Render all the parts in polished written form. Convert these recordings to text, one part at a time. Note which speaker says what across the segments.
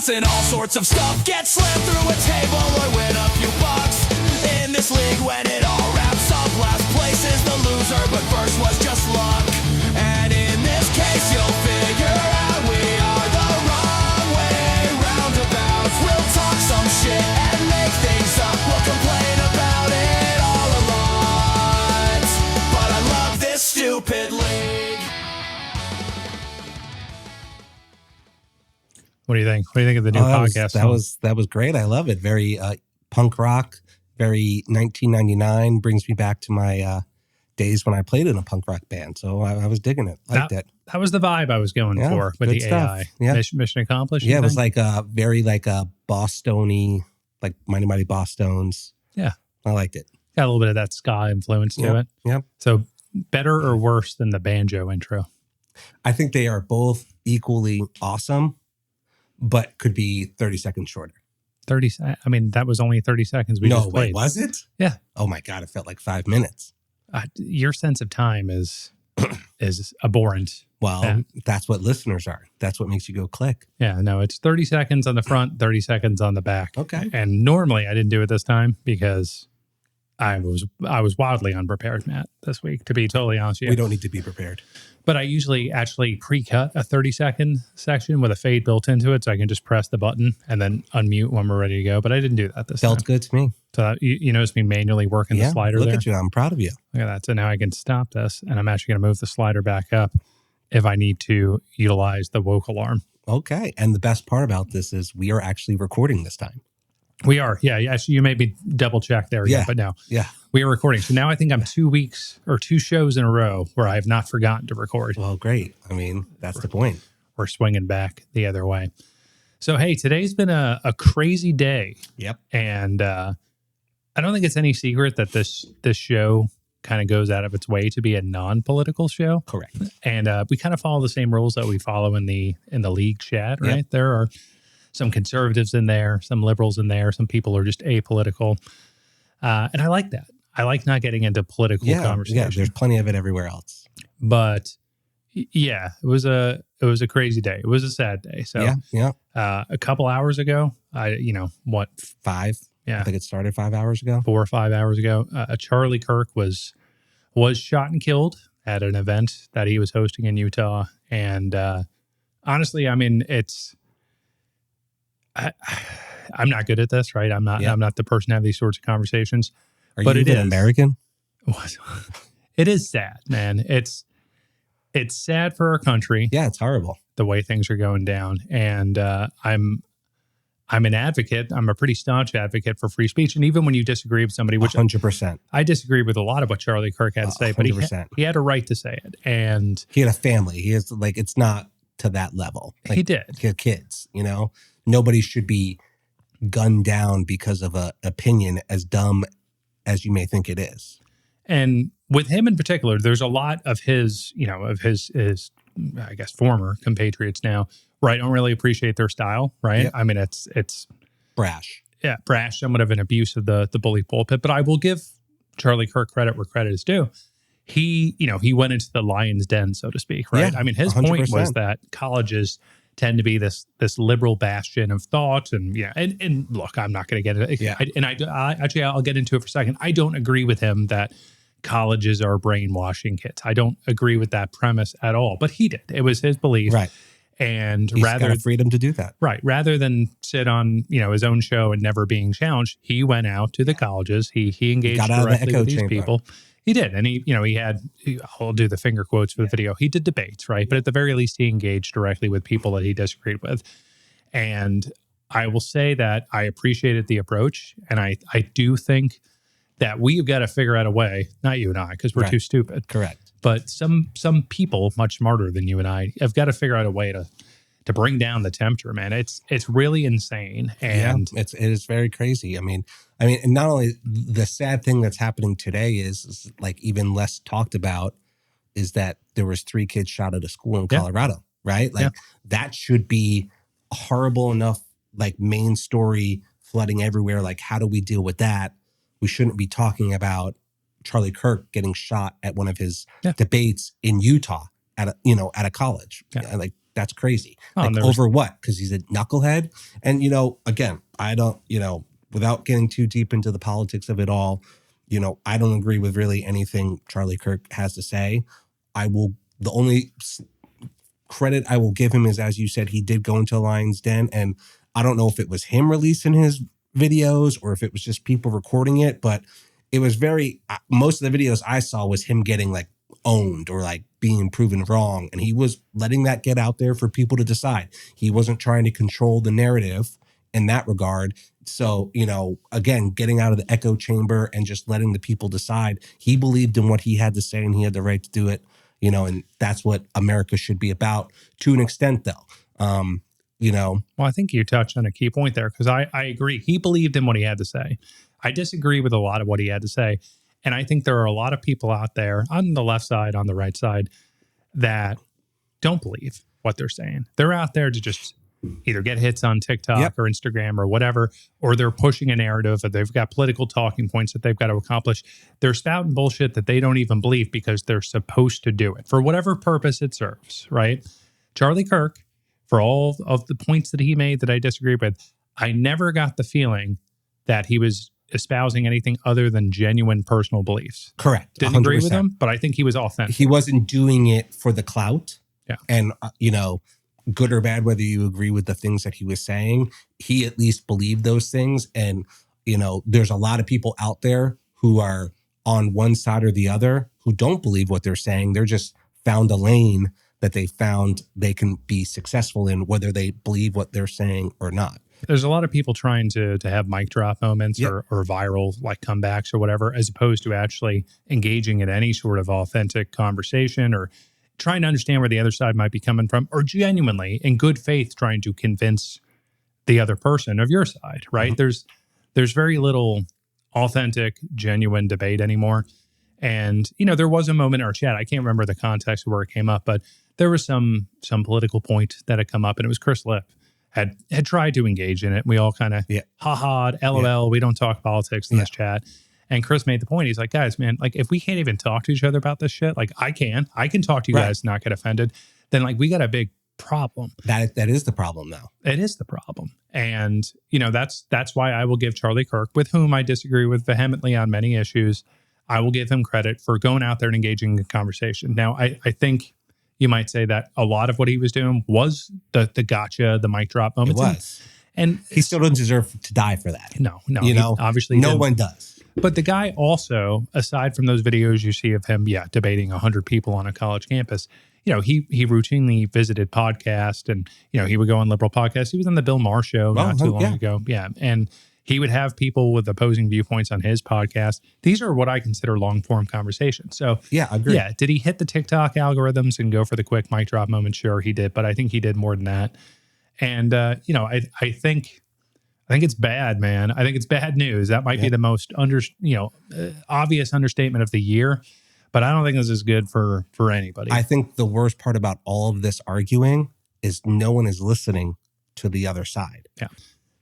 Speaker 1: and all sorts of stuff. Get slammed through a table or win a few bucks. In this league when it all wraps up, last place is the loser, but first was just luck. And in this case you'll figure out we are the wrong way roundabouts. We'll talk some shit and make things up. We'll complain about it all a lot, but I love this stupid league.
Speaker 2: What do you think? What do you think of the new podcast?
Speaker 3: That was great. I love it. Very punk rock, very 1999. Brings me back to my days when I played in a punk rock band. So I was digging it. Liked it.
Speaker 2: That was the vibe I was going for with the stuff. AI.
Speaker 3: Yeah.
Speaker 2: Mission accomplished.
Speaker 3: Yeah, it was like very like a Bostony, like Mighty Mighty Bosstones.
Speaker 2: Yeah,
Speaker 3: I liked it.
Speaker 2: Got a little bit of that ska influence to it.
Speaker 3: Yep.
Speaker 2: So better or worse than the banjo intro?
Speaker 3: I think they are both equally awesome, but could be 30 seconds shorter.
Speaker 2: 30. I mean, that was only 30 seconds.
Speaker 3: No, wait, was it?
Speaker 2: Yeah.
Speaker 3: Oh my God, it felt like 5 minutes.
Speaker 2: Your sense of time is abhorrent.
Speaker 3: Well, that's what listeners are. That's what makes you go click.
Speaker 2: Yeah, no, it's 30 seconds on the front, 30 seconds on the back.
Speaker 3: Okay.
Speaker 2: And normally I didn't do it this time because I was wildly unprepared, Matt, this week, to be totally honest with you.
Speaker 3: We don't need to be prepared.
Speaker 2: But I usually actually pre-cut a 30-second section with a fade built into it so I can just press the button and then unmute when we're ready to go. But I didn't do that this time.
Speaker 3: Felt good to me.
Speaker 2: So you notice me manually working the slider
Speaker 3: look
Speaker 2: there?
Speaker 3: Look at you. I'm proud of you.
Speaker 2: Look at that. So now I can stop this, and I'm actually going to move the slider back up if I need to utilize the woke alarm.
Speaker 3: Okay. And the best part about this is we are actually recording this time.
Speaker 2: We are. Yeah. Actually, you maybe double check there. Yeah. But no.
Speaker 3: Yeah.
Speaker 2: We are recording. So now I think I'm 2 weeks or 2 shows in a row where I have not forgotten to record.
Speaker 3: Well, great. I mean, that's the point.
Speaker 2: We're swinging back the other way. So, hey, today's been a crazy day.
Speaker 3: Yep.
Speaker 2: And I don't think it's any secret that this show kind of goes out of its way to be a non-political show.
Speaker 3: Correct.
Speaker 2: And we kind of follow the same rules that we follow in the league chat, right? Yep. There are some conservatives in there, some liberals in there, some people are just apolitical. And I like that. I like not getting into political conversation.
Speaker 3: Yeah, there's plenty of it everywhere else.
Speaker 2: But yeah, it was a crazy day. It was a sad day. So a couple hours ago,
Speaker 3: 5?
Speaker 2: Yeah.
Speaker 3: I think it started 5 hours ago.
Speaker 2: 4 or 5 hours ago. Charlie Kirk was shot and killed at an event that he was hosting in Utah. And honestly, I mean, I'm not good at this, right? I'm not the person to have these sorts of conversations.
Speaker 3: Are you even American?
Speaker 2: It is sad, man. It's sad for our country.
Speaker 3: Yeah, it's horrible
Speaker 2: the way things are going down. And I'm an advocate. I'm a pretty staunch advocate for free speech. And even when you disagree with somebody, which
Speaker 3: 100%,
Speaker 2: I disagree with a lot of what Charlie Kirk had to say,
Speaker 3: 100%.
Speaker 2: But he had a right to say it. And
Speaker 3: he had a family. He has it's not to that level. Like,
Speaker 2: he did.
Speaker 3: He had kids. Nobody should be gunned down because of an opinion as dumb as you may think it is.
Speaker 2: And with him in particular, there's a lot of his I guess, former compatriots now, where I don't really appreciate their style, right? Yep. I mean, it's
Speaker 3: brash.
Speaker 2: Yeah, brash, somewhat of an abuse of the bully pulpit. But I will give Charlie Kirk credit where credit is due. He went into the lion's den, so to speak, right?
Speaker 3: Yeah,
Speaker 2: I mean, his
Speaker 3: 100%.
Speaker 2: point was that colleges tend to be this liberal bastion of thought, and and look, I'm not going to get it.
Speaker 3: Yeah.
Speaker 2: I'll get into it for a second. I don't agree with him that colleges are brainwashing kids. I don't agree with that premise at all. But he did. It was his belief,
Speaker 3: right?
Speaker 2: And
Speaker 3: he's got freedom to do that,
Speaker 2: right? Rather than sit on his own show and never being challenged, he went out to the colleges. He engaged directly with these people. He did. And I'll do the finger quotes for the video. He did debates, right? But at the very least, he engaged directly with people that he disagreed with. And I will say that I appreciated the approach. And I do think that we've got to figure out a way, not you and I, because we're too stupid.
Speaker 3: Correct.
Speaker 2: But some people much smarter than you and I have got to figure out a way to bring down the temperature, man. It's really insane. And
Speaker 3: it is very crazy. I mean, and not only the sad thing that's happening today is like even less talked about is that there was 3 kids shot at a school in Colorado, right? Like that should be a horrible enough, like main story flooding everywhere. Like, how do we deal with that? We shouldn't be talking about Charlie Kirk getting shot at one of his debates in Utah at a college. Yeah. Like that's crazy.
Speaker 2: Oh,
Speaker 3: like over what? Because he's a knucklehead. And, again, I don't, without getting too deep into the politics of it all, I don't agree with really anything Charlie Kirk has to say. The only credit I will give him is, as you said, he did go into a lion's den, and I don't know if it was him releasing his videos or if it was just people recording it, but it was most of the videos I saw was him getting like owned or like being proven wrong. And he was letting that get out there for people to decide. He wasn't trying to control the narrative in that regard. So, again, getting out of the echo chamber and just letting the people decide. He believed in what he had to say and he had the right to do it, and that's what America should be about to an extent, though. Well,
Speaker 2: I think you touched on a key point there, because I agree. He believed in what he had to say. I disagree with a lot of what he had to say. And I think there are a lot of people out there on the left side, on the right side, that don't believe what they're saying. They're out there to just either get hits on TikTok or Instagram or whatever, or they're pushing a narrative, or they've got political talking points that they've got to accomplish. They're spouting bullshit that they don't even believe because they're supposed to do it for whatever purpose it serves, right? Charlie Kirk, for all of the points that he made that I disagree with, I never got the feeling that he was espousing anything other than genuine personal beliefs.
Speaker 3: Correct.
Speaker 2: Didn't
Speaker 3: 100%.
Speaker 2: agree with him, but I think he was authentic.
Speaker 3: He wasn't doing it for the clout.
Speaker 2: Yeah.
Speaker 3: And, good or bad, whether you agree with the things that he was saying, he at least believed those things. And, there's a lot of people out there who are on one side or the other who don't believe what they're saying. They're just found a lane that they found they can be successful in, whether they believe what they're saying or not.
Speaker 2: There's a lot of people trying to have mic drop moments or viral like comebacks or whatever, as opposed to actually engaging in any sort of authentic conversation or trying to understand where the other side might be coming from, or genuinely in good faith trying to convince the other person of your side, right? Mm-hmm. There's very little authentic, genuine debate anymore. And, there was a moment in our chat, I can't remember the context of where it came up, but there was some political point that had come up, and it was Chris Lipp had tried to engage in it. We all kind of ha-ha'd, LOL, we don't talk politics in this chat. And Chris made the point. He's like, guys, man, like if we can't even talk to each other about this shit, like I can talk to you guys, not get offended. Then like we got a big problem.
Speaker 3: That is the problem now.
Speaker 2: It is the problem. And, that's why I will give Charlie Kirk, with whom I disagree with vehemently on many issues, I will give him credit for going out there and engaging in conversation. Now, I think you might say that a lot of what he was doing was the gotcha, the mic drop moment.
Speaker 3: It was.
Speaker 2: And
Speaker 3: he still doesn't deserve to die for that.
Speaker 2: No. Obviously
Speaker 3: no one does.
Speaker 2: But the guy also, aside from those videos you see of him, debating 100 people on a college campus, he routinely visited podcasts and, he would go on liberal podcasts. He was on the Bill Maher show not too long ago. Yeah. And he would have people with opposing viewpoints on his podcast. These are what I consider long form conversations. So
Speaker 3: I agree.
Speaker 2: Yeah. Did he hit the TikTok algorithms and go for the quick mic drop moment? Sure, he did. But I think he did more than that. And, I think it's bad, man. I think it's bad news. That might be the most obvious understatement of the year. But I don't think this is good for anybody.
Speaker 3: I think the worst part about all of this arguing is no one is listening to the other side.
Speaker 2: Yeah.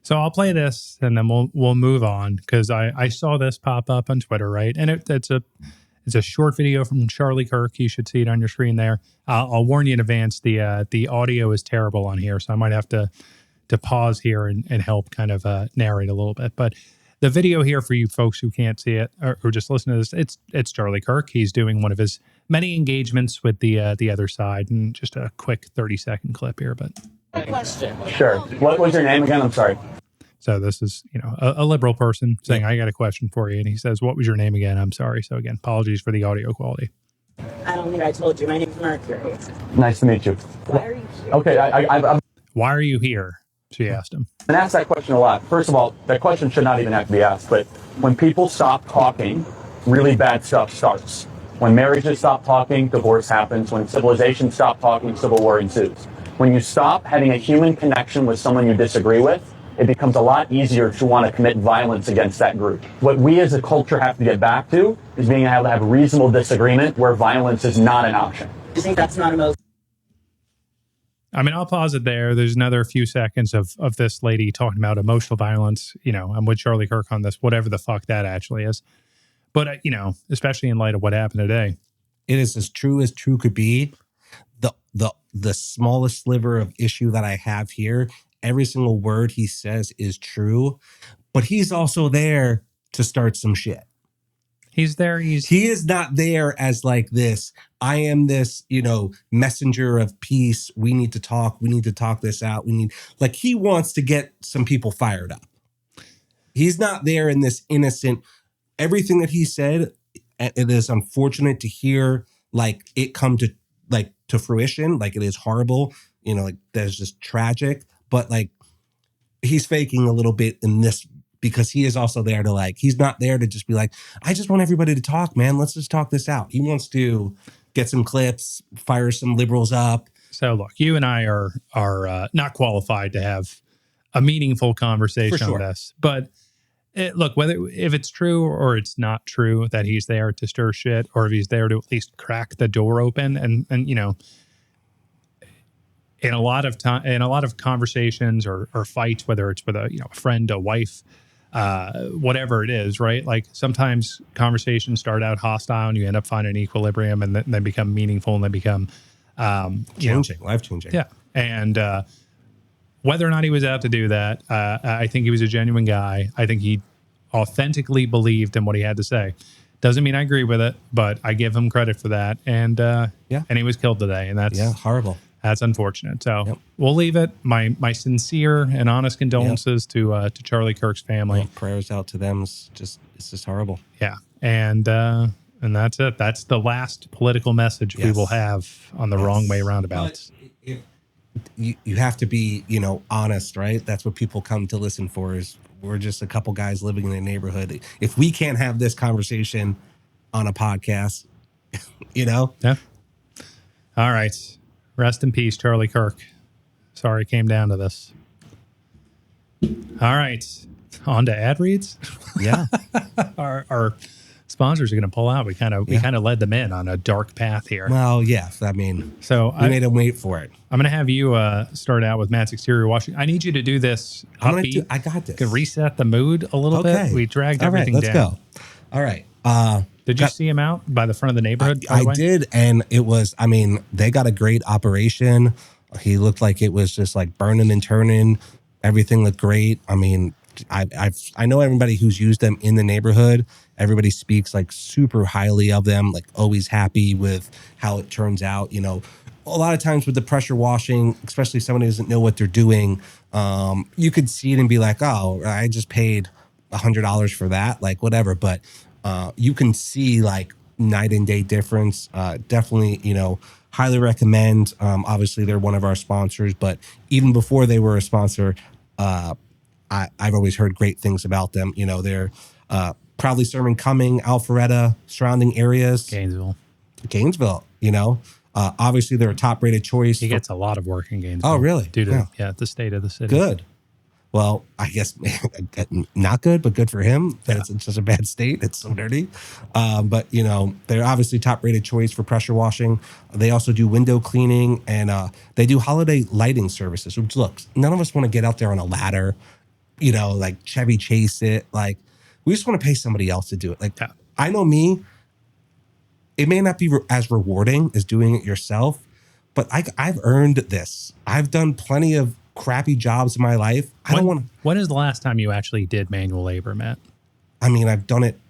Speaker 2: So I'll play this and then we'll move on, because I saw this pop up on Twitter, right? And it's a short video from Charlie Kirk. You should see it on your screen there. I'll warn you in advance, the audio is terrible on here, so I might have to pause here and help kind of narrate a little bit. But the video here, for you folks who can't see it or just listen to this, it's Charlie Kirk. He's doing one of his many engagements with the other side, and just a quick 30-second clip here. But
Speaker 4: question. Sure. What was your name again? I'm sorry.
Speaker 2: So this is, a liberal person saying, I got a question for you. And he says, what was your name again? I'm sorry. So again, apologies for the audio quality.
Speaker 4: I don't think I told you. My name's Mercury.
Speaker 5: Nice to meet you.
Speaker 4: Why are you here?
Speaker 5: Okay, I'm
Speaker 2: Why are you here? She asked him.
Speaker 5: been asked that question a lot. First of all, that question should not even have to be asked. But when people stop talking, really bad stuff starts. When marriages stop talking, divorce happens. When civilizations stop talking, civil war ensues. When you stop having a human connection with someone you disagree with, it becomes a lot easier to want to commit violence against that group. What we as a culture have to get back to is being able to have reasonable disagreement where violence is not an option.
Speaker 4: You think that's not emotional?
Speaker 2: I mean, I'll pause it there. There's another few seconds of this lady talking about emotional violence. I'm with Charlie Kirk on this, whatever the fuck that actually is. But, especially in light of what happened today.
Speaker 3: It is as true could be. the smallest sliver of issue that I have here, every single word he says is true, but he's also there to start some shit.
Speaker 2: He's there.
Speaker 3: He is not there as like this, I am this, messenger of peace. We need to talk. We need to talk this out. He wants to get some people fired up. He's not there in this innocent, everything that he said. It is unfortunate to hear it come to fruition. It is horrible, that is just tragic, but he's faking a little bit in this, because he is also there to he's not there to just be like, I just want everybody to talk, man. Let's just talk this out. He wants to get some clips, fire some liberals up.
Speaker 2: So look, you and I are not qualified to have a meaningful conversation on this, but look, if it's true or it's not true that he's there to stir shit, or if he's there to at least crack the door open, and in a lot of conversations or fights, whether it's with a friend, a wife, whatever it is, right? Sometimes conversations start out hostile and you end up finding an equilibrium, and then they become meaningful, and they become
Speaker 3: life changing.
Speaker 2: Yeah. And whether or not he was out to do that, I think he was a genuine guy. I think he authentically believed in what he had to say. Doesn't mean I agree with it, but I give him credit for that. And and he was killed today, and that's
Speaker 3: horrible.
Speaker 2: That's unfortunate. So we'll leave it. My sincere and honest condolences to Charlie Kirk's family.
Speaker 3: Prayers out to them. It's just horrible.
Speaker 2: Yeah, and that's it. That's the last political message we will have on the wrong way roundabouts.
Speaker 3: You have to be, honest, right? That's what people come to listen for. Is we're just a couple guys living in a neighborhood. If we can't have this conversation on a podcast,
Speaker 2: Yeah. All right. Rest in peace, Charlie Kirk. Sorry it came down to this. All right. On to ad reads.
Speaker 3: Yeah.
Speaker 2: Our sponsors are going to pull out. We kind of led them in on a dark path here.
Speaker 3: Well, yes. I mean,
Speaker 2: so
Speaker 3: we made them wait for it.
Speaker 2: I'm going to have you start out with Matt's exterior washing. I need you to do this upbeat.
Speaker 3: I got this.
Speaker 2: To reset the mood a little bit. We dragged everything down.
Speaker 3: Let's go. All right.
Speaker 2: Did you see him out by the front of the neighborhood?
Speaker 3: I did, and it was, they got a great operation. He looked like it was just burning and turning. Everything looked great. I know everybody who's used them in the neighborhood. Everybody speaks super highly of them, always happy with how it turns out. A lot of times with the pressure washing, especially someone who doesn't know what they're doing, you could see it and be like, oh, I just paid $100 for that, whatever. But you can see night and day difference. Definitely, highly recommend. Obviously, they're one of our sponsors, but even before they were a sponsor, I've always heard great things about them. They're proudly serving Cumming, Alpharetta, surrounding areas. Gainesville, obviously they're a top-rated choice.
Speaker 2: He gets a lot of work in Gainesville.
Speaker 3: Oh, really?
Speaker 2: Due to the state of the city.
Speaker 3: Good. Well, I guess not good, but good for him that it's such a bad state. It's so dirty. But, they're obviously top-rated choice for pressure washing. They also do window cleaning, and they do holiday lighting services, which, look, none of us want to get out there on a ladder, Chevy Chase it. We just want to pay somebody else to do it. I know me, it may not be as rewarding as doing it yourself, but I've earned this. I've done plenty of crappy jobs in my life.
Speaker 2: When is the last time you actually did manual labor, Matt?
Speaker 3: I've done it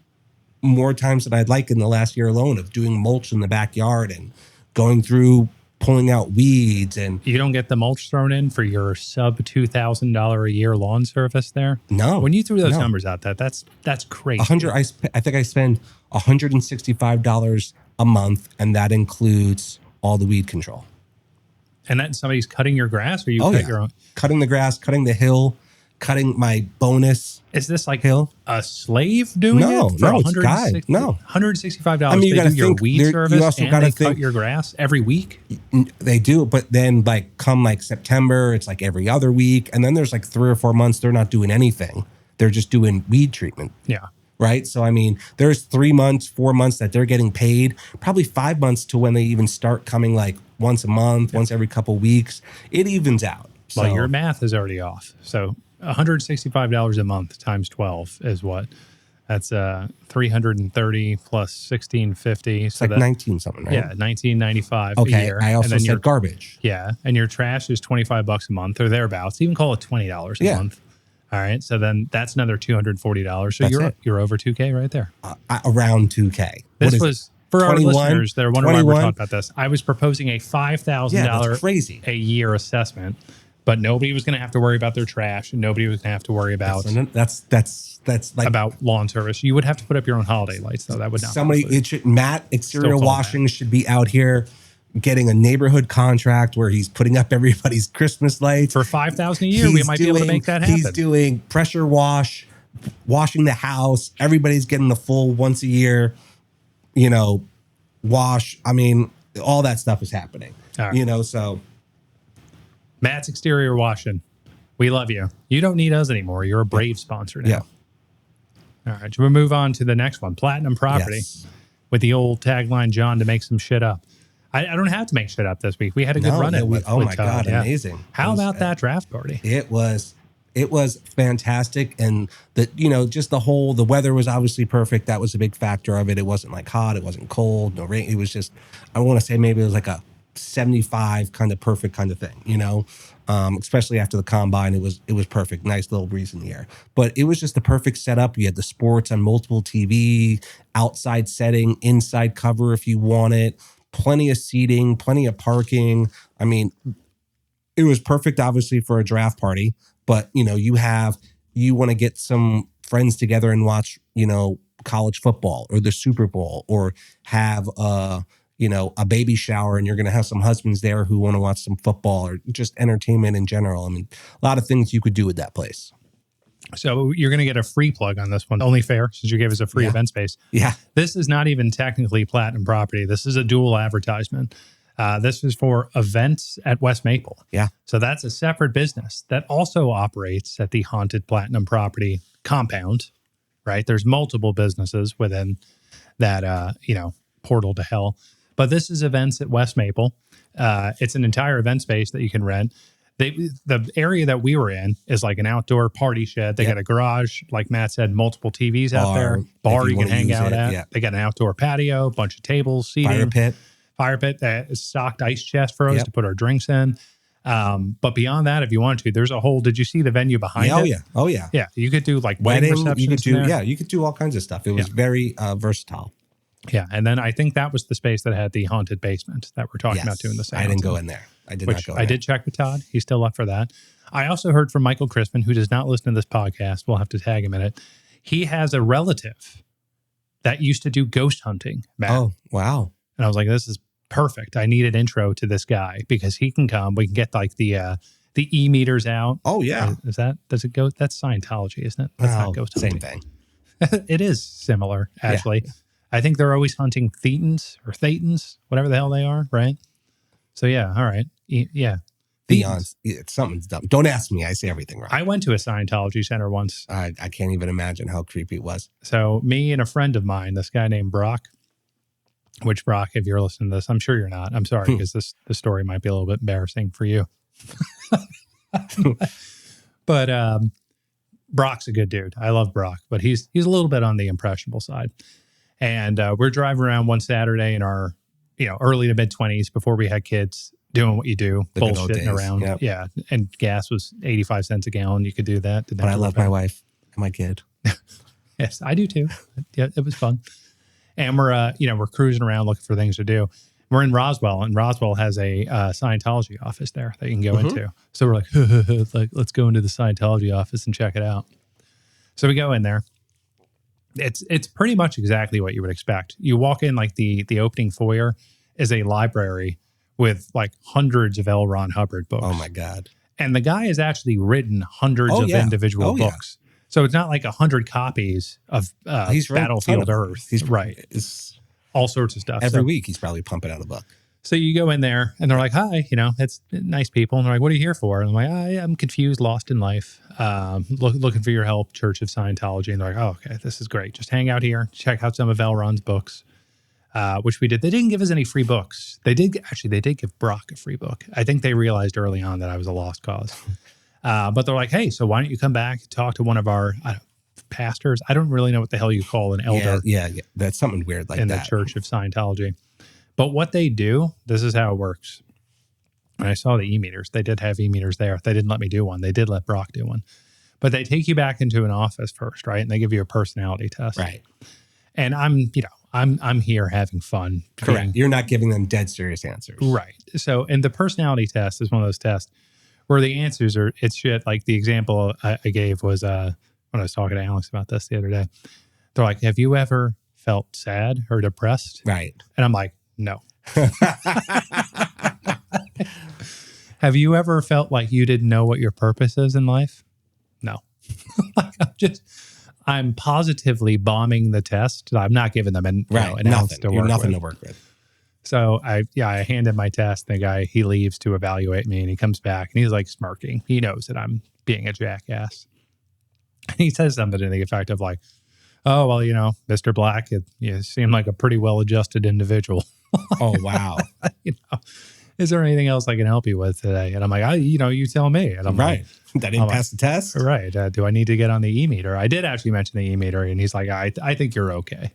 Speaker 3: more times than I'd like in the last year alone, of doing mulch in the backyard and going through pulling out weeds. And
Speaker 2: you don't get the mulch thrown in for your sub $2,000 a year lawn service there?
Speaker 3: No.
Speaker 2: When you threw those numbers out, that's crazy.
Speaker 3: I think I spend $165 a month, and that includes all the weed control.
Speaker 2: And then somebody's cutting your grass, or you cut your own?
Speaker 3: Cutting the grass, cutting the hill, cutting my bonus.
Speaker 2: Is this
Speaker 3: hill?
Speaker 2: A slave doing it?
Speaker 3: No, it's guy. No.
Speaker 2: $165. You got to do your weed service, you also and they cut your grass every week?
Speaker 3: They do, but then come September, it's every other week. And then there's 3 or 4 months they're not doing anything. They're just doing weed treatment.
Speaker 2: Yeah.
Speaker 3: Right? So, there's 3 months, 4 months that they're getting paid, probably 5 months to when they even start coming once a month, once every couple weeks. It evens out. So,
Speaker 2: well, your math is already off. So $165 a month times 12 is what? That's 330 plus 1650.
Speaker 3: It's like 19 something, right?
Speaker 2: Yeah, 1995 a
Speaker 3: Okay,
Speaker 2: year.
Speaker 3: I also
Speaker 2: and then
Speaker 3: said garbage.
Speaker 2: Yeah, and your trash is $25 a month or thereabouts. Even call it $20 a month. All right, so then that's another $240. So you're over 2K right there.
Speaker 3: Around 2K.
Speaker 2: This was for 21, our listeners that are wondering why we're talking about this. I was proposing a $5,000
Speaker 3: crazy
Speaker 2: a year assessment, but nobody was going to have to worry about their trash, and nobody was going to have to worry about
Speaker 3: that's like
Speaker 2: about lawn service. You would have to put up your own holiday lights, though. That would not.
Speaker 3: Matt Exterior Washing should be out here getting a neighborhood contract where he's putting up everybody's Christmas lights
Speaker 2: for $5,000 a year. We might be able to make that happen.
Speaker 3: He's doing pressure washing the house. Everybody's getting the full once a year, wash. I mean, all that stuff is happening. Right. So
Speaker 2: Matt's Exterior Washing. We love you. You don't need us anymore. You're a Brave sponsor now. Yeah. All right. We'll move on to the next one. Platinum Property with the old tagline, John, to make some shit up. I don't have to make shit up this week. We had a good run in with
Speaker 3: God, amazing.
Speaker 2: How about that draft party?
Speaker 3: It was fantastic. And just the weather was obviously perfect. That was a big factor of it. It wasn't like hot. It wasn't cold. No rain. It was just, I want to say maybe it was like a 75 kind of perfect kind of thing, especially after the combine. It was perfect. Nice little breeze in the air, but it was just the perfect setup. You had the sports on multiple TV, outside setting, inside cover if you want it, plenty of seating, plenty of parking. I mean, it was perfect, obviously, for a draft party, but you want to get some friends together and watch, college football or the Super Bowl, or have a baby shower, and you're going to have some husbands there who want to watch some football, or just entertainment in general. I mean, a lot of things you could do with that place.
Speaker 2: So you're going to get a free plug on this one. Only fair, since you gave us a free event space.
Speaker 3: Yeah.
Speaker 2: This is not even technically Platinum Property. This is a dual advertisement. This is for events at West Maple.
Speaker 3: Yeah.
Speaker 2: So that's a separate business that also operates at the haunted Platinum Property compound, right? There's multiple businesses within that, portal to hell. But this is events at West Maple. It's an entire event space that you can rent. The area that we were in is like an outdoor party shed. They got a garage, like Matt said, multiple TVs out there. Bar you can hang out at. Yeah. They got an outdoor patio, bunch of tables, seating. Fire pit that is stocked ice chest for us to put our drinks in. But beyond that, if you want to, there's a whole. Did you see the venue behind it?
Speaker 3: Oh yeah.
Speaker 2: Yeah, you could do like wedding receptions.
Speaker 3: You could do all kinds of stuff. It was very versatile.
Speaker 2: Yeah, and then I think that was the space that had the haunted basement that we're talking about doing the same.
Speaker 3: I didn't go in there. I did not go in there.
Speaker 2: I did check with Todd. He's still up for that. I also heard from Michael Crispin, who does not listen to this podcast. We'll have to tag him in it. He has a relative that used to do ghost hunting, Matt.
Speaker 3: Oh, wow.
Speaker 2: And I was like, this is perfect. I need an intro to this guy because he can come. We can get like the e-meters out.
Speaker 3: Oh, yeah.
Speaker 2: Does it go? That's Scientology, isn't it? That's not ghost hunting.
Speaker 3: Same thing.
Speaker 2: It is similar, actually. Yeah. I think they're always hunting thetans, whatever the hell they are, right? So, yeah, all right. Yeah.
Speaker 3: Beyond, something's dumb. Don't ask me. I say everything wrong.
Speaker 2: I went to a Scientology center once.
Speaker 3: I can't even imagine how creepy it was.
Speaker 2: So, me and a friend of mine, this guy named Brock, which Brock, if you're listening to this, I'm sure you're not. I'm sorry, because the story might be a little bit embarrassing for you. But Brock's a good dude. I love Brock, but he's a little bit on the impressionable side. And we're driving around one Saturday in our, early to mid 20s before we had kids, doing what you do, bullshitting around. Yep. Yeah. And gas was 85 cents a gallon. You could do that.
Speaker 3: But I love my wife and my kid.
Speaker 2: Yes, I do too. Yeah, it was fun. And we're cruising around looking for things to do. We're in Roswell, and Roswell has a Scientology office there that you can go into. So we're like, let's go into the Scientology office and check it out. So we go in there. It's pretty much exactly what you would expect. You walk in, like the opening foyer is a library with like hundreds of L. Ron Hubbard books.
Speaker 3: Oh my God.
Speaker 2: And the guy has actually written hundreds of individual books. Yeah. So it's not like 100 copies of Battlefield Earth.
Speaker 3: He's
Speaker 2: right. All sorts of stuff.
Speaker 3: Every week he's probably pumping out a book.
Speaker 2: So you go in there and they're like, hi, it's nice people. And they're like, what are you here for? And I'm like, I'm confused, lost in life, looking for your help, Church of Scientology. And they're like, oh, okay, this is great. Just hang out here, check out some of L. Ron's books, which we did. They didn't give us any free books. They did give Brock a free book. I think they realized early on that I was a lost cause. But they're like, hey, so why don't you come back, talk to one of our pastors. I don't really know what the hell you call an elder.
Speaker 3: Yeah. That's something weird like
Speaker 2: in
Speaker 3: that.
Speaker 2: the Church of Scientology. But what they do, this is how it works. And I saw the e-meters. They did have e-meters there. They didn't let me do one. They did let Brock do one. But they take you back into an office first, right? And they give you a personality test.
Speaker 3: Right.
Speaker 2: And I'm here having fun.
Speaker 3: Correct. You're not giving them dead serious answers.
Speaker 2: Right. So, and the personality test is one of those tests where the answers are, it's shit. Like the example I gave was when I was talking to Alex about this the other day. They're like, have you ever felt sad or depressed?
Speaker 3: Right.
Speaker 2: And I'm like, no. Have you ever felt like you didn't know what your purpose is in life? No. Like I'm positively bombing the test. I'm not giving them an ounce to work with.
Speaker 3: Nothing to work with.
Speaker 2: So I handed my test. The guy, he leaves to evaluate me, and he comes back and he's like smirking. He knows that I'm being a jackass. And he says something to the effect of like, oh, well, Mr. Black, you seem like a pretty well-adjusted individual.
Speaker 3: Oh, wow.
Speaker 2: Is there anything else I can help you with today? And I'm like, you tell me. And I'm
Speaker 3: right.
Speaker 2: Like,
Speaker 3: that didn't pass the test?
Speaker 2: Right. Do I need to get on the e-meter? I did actually mention the e-meter, and he's like, I think you're okay.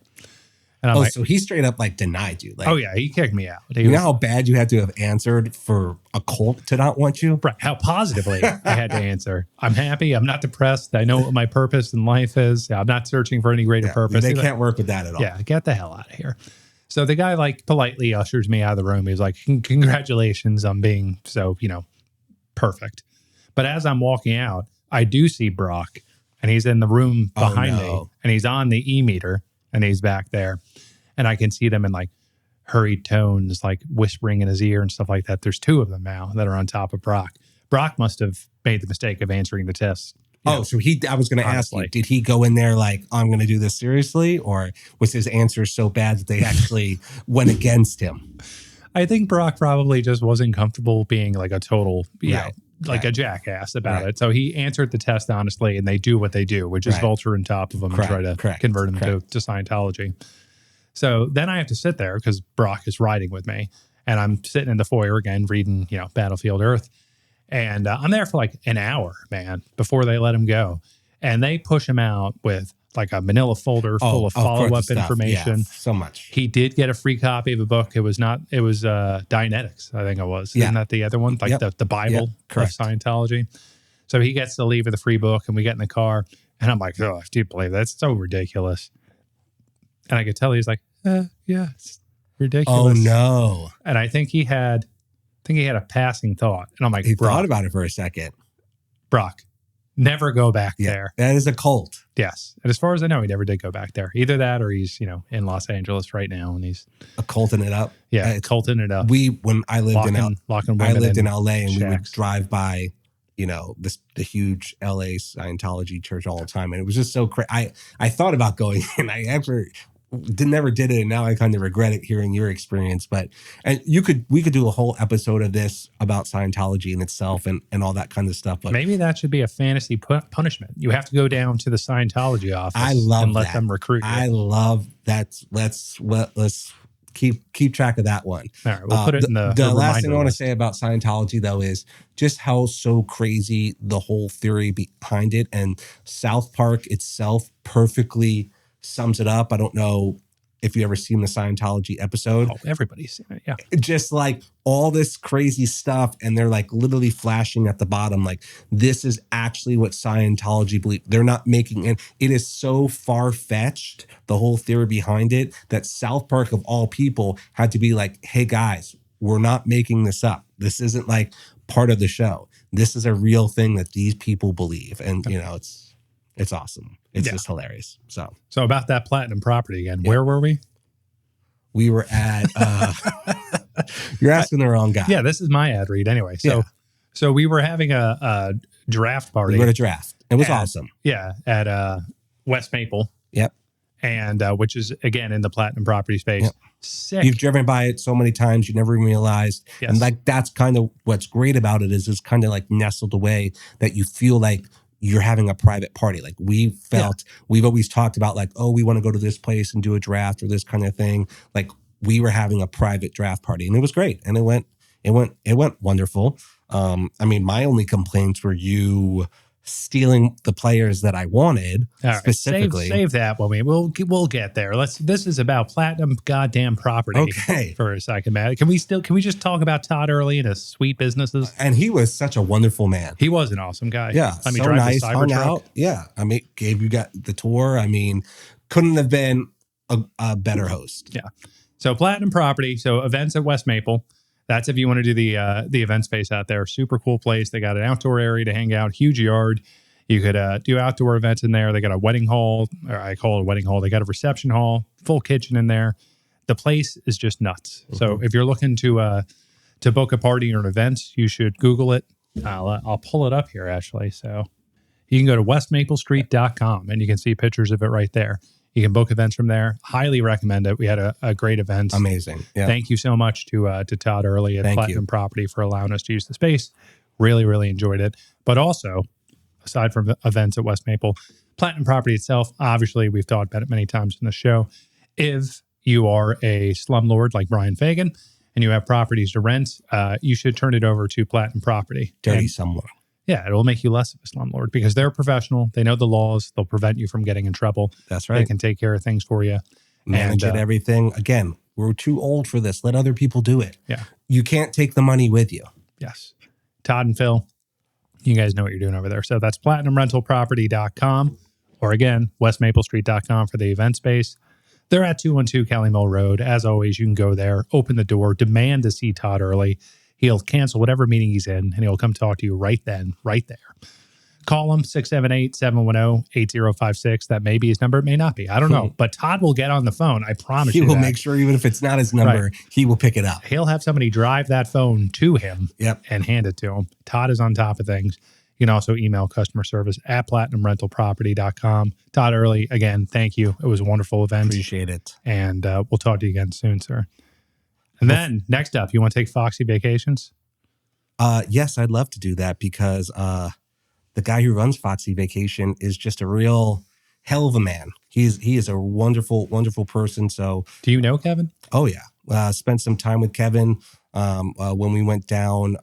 Speaker 2: And I'm like,
Speaker 3: so he straight up like denied you. Like,
Speaker 2: oh, yeah. He kicked me out.
Speaker 3: You know how bad you had to have answered for a cult to not want you?
Speaker 2: Right. How positively I had to answer. I'm happy. I'm not depressed. I know what my purpose in life is. I'm not searching for any greater purpose.
Speaker 3: They can't work with that at all.
Speaker 2: Yeah. Get the hell out of here. So the guy like politely ushers me out of the room. He's like, congratulations on being so, perfect. But as I'm walking out, I do see Brock, and he's in the room behind me, and he's on the e-meter, and he's back there. And I can see them in like hurried tones, like whispering in his ear and stuff like that. There's two of them now that are on top of Brock. Brock must have made the mistake of answering the test.
Speaker 3: I was going to ask you, did he go in there like, I'm going to do this seriously? Or was his answer so bad that they actually went against him?
Speaker 2: I think Brock probably just wasn't comfortable being like a total, a jackass about it. So he answered the test honestly, and they do what they do, which is vulture on top of them and try to convert him to Scientology. So then I have to sit there because Brock is riding with me, and I'm sitting in the foyer again, reading, Battlefield Earth. And I'm there for like an hour, man, before they let him go. And they push him out with like a manila folder full of follow-up information.
Speaker 3: Yeah, so much.
Speaker 2: He did get a free copy of a book. It was Dianetics, I think it was. Isn't that the other one? Like the Bible of Scientology. So he gets to leave with a free book, and we get in the car. And I'm like, oh, do you believe that? That's so ridiculous. And I could tell he's like, yeah, it's ridiculous.
Speaker 3: Oh, no.
Speaker 2: And I think he had a passing thought. And I'm like,
Speaker 3: he thought about it for a second.
Speaker 2: Brock, never go back there.
Speaker 3: That is a cult.
Speaker 2: Yes. And as far as I know, he never did go back there. Either that or he's, in Los Angeles right now, and he's
Speaker 3: culting it up.
Speaker 2: Yeah, culting it up.
Speaker 3: When I lived in LA, and
Speaker 2: shacks.
Speaker 3: we would drive by, the huge LA Scientology church all the time. And it was just so crazy. I thought about going, and I never did it, and now I kind of regret it hearing your experience. But we could do a whole episode of this about Scientology in itself and all that kind of stuff. But
Speaker 2: maybe that should be a fantasy punishment. You have to go down to the Scientology office. And let them recruit you.
Speaker 3: I love that. Let's keep track of that one.
Speaker 2: All right, we'll put it in the
Speaker 3: last thing I want to say about Scientology, though, is just how so crazy the whole theory behind it, and South Park itself perfectly sums it up. I don't know if you ever seen the Scientology episode.
Speaker 2: Oh, everybody's seen it, yeah.
Speaker 3: Just like all this crazy stuff, and they're like literally flashing at the bottom, like this is actually what Scientology believe. They're not making it. It is so far-fetched, the whole theory behind it, that South Park of all people had to be like, hey guys, we're not making this up. This isn't like part of the show. This is a real thing that these people believe. And it's awesome. It's just hilarious. So
Speaker 2: about that platinum property again, where were we?
Speaker 3: We were at, you're asking the wrong guy.
Speaker 2: Yeah, this is my ad read anyway. So we were having a draft party.
Speaker 3: We were at a draft. It was awesome.
Speaker 2: Yeah, at West Maple.
Speaker 3: Yep.
Speaker 2: And which is, again, in the platinum property space.
Speaker 3: Yep.
Speaker 2: Sick.
Speaker 3: You've driven by it so many times, you never even realized.
Speaker 2: Yes.
Speaker 3: And like that's kind of what's great about it is it's kind of like nestled away that you feel like you're having a private party. Like we've always talked about like, oh, we want to go to this place and do a draft or this kind of thing. Like we were having a private draft party, and it was great. And it went wonderful. I mean, my only complaints were you stealing the players that I wanted specifically.
Speaker 2: Save that when we'll get there. This is about platinum goddamn property.
Speaker 3: Okay.
Speaker 2: For a second, Matt. Can we just talk about Todd Early and his sweet businesses?
Speaker 3: And he was such a wonderful man.
Speaker 2: He was an awesome guy.
Speaker 3: Yeah.
Speaker 2: Let me
Speaker 3: so
Speaker 2: drive
Speaker 3: nice,
Speaker 2: the
Speaker 3: hung
Speaker 2: Cybertruck.
Speaker 3: out. Yeah. I mean, gave you got the tour. I mean, couldn't have been a better host.
Speaker 2: Yeah. So platinum property. So events at West Maple. That's if you want to do the event space out there. Super cool place. They got an outdoor area to hang out, huge yard. You could do outdoor events in there. They got a wedding hall, or I call it a wedding hall. They got a reception hall, full kitchen in there. The place is just nuts. Mm-hmm. So if you're looking to book a party or an event, you should Google it. I'll pull it up here, actually. So you can go to westmaplestreet.com and you can see pictures of it right there. You can book events from there. Highly recommend it. We had a great event.
Speaker 3: Amazing. Yeah.
Speaker 2: Thank you so much to Todd Early at Platinum Property for allowing us to use the space. Really, really enjoyed it. But also, aside from events at West Maple, Platinum Property itself, obviously, we've talked about it many times in the show. If you are a slumlord like Brian Fagan and you have properties to rent, you should turn it over to Platinum Property.
Speaker 3: Dirty slumlord.
Speaker 2: Yeah, it'll make you less of a slumlord because they're professional. They know the laws. They'll prevent you from getting in trouble.
Speaker 3: That's right.
Speaker 2: They can take care of things for you.
Speaker 3: Manage it, everything. Again, we're too old for this. Let other people do it.
Speaker 2: Yeah.
Speaker 3: You can't take the money with you.
Speaker 2: Yes. Todd and Phil, you guys know what you're doing over there. So that's platinumrentalproperty.com or again, westmaplestreet.com for the event space. They're at 212 Kelly Mill Road. As always, you can go there, open the door, demand to see Todd Early. He'll cancel whatever meeting he's in, and he'll come talk to you right then, right there. Call him, 678-710-8056. That may be his number. It may not be. I don't know. But Todd will get on the phone. I promise you
Speaker 3: He will make sure, even if it's not his number, he will pick it up.
Speaker 2: He'll have somebody drive that phone to him and hand it to him. Todd is on top of things. You can also email customer service at platinumrentalproperty.com. Todd Early, again, thank you. It was a wonderful event.
Speaker 3: Appreciate it.
Speaker 2: And we'll talk to you again soon, sir. And then next up, you want to take Foxy vacations?
Speaker 3: Yes, I'd love to do that because the guy who runs Foxy Vacation is just a real hell of a man. He is a wonderful, wonderful person. So,
Speaker 2: do you know Kevin?
Speaker 3: Oh yeah, spent some time with Kevin when we went down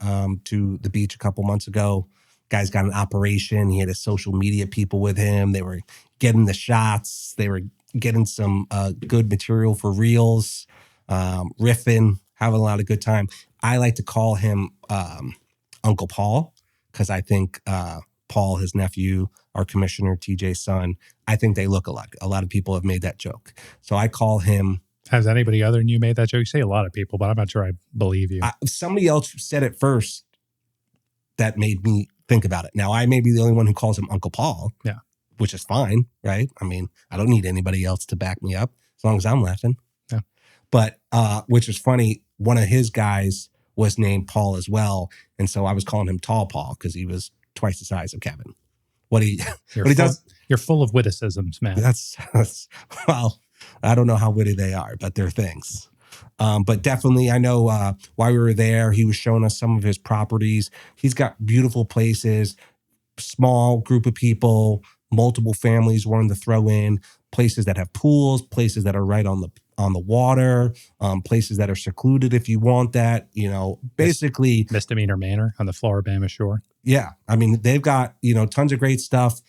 Speaker 3: to the beach a couple months ago. Guy's got an operation. He had his social media people with him. They were getting the shots. They were getting some good material for reels. Riffing, having a lot of good time. I like to call him Uncle Paul because I think Paul, his nephew, our commissioner, TJ's son, I think they look alike. A lot of people have made that joke. So I call him.
Speaker 2: Has anybody other than you made that joke? You say a lot of people, but I'm not sure I believe you.
Speaker 3: Somebody else said it first that made me think about it. Now, I may be the only one who calls him Uncle Paul.
Speaker 2: Yeah.
Speaker 3: Which is fine, right? I mean, I don't need anybody else to back me up as long as I'm laughing.
Speaker 2: Yeah. But
Speaker 3: which is funny, one of his guys was named Paul as well. And so I was calling him Tall Paul because he was twice the size of Kevin. You're full
Speaker 2: of witticisms, man.
Speaker 3: That's well, I don't know how witty they are, but they're things. But definitely, I know while we were there, he was showing us some of his properties. He's got beautiful places, small group of people, multiple families wanting to throw in, places that have pools, places that are right on the water, places that are secluded if you want that, basically.
Speaker 2: Misdemeanor Manor on the Floribama shore.
Speaker 3: Yeah. I mean, they've got, tons of great stuff.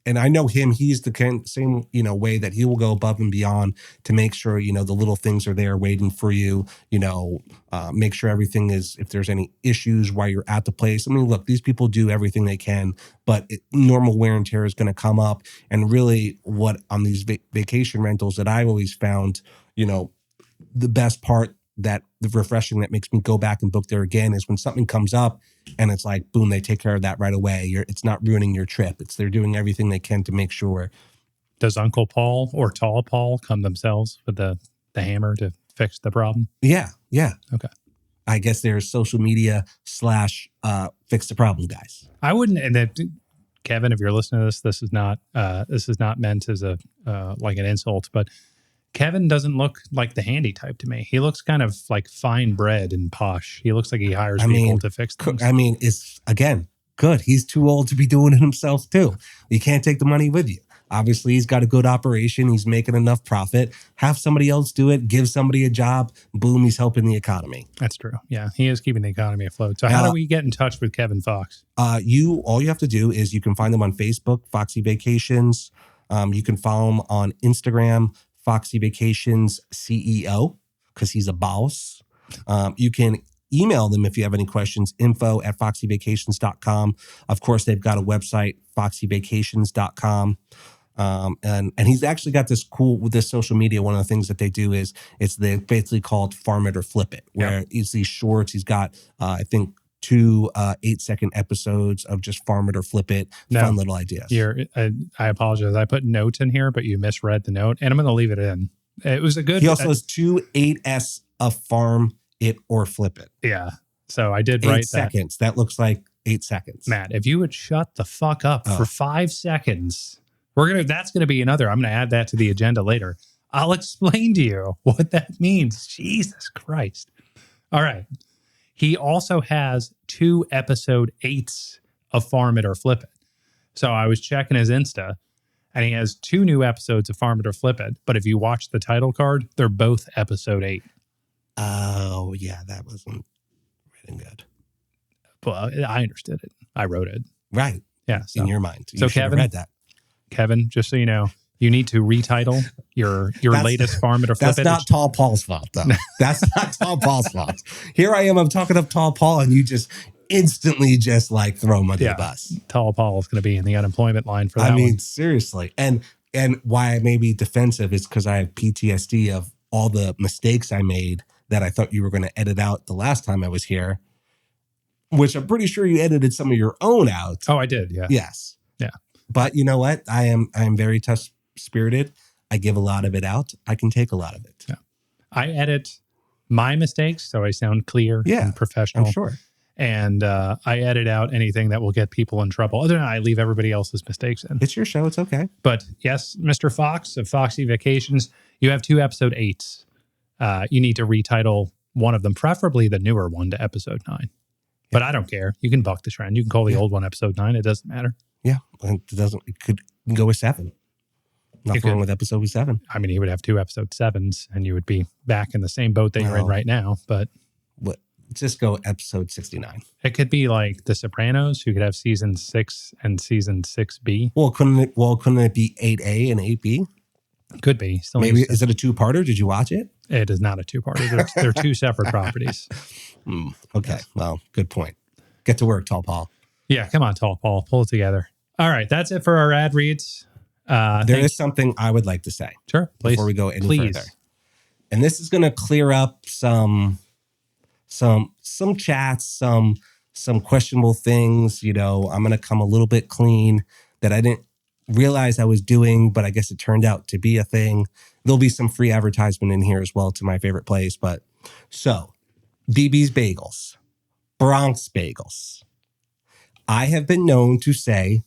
Speaker 3: And I know him, he's the same, way that he will go above and beyond to make sure, the little things are there waiting for you, make sure everything is, if there's any issues while you're at the place. I mean, look, these people do everything they can, but normal wear and tear is going to come up. And really what on these vacation rentals that I've always found, the best part the refreshing that makes me go back and book there again is when something comes up and it's like, boom, they take care of that right away. It's not ruining your trip. They're doing everything they can to make sure.
Speaker 2: Does Uncle Paul or Tall Paul come themselves with the hammer to fix the problem?
Speaker 3: Yeah.
Speaker 2: Okay.
Speaker 3: I guess they're social media / fix the problem guys.
Speaker 2: I wouldn't, and Kevin, if you're listening to this is not meant as a like an insult, but Kevin doesn't look like the handy type to me. He looks kind of like fine bred and posh. He looks like he hires people to fix things.
Speaker 3: I mean, it's, again, good. He's too old to be doing it himself too. You can't take the money with you. Obviously, he's got a good operation. He's making enough profit. Have somebody else do it. Give somebody a job. Boom, he's helping the economy.
Speaker 2: That's true. Yeah, he is keeping the economy afloat. So how do we get in touch with Kevin Fox?
Speaker 3: All you have to do is you can find him on Facebook, Foxy Vacations. You can follow him on Instagram, Foxy Vacations CEO, because he's a boss. You can email them if you have any questions, info@foxyvacations.com. Of course, they've got a website, foxyvacations.com. And he's actually got this cool with this social media. One of the things that they do is they basically called Farm It or Flip It, where it's these shorts. He's got, I think, 2 8-second episodes of just Farm It or Flip It, fun little ideas.
Speaker 2: I apologize. I put notes in here, but you misread the note, and I'm going to leave it in. It was a good.
Speaker 3: He also has 2 8S of Farm It or Flip It.
Speaker 2: Yeah. So I did write
Speaker 3: 8 seconds. That looks like 8 seconds.
Speaker 2: Matt, if you would shut the fuck up for 5 seconds, that's gonna be another. I'm gonna add that to the agenda later. I'll explain to you what that means. Jesus Christ. All right. He also has 2 episode 8s of Farm It or Flip It. So I was checking his Insta, and he has 2 new episodes of Farm It or Flip It. But if you watch the title card, they're both episode 8.
Speaker 3: Oh, yeah, that wasn't written good.
Speaker 2: Well, I understood it. I wrote it.
Speaker 3: Right.
Speaker 2: Yeah. So,
Speaker 3: in your mind.
Speaker 2: So Kevin,
Speaker 3: read that.
Speaker 2: Kevin, just so you know, you need to retitle your latest Farm It or Flip It.
Speaker 3: That's not Tall Paul's fault, though. That's not Tall Paul's fault. Here I am. I'm talking up Tall Paul, and you just instantly just like throw him under the bus.
Speaker 2: Tall Paul is going to be in the unemployment line for that.
Speaker 3: I mean,
Speaker 2: one.
Speaker 3: seriously. And why I may be defensive is because I have PTSD of all the mistakes I made that I thought you were going to edit out the last time I was here, which I'm pretty sure you edited some of your own out.
Speaker 2: Oh, I did. Yeah.
Speaker 3: Yes.
Speaker 2: Yeah.
Speaker 3: But you know what? I am very tough spirited. I give a lot of it out. I can take a lot of it.
Speaker 2: Yeah. I edit my mistakes so I sound clear and professional.
Speaker 3: I'm sure.
Speaker 2: And I edit out anything that will get people in trouble. Other than I leave everybody else's mistakes in.
Speaker 3: It's your show. It's okay.
Speaker 2: But yes, Mr. Fox of Foxy Vacations, you have 2 episode 8s. You need to retitle one of them, preferably the newer one, to episode 9. But I don't care. You can buck the trend. You can call the old one episode 9. It doesn't matter.
Speaker 3: Yeah. It could go with 7. Nothing wrong with episode 7.
Speaker 2: I mean, he would have 2 episode 7s and you would be back in the same boat that you're in right now. But
Speaker 3: just go episode 69.
Speaker 2: It could be like The Sopranos, who could have season 6 and season 6B.
Speaker 3: Well, couldn't it be 8A and 8B?
Speaker 2: Could be. Still
Speaker 3: maybe is it a 2-parter? Did you watch it?
Speaker 2: It is not a 2-parter. They're 2 separate properties.
Speaker 3: Okay.
Speaker 2: Yes.
Speaker 3: Well, good point. Get to work, Tall Paul.
Speaker 2: Yeah, come on, Tall Paul. Pull it together. All right, that's it for our ad reads.
Speaker 3: There is something I would like to say.
Speaker 2: Sure, please.
Speaker 3: Before we go any further. And this is going to clear up some chats, some questionable things. You know, I'm going to come a little bit clean that I didn't realize I was doing, but I guess it turned out to be a thing. There'll be some free advertisement in here as well to my favorite place. But so BB's Bagels, Bronx Bagels. I have been known to say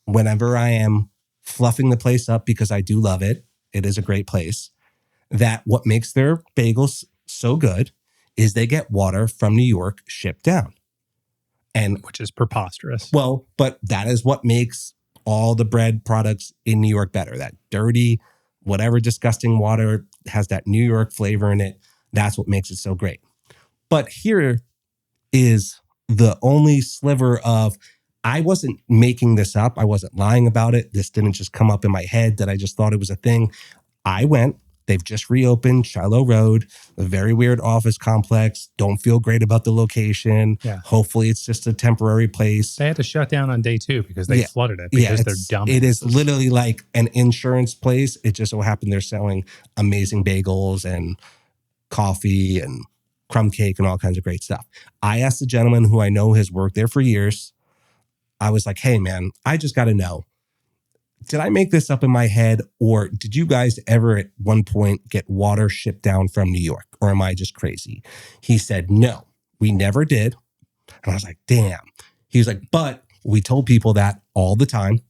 Speaker 3: whenever I am fluffing the place up, because I do love it, it is a great place, that what makes their bagels so good is they get water from New York shipped down. And
Speaker 2: which is preposterous.
Speaker 3: Well, but that is what makes all the bread products in New York better. That dirty, whatever disgusting water has that New York flavor in it. That's what makes it so great. But here is the only sliver of, I wasn't making this up. I wasn't lying about it. This didn't just come up in my head that I just thought it was a thing. I went. They've just reopened Shiloh Road, a very weird office complex. Don't feel great about the location. Yeah. Hopefully it's just a temporary place.
Speaker 2: They had to shut down on day 2 because they flooded it because they're dumb.
Speaker 3: It is literally like an insurance place. It just so happened they're selling amazing bagels and coffee and crumb cake and all kinds of great stuff. I asked the gentleman who I know has worked there for years. I was like, hey, man, I just got to know. Did I make this up in my head, or did you guys ever at one point get water shipped down from New York, or am I just crazy? He said, no, we never did. And I was like, damn. He was like, but we told people that all the time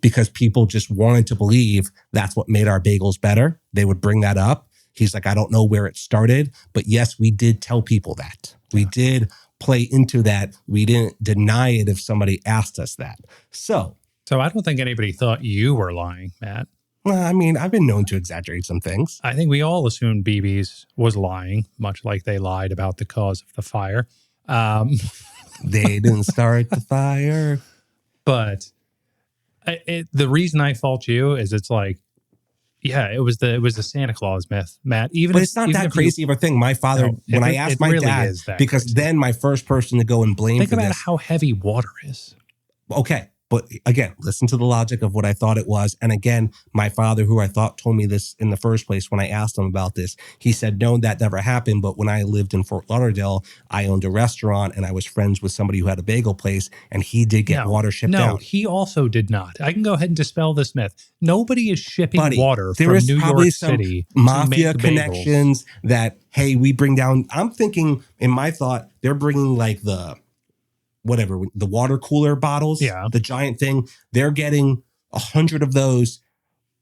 Speaker 3: because people just wanted to believe that's what made our bagels better. They would bring that up. He's like, I don't know where it started, but yes, we did tell people that. We did play into that. We didn't deny it if somebody asked us that. So
Speaker 2: So I don't think anybody thought you were lying, Matt.
Speaker 3: Well, I mean, I've been known to exaggerate some things.
Speaker 2: I think we all assumed BB's was lying, much like they lied about the cause of the fire.
Speaker 3: They didn't start the fire.
Speaker 2: But the reason I fault you is it's like, yeah, it was the Santa Claus myth, Matt.
Speaker 3: But it's not that crazy of a thing. My father, when I asked my dad, because then my first person to go and blame
Speaker 2: think
Speaker 3: for
Speaker 2: about
Speaker 3: this,
Speaker 2: how heavy water is.
Speaker 3: Okay. But again, listen to the logic of what I thought it was. And again, my father, who I thought told me this in the first place when I asked him about this, he said, no, that never happened. But when I lived in Fort Lauderdale, I owned a restaurant and I was friends with somebody who had a bagel place and he did get water shipped out.
Speaker 2: No, he also did not. I can go ahead and dispel this myth. Nobody is shipping water from New York City.
Speaker 3: Mafia connections that, hey, we bring down. I'm thinking in my thought, they're bringing like the water cooler bottles, the giant thing. They're getting 100 of those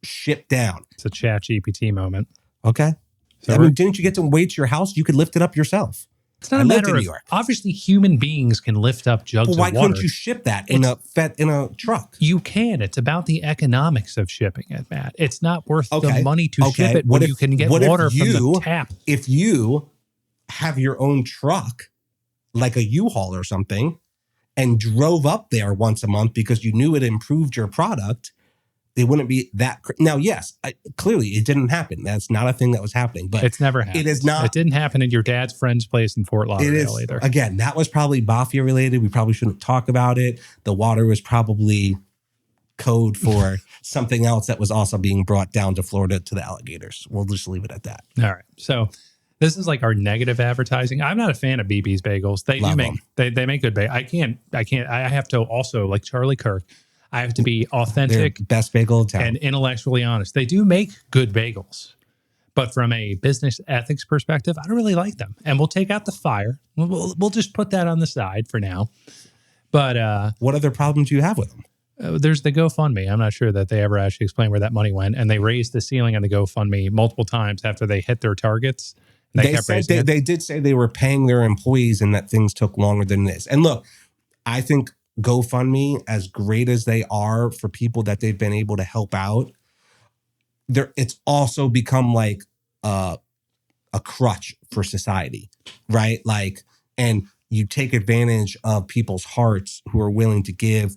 Speaker 3: shipped down.
Speaker 2: It's a ChatGPT moment.
Speaker 3: Okay. So I mean, didn't you get to wait to your house? You could lift it up yourself.
Speaker 2: It's not a matter of, obviously human beings can lift up jugs of water.
Speaker 3: Why couldn't you ship that in a truck?
Speaker 2: You can. It's about the economics of shipping it, Matt. It's not worth the money to ship it when you can get water from the tap.
Speaker 3: If you have your own truck, like a U-Haul or something, and drove up there once a month because you knew it improved your product, they wouldn't be that. Now, yes, clearly it didn't happen. That's not a thing that was happening. But
Speaker 2: it's never happened.
Speaker 3: It is not.
Speaker 2: It didn't happen at your dad's friend's place in Fort Lauderdale either.
Speaker 3: Again, that was probably mafia related. We probably shouldn't talk about it. The water was probably code for something else that was also being brought down to Florida to the alligators. We'll just leave it at that.
Speaker 2: All right. So this is like our negative advertising. I'm not a fan of BB's Bagels. They make good bagels. I have to also, like Charlie Kirk, I have to be authentic.
Speaker 3: They're best bagel in town.
Speaker 2: And intellectually honest. They do make good bagels. But from a business ethics perspective, I don't really like them. And we'll take out the fire. We'll just put that on the side for now. But
Speaker 3: what other problems do you have with them?
Speaker 2: There's the GoFundMe. I'm not sure that they ever actually explained where that money went. And they raised the ceiling on the GoFundMe multiple times after they hit their targets.
Speaker 3: They did say they were paying their employees and that things took longer than this. And look, I think GoFundMe, as great as they are for people that they've been able to help out, it's also become like a crutch for society, right? Like, and you take advantage of people's hearts who are willing to give,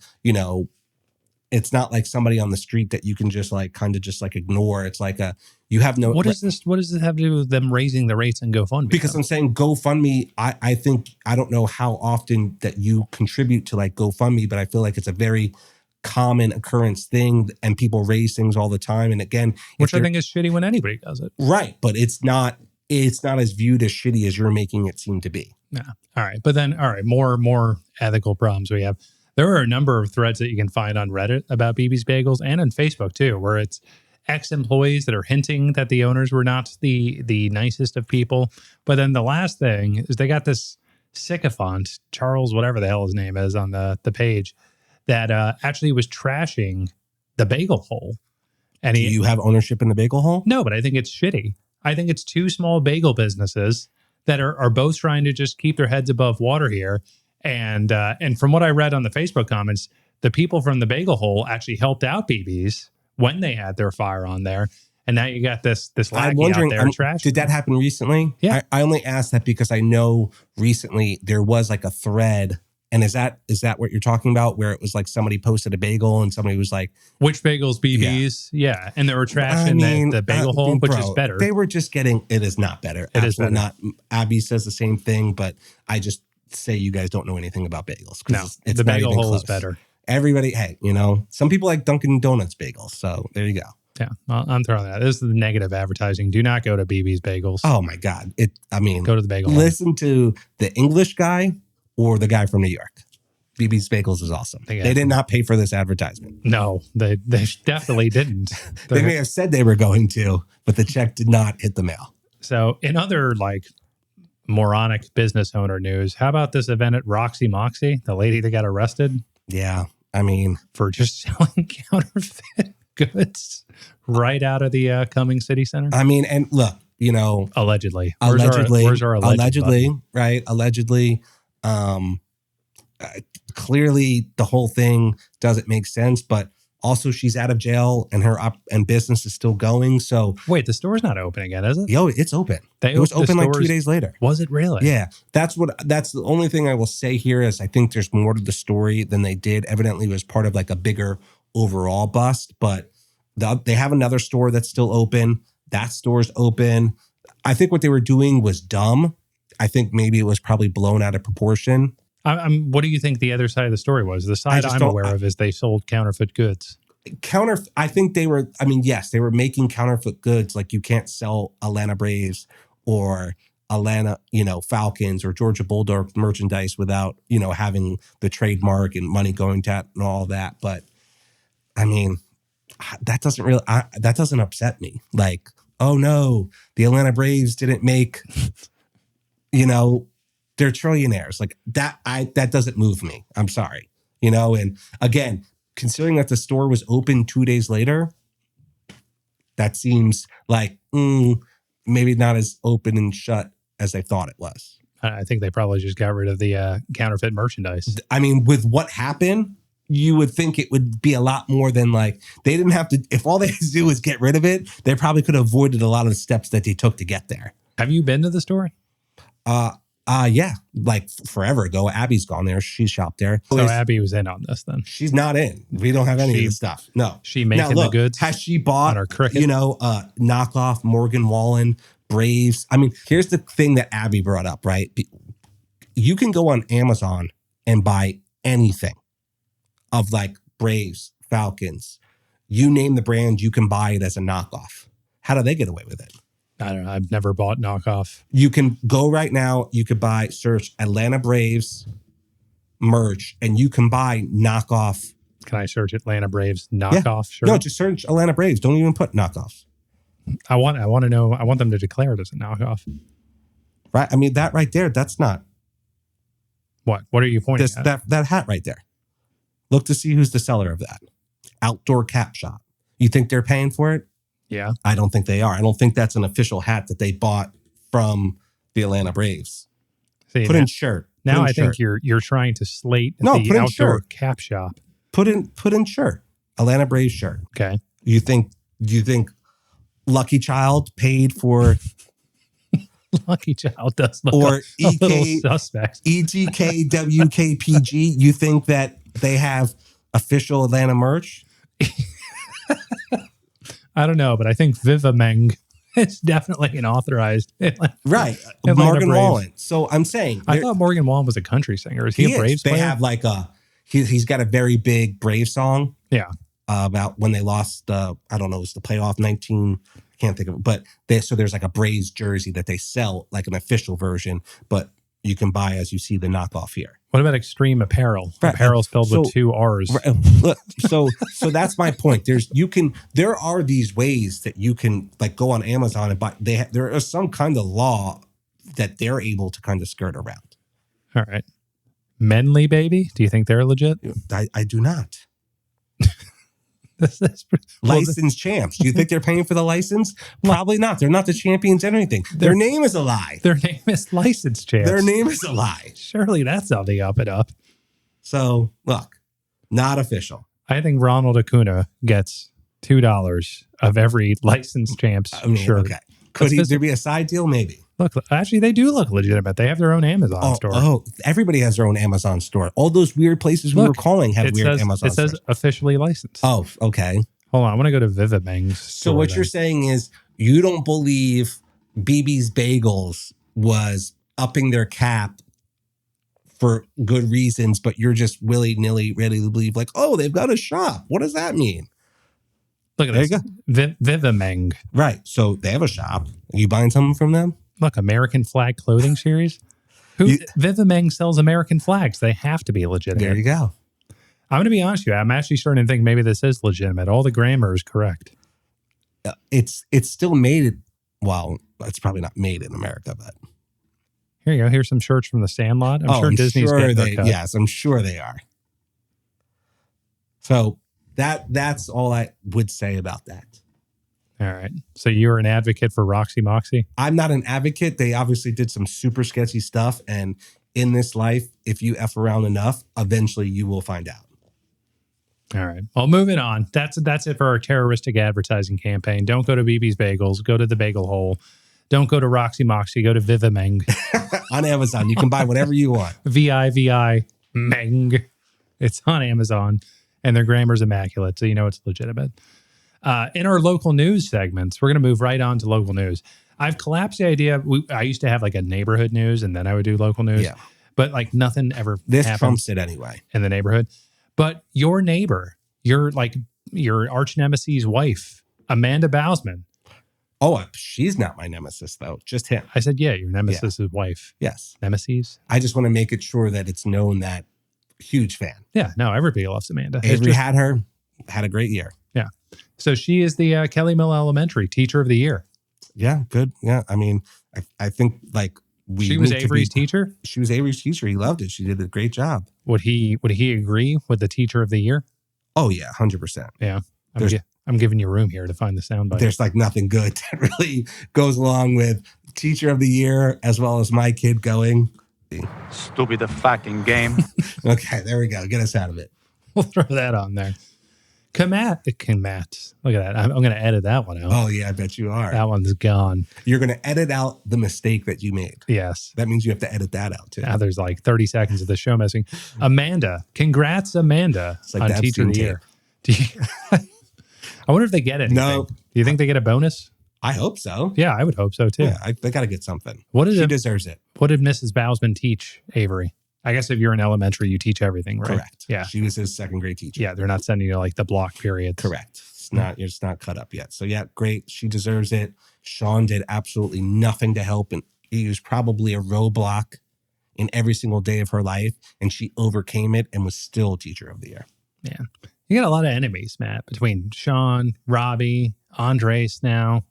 Speaker 3: it's not like somebody on the street that you can just like kind of just like ignore. It's like you have no.
Speaker 2: What does this have to do with them raising the rates on GoFundMe?
Speaker 3: Because I'm saying GoFundMe, I think, I don't know how often that you contribute to like GoFundMe, but I feel like it's a very common occurrence thing and people raise things all the time. And again,
Speaker 2: which I think is shitty when anybody does it.
Speaker 3: Right. But it's not as viewed as shitty as you're making it seem to be.
Speaker 2: Yeah. All right. But then, more ethical problems we have. There are a number of threads that you can find on Reddit about BB's Bagels and on Facebook too, where it's ex-employees that are hinting that the owners were not the nicest of people. But then the last thing is they got this sycophant, Charles, whatever the hell his name is, on the page that actually was trashing the bagel hole. And
Speaker 3: do you have ownership in the bagel hole?
Speaker 2: No, but I think it's shitty. I think it's two small bagel businesses that are both trying to just keep their heads above water here. And from what I read on the Facebook comments, the people from the bagel hole actually helped out BB's when they had their fire on there. And now you got this lackey out there trash.
Speaker 3: Did that happen recently?
Speaker 2: Yeah.
Speaker 3: I only asked that because I know recently there was like a thread. And is that what you're talking about? Where it was like somebody posted a bagel and somebody was like,
Speaker 2: which bagels, BB's? Yeah. And they were trashing the bagel hole, which is better.
Speaker 3: They were just getting, it is not better.
Speaker 2: It is better.
Speaker 3: Not. Abby says the same thing, but I just say you guys don't know anything about bagels.
Speaker 2: No, the bagel hole is better.
Speaker 3: Everybody, hey, some people like Dunkin' Donuts bagels. So there you go.
Speaker 2: Yeah, well, I'm throwing that. This is the negative advertising. Do not go to BB's Bagels.
Speaker 3: Oh my God. Go
Speaker 2: to the bagel
Speaker 3: listen to the English guy or the guy from New York. BB's Bagels is awesome. They did not pay for this advertisement.
Speaker 2: No, they definitely didn't.
Speaker 3: They may have said they were going to, but the check did not hit the mail.
Speaker 2: So in other like moronic business owner news, how about this event at Roxy Moxie, the lady that got arrested?
Speaker 3: Yeah,
Speaker 2: for just selling counterfeit goods right out of the Cumming City Center.
Speaker 3: And look,
Speaker 2: allegedly.
Speaker 3: Where's our
Speaker 2: allegedly,
Speaker 3: right? Allegedly. Clearly, the whole thing doesn't make sense, but also she's out of jail and her and business is still going. So
Speaker 2: wait, the store's not open again, is it?
Speaker 3: Yo, it's open. It was open like 2 days later.
Speaker 2: Was it really?
Speaker 3: Yeah. That's the only thing I will say here is I think there's more to the story than they did. Evidently, it was part of like a bigger overall bust, but they have another store that's still open. That store's open. I think what they were doing was dumb. I think maybe it was probably blown out of proportion.
Speaker 2: What do you think the other side of the story was? The side I'm aware of is they sold counterfeit goods.
Speaker 3: I think they were, yes, they were making counterfeit goods. Like you can't sell Atlanta Braves or Atlanta, Falcons or Georgia Bulldog merchandise without, having the trademark and money going to it and all that. But that doesn't upset me. Like, oh no, the Atlanta Braves didn't make, they're trillionaires. Like that doesn't move me. I'm sorry. And again, considering that the store was open 2 days later, that seems like maybe not as open and shut as they thought it was.
Speaker 2: I think they probably just got rid of the counterfeit merchandise.
Speaker 3: With what happened, you would think it would be a lot more than like they didn't have to. If all they had to do was get rid of it, they probably could have avoided a lot of the steps that they took to get there.
Speaker 2: Have you been to the store?
Speaker 3: Yeah, like forever ago. Abby's gone there. She shopped there.
Speaker 2: So Abby was in on this then.
Speaker 3: She's not in. We don't have any of the stuff. No.
Speaker 2: She making the goods?
Speaker 3: Has she bought,
Speaker 2: her cricket?
Speaker 3: knockoff Morgan Wallen Braves? Here's the thing that Abby brought up, right? You can go on Amazon and buy anything of like Braves, Falcons. You name the brand, you can buy it as a knockoff. How do they get away with it?
Speaker 2: I don't know. I've never bought knockoff.
Speaker 3: You can go right now. You could search Atlanta Braves merch, and you can buy knockoff.
Speaker 2: Can I search Atlanta Braves knockoff shirt?
Speaker 3: No, just search Atlanta Braves. Don't even put knockoffs.
Speaker 2: I want to know. I want them to declare it as a knockoff.
Speaker 3: Right. That right there. That's not.
Speaker 2: What? What are you pointing at?
Speaker 3: That hat right there. Look to see who's the seller of that. Outdoor Cap Shop. You think they're paying for it?
Speaker 2: Yeah.
Speaker 3: I don't think they are. I don't think that's an official hat that they bought from the Atlanta Braves.
Speaker 2: See,
Speaker 3: put in shirt.
Speaker 2: Now I think you're trying to slate the Outdoor
Speaker 3: shirt.
Speaker 2: Cap Shop.
Speaker 3: Put in shirt. Atlanta Braves shirt.
Speaker 2: Okay.
Speaker 3: Do you think Lucky Child paid for
Speaker 2: Lucky Child does look
Speaker 3: or
Speaker 2: a little suspect.
Speaker 3: ETK WKPG? You think that they have official Atlanta merch?
Speaker 2: I don't know, but I think Vivameng is definitely an authorized Atlanta,
Speaker 3: right.
Speaker 2: Atlanta
Speaker 3: Morgan
Speaker 2: Braves.
Speaker 3: Wallen. So I'm saying
Speaker 2: I thought Morgan Wallen was a country singer. Is he a Braves player?
Speaker 3: They have like he's got a very big Braves song.
Speaker 2: Yeah.
Speaker 3: About when they lost I don't know, it was the playoff 19. I can't think of it, but there's like a Braves jersey that they sell like an official version, but you can buy as you see the knockoff here.
Speaker 2: What about Extreme Apparel?
Speaker 3: Right.
Speaker 2: Apparel spelled with 2 R's.
Speaker 3: Right. Look, so that's my point. There are these ways that you can like go on Amazon and buy. There is some kind of law that they're able to kind of skirt around.
Speaker 2: All right. Menly Baby? Do you think they're legit?
Speaker 3: I do not. Licensed champs. Do you think they're paying for the license? Probably not. They're not the champions or anything. Their name is a lie.
Speaker 2: Their name is Licensed Champs.
Speaker 3: Their name is a lie.
Speaker 2: Surely that's how they up it up.
Speaker 3: So, look, not official.
Speaker 2: I think Ronald Acuna gets $2 of every Licensed Champs shirt.
Speaker 3: Okay. Could there be a side deal? Maybe.
Speaker 2: Look, actually, they do look legitimate. They have their own Amazon store.
Speaker 3: Oh, everybody has their own Amazon store. All those weird places we were calling have weird Amazon stores.
Speaker 2: It says officially licensed.
Speaker 3: Oh, okay.
Speaker 2: Hold on. I want to go to Vivameng's store.
Speaker 3: So what you're saying is you don't believe BB's Bagels was upping their cap for good reasons, but you're just willy-nilly ready to believe like, oh, they've got a shop. What does that mean?
Speaker 2: Look at
Speaker 3: there
Speaker 2: this.
Speaker 3: You go.
Speaker 2: Vivameng.
Speaker 3: Right. So they have a shop. Are you buying something from them?
Speaker 2: Look, American Flag Clothing Series. Vivameng sells American flags. They have to be legitimate.
Speaker 3: There you go.
Speaker 2: I'm going to be honest with you. I'm actually starting to think maybe this is legitimate. All the grammar is correct.
Speaker 3: It's still made. Well, it's probably not made in America, but
Speaker 2: here you go. Here's some shirts from the Sandlot. I'm sure Disney's getting their cut.
Speaker 3: Yes, I'm sure they are. So that's all I would say about that.
Speaker 2: All right. So you're an advocate for Roxy Moxie?
Speaker 3: I'm not an advocate. They obviously did some super sketchy stuff. And in this life, if you F around enough, eventually you will find out.
Speaker 2: All right. Well, moving on. That's it for our terroristic advertising campaign. Don't go to BB's Bagels. Go to the Bagel Hole. Don't go to Roxy Moxie. Go to Vivimeng.
Speaker 3: On Amazon, you can buy whatever you want.
Speaker 2: VIVI Meng. It's on Amazon, and their grammar's immaculate, so you know it's legitimate. In our local news segments, we're going to move right on to local news. I've collapsed the idea. I used to have like a neighborhood news, and then I would do local news. Yeah. But like nothing ever
Speaker 3: This trumps it anyway.
Speaker 2: In the neighborhood. But your neighbor, your arch nemesis wife, Amanda Bousman.
Speaker 3: Oh, she's not my nemesis, though. Just him.
Speaker 2: I said, yeah, your nemesis' wife.
Speaker 3: Yes.
Speaker 2: Nemesis.
Speaker 3: I just want to make it sure that it's known that huge fan.
Speaker 2: Yeah, no, everybody loves Amanda.
Speaker 3: Avery had a great year.
Speaker 2: Yeah. So she is the Kelly Mill Elementary Teacher of the Year.
Speaker 3: Yeah, good. Yeah, I mean, I think like
Speaker 2: she was Avery's teacher?
Speaker 3: She was Avery's teacher. He loved it. She did a great job.
Speaker 2: Would he agree with the Teacher of the Year?
Speaker 3: Oh, yeah, 100%.
Speaker 2: Yeah. I'm giving you room here to find the soundbite.
Speaker 3: There's like nothing good that really goes along with Teacher of the Year, as well as my kid going.
Speaker 6: Stupid fucking game.
Speaker 3: Okay, there we go. Get us out of it.
Speaker 2: We'll throw that on there. Kamat. Look at that. I'm going to edit that one out.
Speaker 3: Oh, yeah, I bet you are.
Speaker 2: That one's gone.
Speaker 3: You're going to edit out the mistake that you made.
Speaker 2: Yes.
Speaker 3: That means you have to edit that out, too.
Speaker 2: Now there's like 30 seconds of the show missing. Amanda. Congrats, Amanda,
Speaker 3: like
Speaker 2: on Teacher of the Year. I wonder if they get anything.
Speaker 3: No.
Speaker 2: Do you think they get a bonus?
Speaker 3: I hope so.
Speaker 2: Yeah, I would hope so, too.
Speaker 3: Yeah, they got to get something. She deserves it.
Speaker 2: What did Mrs. Bousman teach Avery? I guess if you're in elementary, you teach everything, right?
Speaker 3: Correct.
Speaker 2: Yeah.
Speaker 3: She was his second grade teacher.
Speaker 2: Yeah, they're not sending you like the block periods.
Speaker 3: Correct. You're just not cut up yet. So yeah, great. She deserves it. Sean did absolutely nothing to help, and he was probably a roadblock in every single day of her life, and she overcame it and was still Teacher of the Year.
Speaker 2: Yeah. You got a lot of enemies, Matt, between Sean, Robbie, Andres now.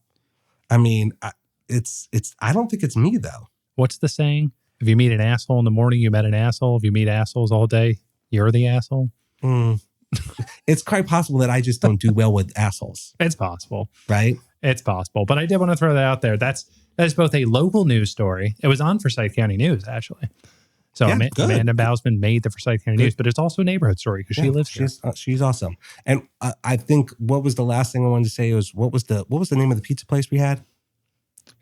Speaker 3: I mean, I don't think it's me though.
Speaker 2: What's the saying? If you meet an asshole in the morning, you met an asshole. If you meet assholes all day, you're the asshole.
Speaker 3: It's quite possible that I just don't do well with assholes.
Speaker 2: It's possible.
Speaker 3: Right?
Speaker 2: It's possible. But I did want to throw that out there. That is both a local news story. It was on Forsyth County News, actually. So yeah, Amanda Bousman made the Forsyth County News, but it's also a neighborhood story because she lives here.
Speaker 3: She's awesome. And I think what was the last thing I wanted to say was what was the name of the pizza place we had?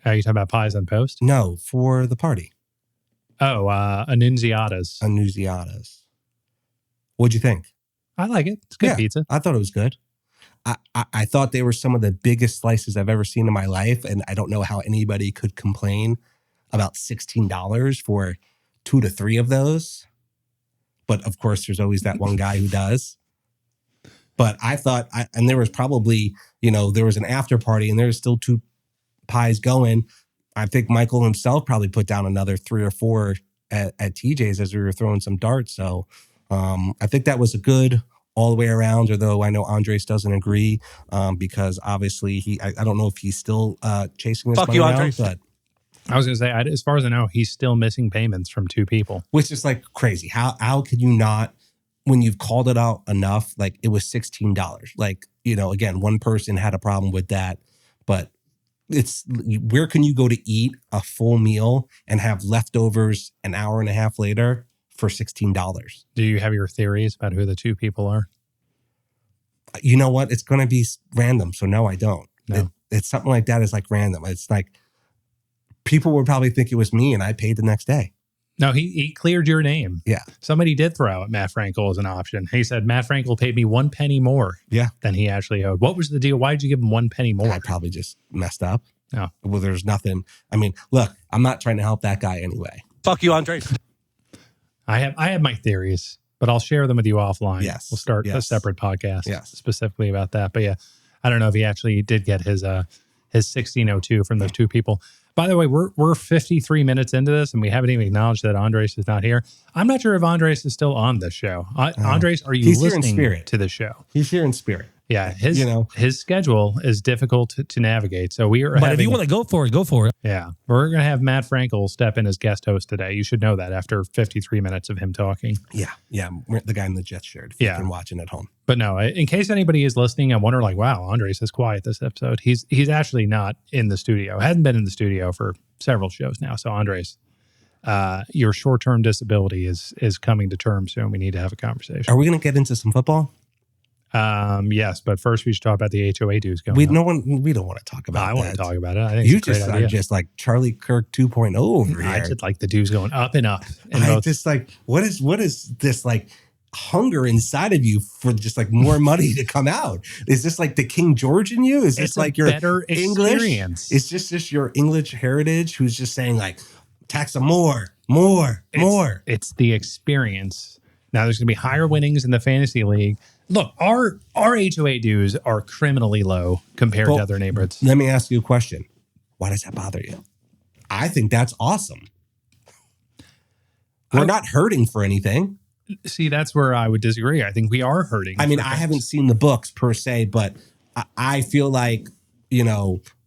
Speaker 2: Are you talking about Pies on Post?
Speaker 3: No, for the party.
Speaker 2: Oh, Annunziata's.
Speaker 3: Annunziata's. What'd you think?
Speaker 2: I like it. It's good pizza.
Speaker 3: I thought it was good. I thought they were some of the biggest slices I've ever seen in my life, and I don't know how anybody could complain about $16 for 2 to 3 of those. But of course, there's always that one guy who does. But I thought, and there was probably, there was an after party, and there's still 2 pies going. I think Michael himself probably put down another 3 or 4 at TJ's as we were throwing some darts. So I think that was a good all the way around, although I know Andres doesn't agree because obviously I don't know if he's still chasing this money around, but
Speaker 2: I was going to say, as far as I know, he's still missing payments from 2 people.
Speaker 3: Which is like crazy. How could you not, when you've called it out enough, like it was $16. Like, again, one person had a problem with that, but where can you go to eat a full meal and have leftovers an hour and a half later for $16?
Speaker 2: Do you have your theories about who the 2 people are?
Speaker 3: You know what? It's going to be random. So no, I don't.
Speaker 2: No.
Speaker 3: It's something like that is like random. It's like people would probably think it was me and I paid the next day.
Speaker 2: No, he cleared your name.
Speaker 3: Yeah.
Speaker 2: Somebody did throw out Matt Frankel as an option. He said Matt Frankel paid me 1 penny more than he actually owed. What was the deal? Why did you give him 1 penny more?
Speaker 3: I probably just messed up.
Speaker 2: Oh.
Speaker 3: Well, there's nothing. I mean, look, I'm not trying to help that guy anyway.
Speaker 6: Fuck you, Andres.
Speaker 2: I have my theories, but I'll share them with you offline.
Speaker 3: Yes.
Speaker 2: We'll start a separate podcast specifically about that. But yeah, I don't know if he actually did get his 1602 from those 2 people. By the way, we're 53 minutes into this, and we haven't even acknowledged that Andres is not here. I'm not sure if Andres is still on this show. Andres, are you listening to the show?
Speaker 3: He's here in spirit.
Speaker 2: Yeah, his schedule is difficult to navigate. So but
Speaker 7: if you want to go for it, go for it.
Speaker 2: Yeah, we're going to have Matt Frankel step in as guest host today. You should know that after 53 minutes of him talking.
Speaker 3: Yeah, the guy in the jet shirt. If you've been watching at home.
Speaker 2: But no, in case anybody is listening and wonder like, wow, Andres is quiet this episode. He's actually not in the studio. Hasn't been in the studio for several shows now. So Andres, your short-term disability is coming to term soon. We need to have a conversation.
Speaker 3: Are we going to get into some football?
Speaker 2: Yes, but first we should talk about the HOA dues going.
Speaker 3: We don't want to talk about.
Speaker 2: I
Speaker 3: that.
Speaker 2: want to talk about it. I think
Speaker 3: you
Speaker 2: it's a great
Speaker 3: just
Speaker 2: idea.
Speaker 3: are just like Charlie Kirk 2.0 over here.
Speaker 2: I just like the dues going up and up.
Speaker 3: I just like what is this like hunger inside of you for just like more money to come out? Is this like the King George in you? Is this
Speaker 2: it's
Speaker 3: like your
Speaker 2: better
Speaker 3: English?
Speaker 2: experience?
Speaker 3: Is this just your English heritage who's just saying like tax them more?
Speaker 2: It's the experience. Now there's going to be higher winnings in the fantasy league. Look, our HOA dues are criminally low compared to other neighborhoods.
Speaker 3: Let me ask you a question. Why does that bother you? I think that's awesome. We're not hurting for anything.
Speaker 2: See, that's where I would disagree. I think we are hurting.
Speaker 3: I mean, I haven't seen the books per se, but I feel like,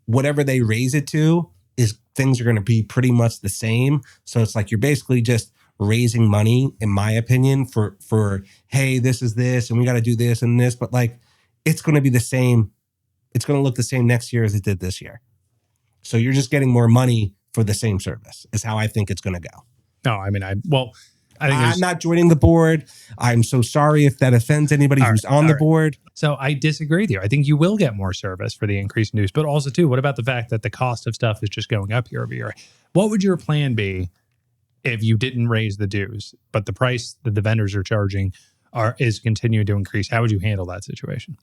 Speaker 3: whatever they raise it to is things are going to be pretty much the same. So it's like you're basically just raising money, in my opinion, for hey, this is this, and we got to do this and this, but like it's going to be the same. It's going to look the same next year as it did this year. So you're just getting more money for the same service is how I think it's going to go.
Speaker 2: No, I mean, I think
Speaker 3: I'm not joining the board. I'm so sorry if that offends anybody who's on the board.
Speaker 2: So I disagree with you. I think you will get more service for the increase in dues, but also too, what about the fact that the cost of stuff is just going up year over year? What would your plan be if you didn't raise the dues, but the price that the vendors are charging is continuing to increase? How would you handle that situation?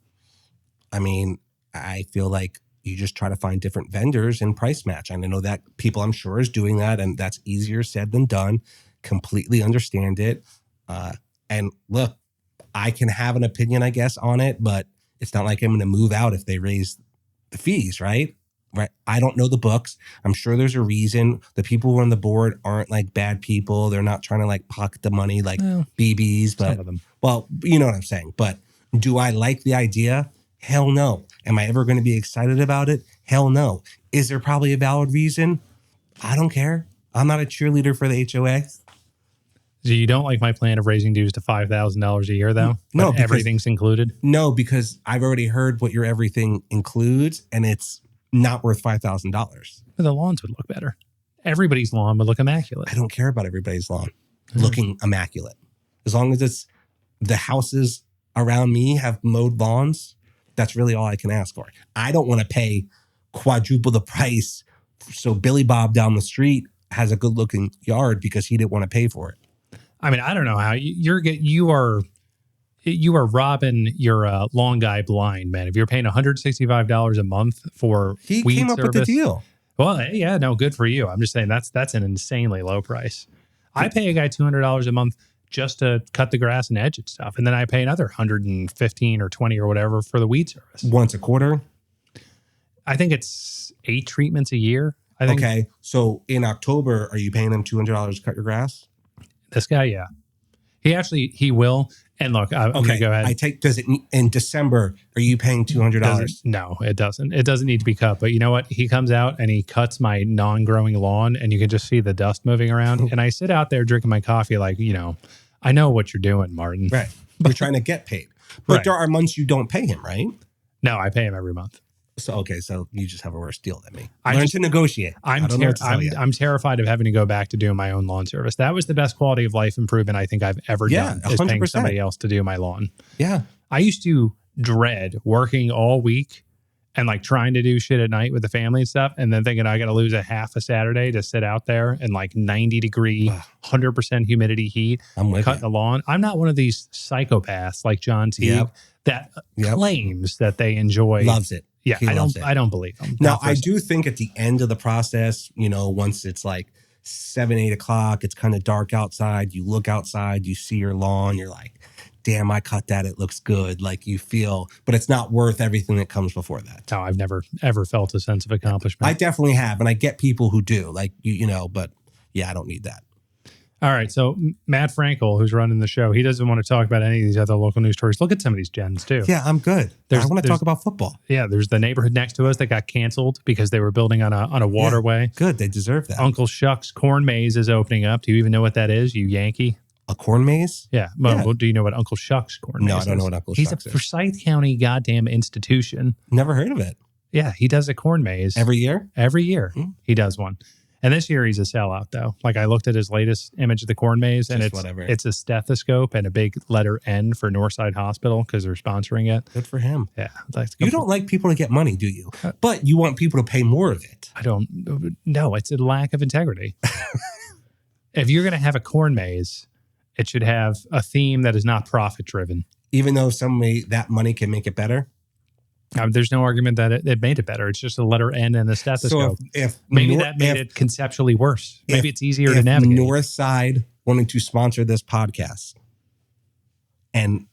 Speaker 3: I mean, I feel like you just try to find different vendors and price match. And I know that people, I'm sure, is doing that, and that's easier said than done. Completely understand it. And look, I can have an opinion, I guess, on it, but it's not like I'm going to move out if they raise the fees, right? Right. I don't know the books. I'm sure there's a reason. The people who are on the board aren't like bad people. They're not trying to like pocket the money like BBs, but
Speaker 2: some of them.
Speaker 3: Well, you know what I'm saying. But do I like the idea? Hell no. Am I ever going to be excited about it? Hell no. Is there probably a valid reason? I don't care. I'm not a cheerleader for the HOA.
Speaker 2: So you don't like my plan of raising dues to $5,000 a year, though?
Speaker 3: No,
Speaker 2: because everything's included?
Speaker 3: No, because I've already heard what your everything includes, and it's not worth $5,000.
Speaker 2: But the lawns would look better. Everybody's lawn would look immaculate.
Speaker 3: I don't care about everybody's lawn looking immaculate. As long as it's the houses around me have mowed lawns, that's really all I can ask for. I don't want to pay quadruple the price so Billy Bob down the street has a good looking yard because he didn't want to pay for it.
Speaker 2: I mean, I don't know how you are robbing your lawn guy blind, man. If you're paying $165 a month for
Speaker 3: he
Speaker 2: weed
Speaker 3: came up
Speaker 2: service,
Speaker 3: with the deal.
Speaker 2: Well, yeah, no, good for you. I'm just saying that's an insanely low price. I pay a guy $200 a month just to cut the grass and edge and stuff, and then I pay another $115 or $20 or whatever for the weed service
Speaker 3: once a quarter.
Speaker 2: I think it's 8 treatments a year. I think.
Speaker 3: Okay, so in October, are you paying him $200 to cut your grass?
Speaker 2: This guy, yeah. He will. And look, I'm going to go ahead.
Speaker 3: Does it in December, are you paying $200?
Speaker 2: No, it doesn't. It doesn't need to be cut. But you know what? He comes out and he cuts my non-growing lawn and you can just see the dust moving around. And I sit out there drinking my coffee like, I know what you're doing, Martin.
Speaker 3: Right. You're trying to get paid. But there are months you don't pay him, right?
Speaker 2: No, I pay him every month.
Speaker 3: So you just have a worse deal than me. Learn to negotiate.
Speaker 2: I'm terrified of having to go back to doing my own lawn service. That was the best quality of life improvement I think I've ever done. 100%. Is paying somebody else to do my lawn.
Speaker 3: Yeah.
Speaker 2: I used to dread working all week and like trying to do shit at night with the family and stuff, and then thinking I got to lose a half a Saturday to sit out there in like 90-degree, 100% humidity heat, cutting the lawn. I'm not one of these psychopaths like John Teague that claims that they enjoy.
Speaker 3: Loves it.
Speaker 2: Yeah, I don't believe them.
Speaker 3: Now, I do think at the end of the process, once it's like 7, 8 o'clock, it's kind of dark outside. You look outside, you see your lawn, you're like, damn, I cut that. It looks good. Like you feel, but it's not worth everything that comes before that.
Speaker 2: No, I've never, ever felt a sense of accomplishment.
Speaker 3: I definitely have. And I get people who do like, but yeah, I don't need that.
Speaker 2: All right. So Matt Frankel, who's running the show, he doesn't want to talk about any of these other local news stories. Look at some of these gens too.
Speaker 3: Yeah, I'm good. I want to talk about football.
Speaker 2: Yeah. There's the neighborhood next to us that got canceled because they were building on a waterway.
Speaker 3: Yeah, good. They deserve that.
Speaker 2: Uncle Shuck's Corn Maze is opening up. Do you even know what that is, you Yankee?
Speaker 3: A corn maze?
Speaker 2: Yeah. Well, do you know what Uncle Shuck's Corn Maze is?
Speaker 3: No, I don't know what Uncle Shuck's is.
Speaker 2: He's a Forsyth County goddamn institution.
Speaker 3: Never heard of it.
Speaker 2: Yeah. He does a corn maze.
Speaker 3: Every year?
Speaker 2: Every year he does one. And this year he's a sellout, though. Like I looked at his latest image of the corn maze, and it's a stethoscope and a big letter N for Northside Hospital because they're sponsoring it.
Speaker 3: Good for him.
Speaker 2: Yeah.
Speaker 3: You don't like people to get money, do you? But you want people to pay more of it.
Speaker 2: I don't. No, it's a lack of integrity. If you're going to have a corn maze, it should have a theme that is not profit driven.
Speaker 3: Even though that money can make it better?
Speaker 2: There's no argument that it made it better. It's just a letter N and a stethoscope.
Speaker 3: So if
Speaker 2: maybe that made it conceptually worse. Maybe it's easier to navigate.
Speaker 3: Northside wanted to sponsor this podcast and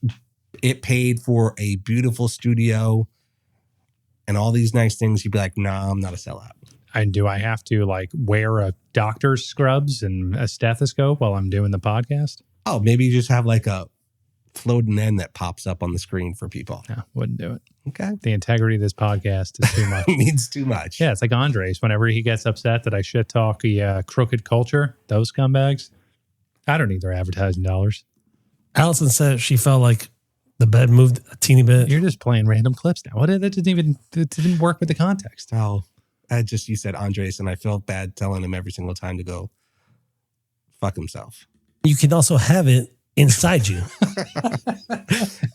Speaker 3: it paid for a beautiful studio and all these nice things, you'd be like, nah, I'm not a sellout.
Speaker 2: And do I have to like wear a doctor's scrubs and a stethoscope while I'm doing the podcast?
Speaker 3: Oh, maybe you just have like a floating end that pops up on the screen for people.
Speaker 2: No, wouldn't do it.
Speaker 3: Okay.
Speaker 2: The integrity of this podcast is too much.
Speaker 3: Means too much.
Speaker 2: Yeah, it's like Andres. Whenever he gets upset that I shit talk the crooked culture, those scumbags, I don't need their advertising dollars.
Speaker 7: Allison said she felt like the bed moved a teeny bit.
Speaker 2: You're just playing random clips now. It didn't work with the context.
Speaker 3: Oh, you said Andres, and I felt bad telling him every single time to go fuck himself.
Speaker 7: You can also have it inside you.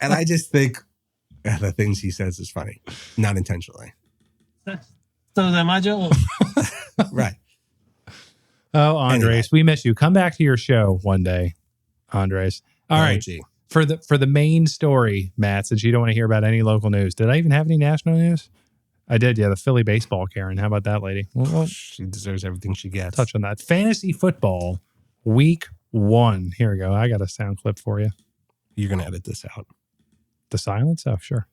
Speaker 3: And I just think the things he says is funny, not intentionally. Right.
Speaker 2: Oh, Andres, anyway. We miss you. Come back to your show one day, Andres. All right. For the main story, Matt, since you don't want to hear about any local news, did I even have any national news? I did, yeah. The Philly baseball, Karen. How about that lady? Well,
Speaker 3: she deserves everything she gets.
Speaker 2: Touch on that. Fantasy football, week 1. Here we go. I got a sound clip for you.
Speaker 3: You're going to edit this out.
Speaker 2: The silence? Oh, sure.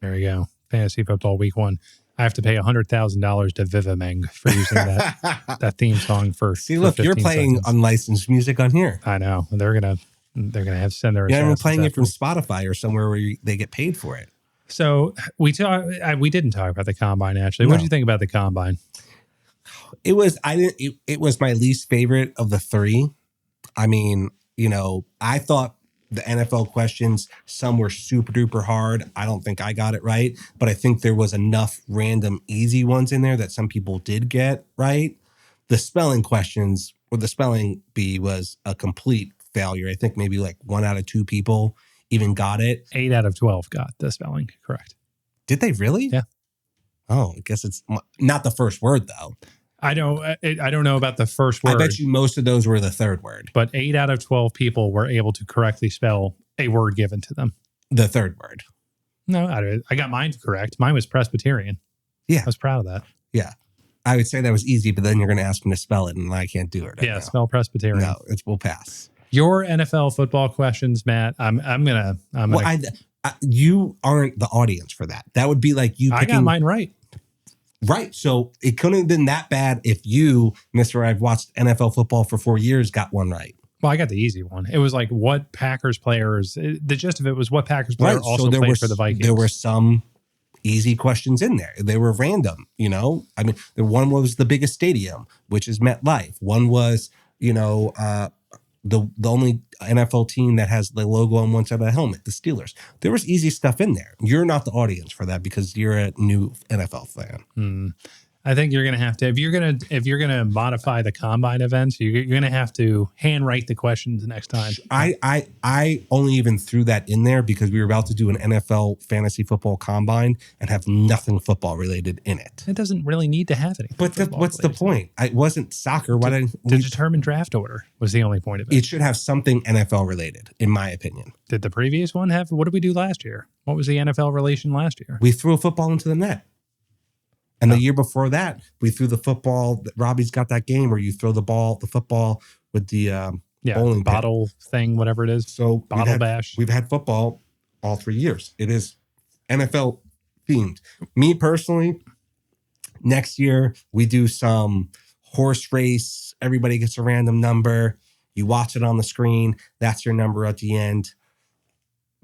Speaker 2: There we go. Fantasy football week 1. I have to pay $100,000 to Vivameng for using that theme song for.
Speaker 3: See, look, you're playing seconds. Unlicensed music on here.
Speaker 2: I know. They're gonna have to send their.
Speaker 3: You're playing it from Spotify or somewhere where they get paid for it.
Speaker 2: So we didn't talk about the combine actually. No. What did you think about the combine?
Speaker 3: It was It was my least favorite of the 3. I mean, I thought the NFL questions, some were super duper hard. I don't think I got it right, but I think there was enough random easy ones in there that some people did get right. The spelling questions or the spelling bee was a complete failure. I think maybe like 1 out of 2 people even got it.
Speaker 2: 8 out of 12 got the spelling correct.
Speaker 3: Did they really?
Speaker 2: Yeah.
Speaker 3: Oh, I guess it's not the first word though.
Speaker 2: I don't know about the first word.
Speaker 3: I bet you most of those were the third word.
Speaker 2: But 8 out of 12 people were able to correctly spell a word given to them.
Speaker 3: The third word.
Speaker 2: No, I got mine correct. Mine was Presbyterian.
Speaker 3: Yeah.
Speaker 2: I was proud of that.
Speaker 3: Yeah. I would say that was easy, but then you're going to ask me to spell it, and I can't do it right now.
Speaker 2: Spell Presbyterian.
Speaker 3: No, we'll pass.
Speaker 2: Your NFL football questions, Matt.
Speaker 3: You aren't the audience for that. That would be like you picking.
Speaker 2: I got mine right.
Speaker 3: Right. So it couldn't have been that bad if you, Mr. I've watched NFL football for 4 years, got one right.
Speaker 2: Well, I got the easy one. It was like what Packers players, the gist of it was what Packers player also played for the Vikings.
Speaker 3: There were some easy questions in there. They were random, I mean, the one was the biggest stadium, which is MetLife. One was, the only NFL team that has the logo on one side of the helmet, the Steelers. There was easy stuff in there. You're not the audience for that because you're a new NFL fan.
Speaker 2: I think you're going to have to, if you're going to modify the combine events, you're going to have to handwrite the questions next time.
Speaker 3: I only even threw that in there because we were about to do an NFL fantasy football combine and have nothing football related in it.
Speaker 2: It doesn't really need to have anything.
Speaker 3: But what's the point? It wasn't soccer.
Speaker 2: To determine draft order was the only point of it.
Speaker 3: It should have something NFL related, in my opinion.
Speaker 2: Did the previous one have, what did we do last year? What was the NFL relation last year?
Speaker 3: We threw a football into the net. And the year before that, we threw the football. Robbie's got that game where you throw the football with the bowling
Speaker 2: bottle
Speaker 3: pin
Speaker 2: thing, whatever it is.
Speaker 3: So
Speaker 2: bash.
Speaker 3: We've had football all 3 years. It is NFL themed. Me personally, next year we do some horse race. Everybody gets a random number. You watch it on the screen. That's your number at the end.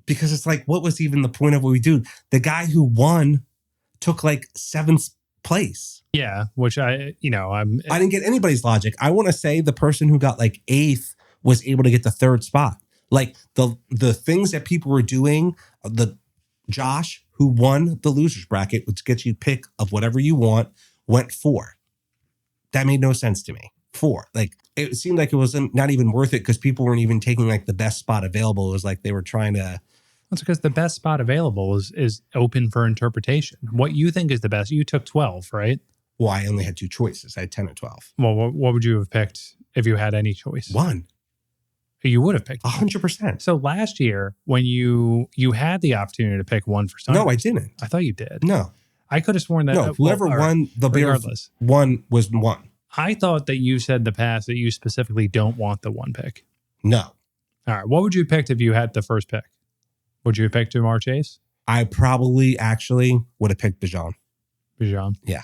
Speaker 3: Because it's like, what was even the point of what we do? The guy who won took like 7th place.
Speaker 2: Yeah, which I didn't
Speaker 3: get anybody's logic. I want to say the person who got like 8th was able to get the third spot. Like the things that people were doing, the Josh, who won the losers bracket, which gets you pick of whatever you want, went 4. That made no sense to me. 4. Like, it seemed like it wasn't not even worth it because people weren't even taking like the best spot available. It was like they were trying to.
Speaker 2: That's because the best spot available is open for interpretation. What you think is the best, you took 12, right?
Speaker 3: Well, I only had 2 choices. I had 10 or 12.
Speaker 2: Well, what would you have picked if you had any choice?
Speaker 3: 1.
Speaker 2: You would have picked
Speaker 3: 100%.
Speaker 2: So last year, when you had the opportunity to pick 1 for Sunday.
Speaker 3: No, I didn't.
Speaker 2: I thought you did.
Speaker 3: No.
Speaker 2: I could have sworn that.
Speaker 3: No, whoever won the
Speaker 2: regardless.
Speaker 3: one was 1.
Speaker 2: I thought that you said in the past that you specifically don't want the 1 pick.
Speaker 3: No.
Speaker 2: All right. What would you have picked if you had the first pick? Would you have picked Jamar Chase?
Speaker 3: I probably actually would have picked Bijan.
Speaker 2: Bijan?
Speaker 3: Yeah.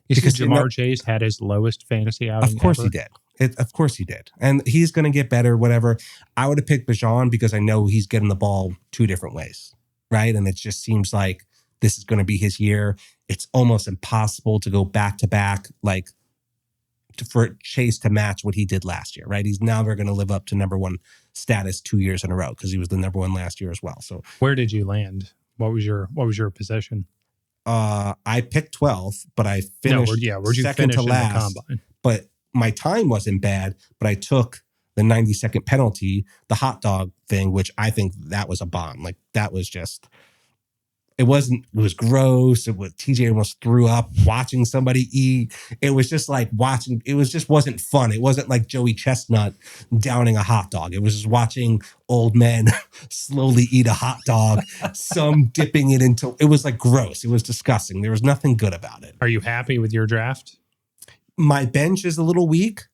Speaker 2: You because Jamar Chase had his lowest fantasy outing
Speaker 3: Of course
Speaker 2: ever?
Speaker 3: he did. Of course he did. And he's going to get better, whatever. I would have picked Bijan because I know he's getting the ball 2 different ways, right? And it just seems like this is going to be his year. It's almost impossible to go back-to-back, like, for Chase to match what he did last year, right? He's never going to live up to number 1 status 2 years in a row because he was the number 1 last year as well. So
Speaker 2: where did you land? What was your position?
Speaker 3: I picked 12th, but I finished
Speaker 2: where'd you
Speaker 3: second
Speaker 2: finish
Speaker 3: to
Speaker 2: in
Speaker 3: last.
Speaker 2: the combine? But
Speaker 3: my time wasn't bad, but I took the 90-second penalty, the hot dog thing, which I think that was a bomb. Like, that was just, it was gross. TJ almost threw up watching somebody eat. It was just like watching, wasn't fun. It wasn't like Joey Chestnut downing a hot dog. It was just watching old men slowly eat a hot dog, some dipping it into, it was like gross. It was disgusting. There was nothing good about it.
Speaker 2: Are you happy with your draft?
Speaker 3: My bench is a little weak.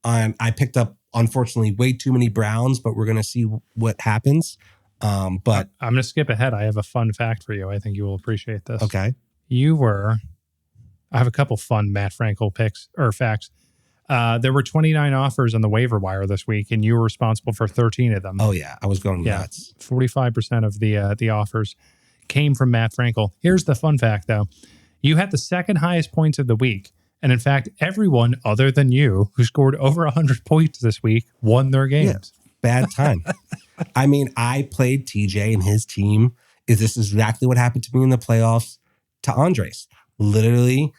Speaker 3: I picked up, unfortunately, way too many Browns, but we're going to see what happens. But
Speaker 2: I'm going to skip ahead. I have a fun fact for you. I think you will appreciate this.
Speaker 3: Okay.
Speaker 2: I have a couple fun Matt Frankel picks or facts. There were 29 offers on the waiver wire this week, and you were responsible for 13 of them.
Speaker 3: Oh, yeah. I was going nuts. 45%
Speaker 2: of the offers came from Matt Frankel. Here's the fun fact, though. You had the second highest points of the week. And in fact, everyone other than you who scored over 100 points this week won their games.
Speaker 3: Yeah, bad time. I mean, I played TJ and his team. This is exactly what happened to me in the playoffs to Andres. Literally,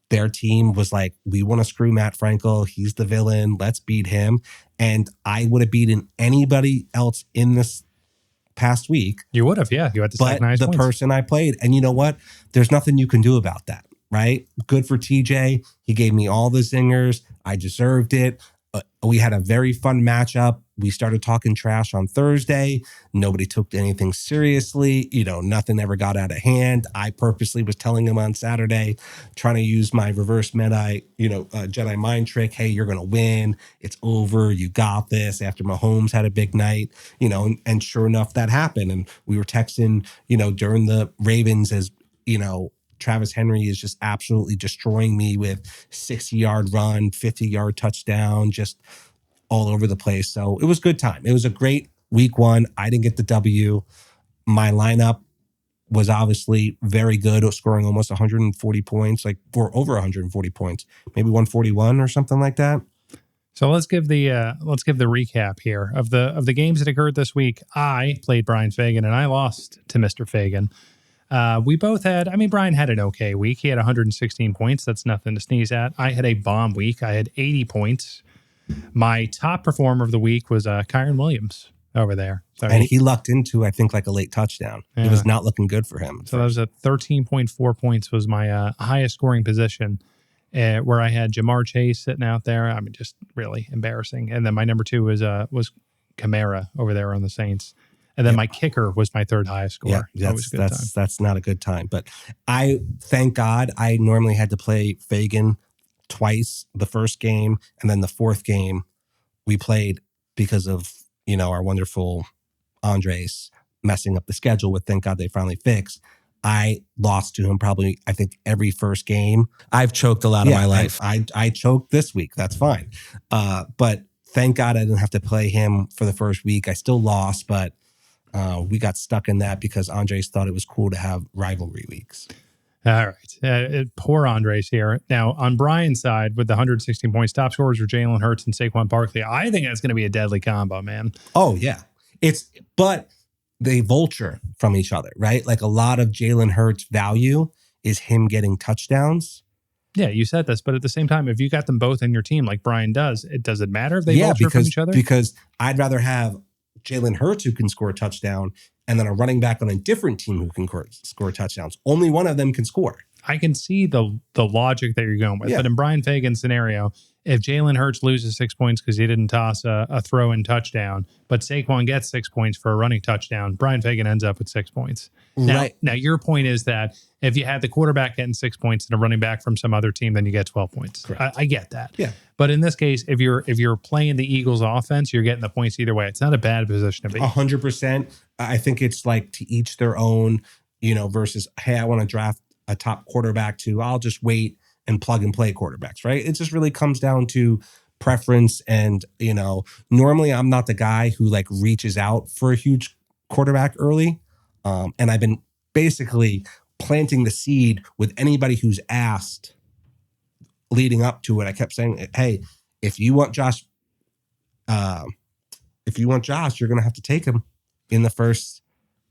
Speaker 3: their team was like, we want to screw Matt Frankel. He's the villain. Let's beat him. And I would have beaten anybody else in this past week.
Speaker 2: You would have, yeah. You had the second highest points.
Speaker 3: Person I played. And you know what? There's nothing you can do about that. Right? Good for TJ. He gave me all the zingers. I deserved it. We had a very fun matchup. We started talking trash on Thursday. Nobody took anything seriously. Nothing ever got out of hand. I purposely was telling him on Saturday, trying to use my reverse Jedi mind trick. Hey, you're going to win. It's over. You got this. After Mahomes had a big night, and sure enough, that happened. And we were texting, during the Ravens as, Travis Henry is just absolutely destroying me with 60-yard run, 50-yard touchdown, just all over the place. So it was a good time. It was a great week 1. I didn't get the W. My lineup was obviously very good, scoring almost 140 points, or over 140 points, maybe 141 or something like that.
Speaker 2: So let's give the recap here of the games that occurred this week. I played Brian Fagan and I lost to Mr. Fagan. We both had, Brian had an okay week. He had 116 points. That's nothing to sneeze at. I had a bomb week. I had 80 points. My top performer of the week was Kyron Williams over there. So
Speaker 3: and he lucked into, I think, like a late touchdoand.
Speaker 2: Yeah.
Speaker 3: It was not looking good for him.
Speaker 2: So that was 13.4 points was my highest scoring position, where I had Jamar Chase sitting out there. Just really embarrassing. And then my number 2 was Kamara over there on the Saints. And then my kicker was my 3rd highest score.
Speaker 3: Yeah, that's not a good time. But I thank God I normally had to play Fagan twice, the first game, and then the 4th game we played because of, our wonderful Andres messing up the schedule, with thank God they finally fixed. I lost to him probably, I think, every first game. I've choked a lot of my life. I choked this week. That's fine. But thank God I didn't have to play him for the first week. I still lost, but we got stuck in that because Andres thought it was cool to have rivalry weeks.
Speaker 2: All right. Poor Andres here. Now, on Brian's side, with the 116 points, top scorers are Jalen Hurts and Saquon Barkley. I think that's going to be a deadly combo, man.
Speaker 3: Oh, yeah. But they vulture from each other, right? Like a lot of Jalen Hurts' value is him getting touchdowns.
Speaker 2: Yeah, you said this, but at the same time, if you got them both in your team like Brian does, does it matter if they vulture from each other?
Speaker 3: Because I'd rather have Jalen Hurts who can score a touchdown and then a running back on a different team who can score touchdowns. Only one of them can score.
Speaker 2: I can see the logic that you're going with.
Speaker 3: Yeah.
Speaker 2: But in Brian Fagan's scenario, if Jalen Hurts loses 6 points because he didn't toss a throw-in touchdown, but Saquon gets 6 points for a running touchdown, Brian Fagan ends up with 6 points.
Speaker 3: Right.
Speaker 2: Now, your point is that if you had the quarterback getting 6 points and a running back from some other team, then you get 12 points. I get that.
Speaker 3: Yeah.
Speaker 2: But in this case, if you're playing the Eagles offense, you're getting the points either way. It's not a bad position to be.
Speaker 3: 100%. I think it's like to each their own, versus, hey, I want to draft a top quarterback too. I'll just wait and plug and play quarterbacks, right? It just really comes down to preference. And, normally I'm not the guy who like reaches out for a huge quarterback early. And I've been basically planting the seed with anybody who's asked leading up to it. I kept saying, hey, if you want Josh, you're going to have to take him in the first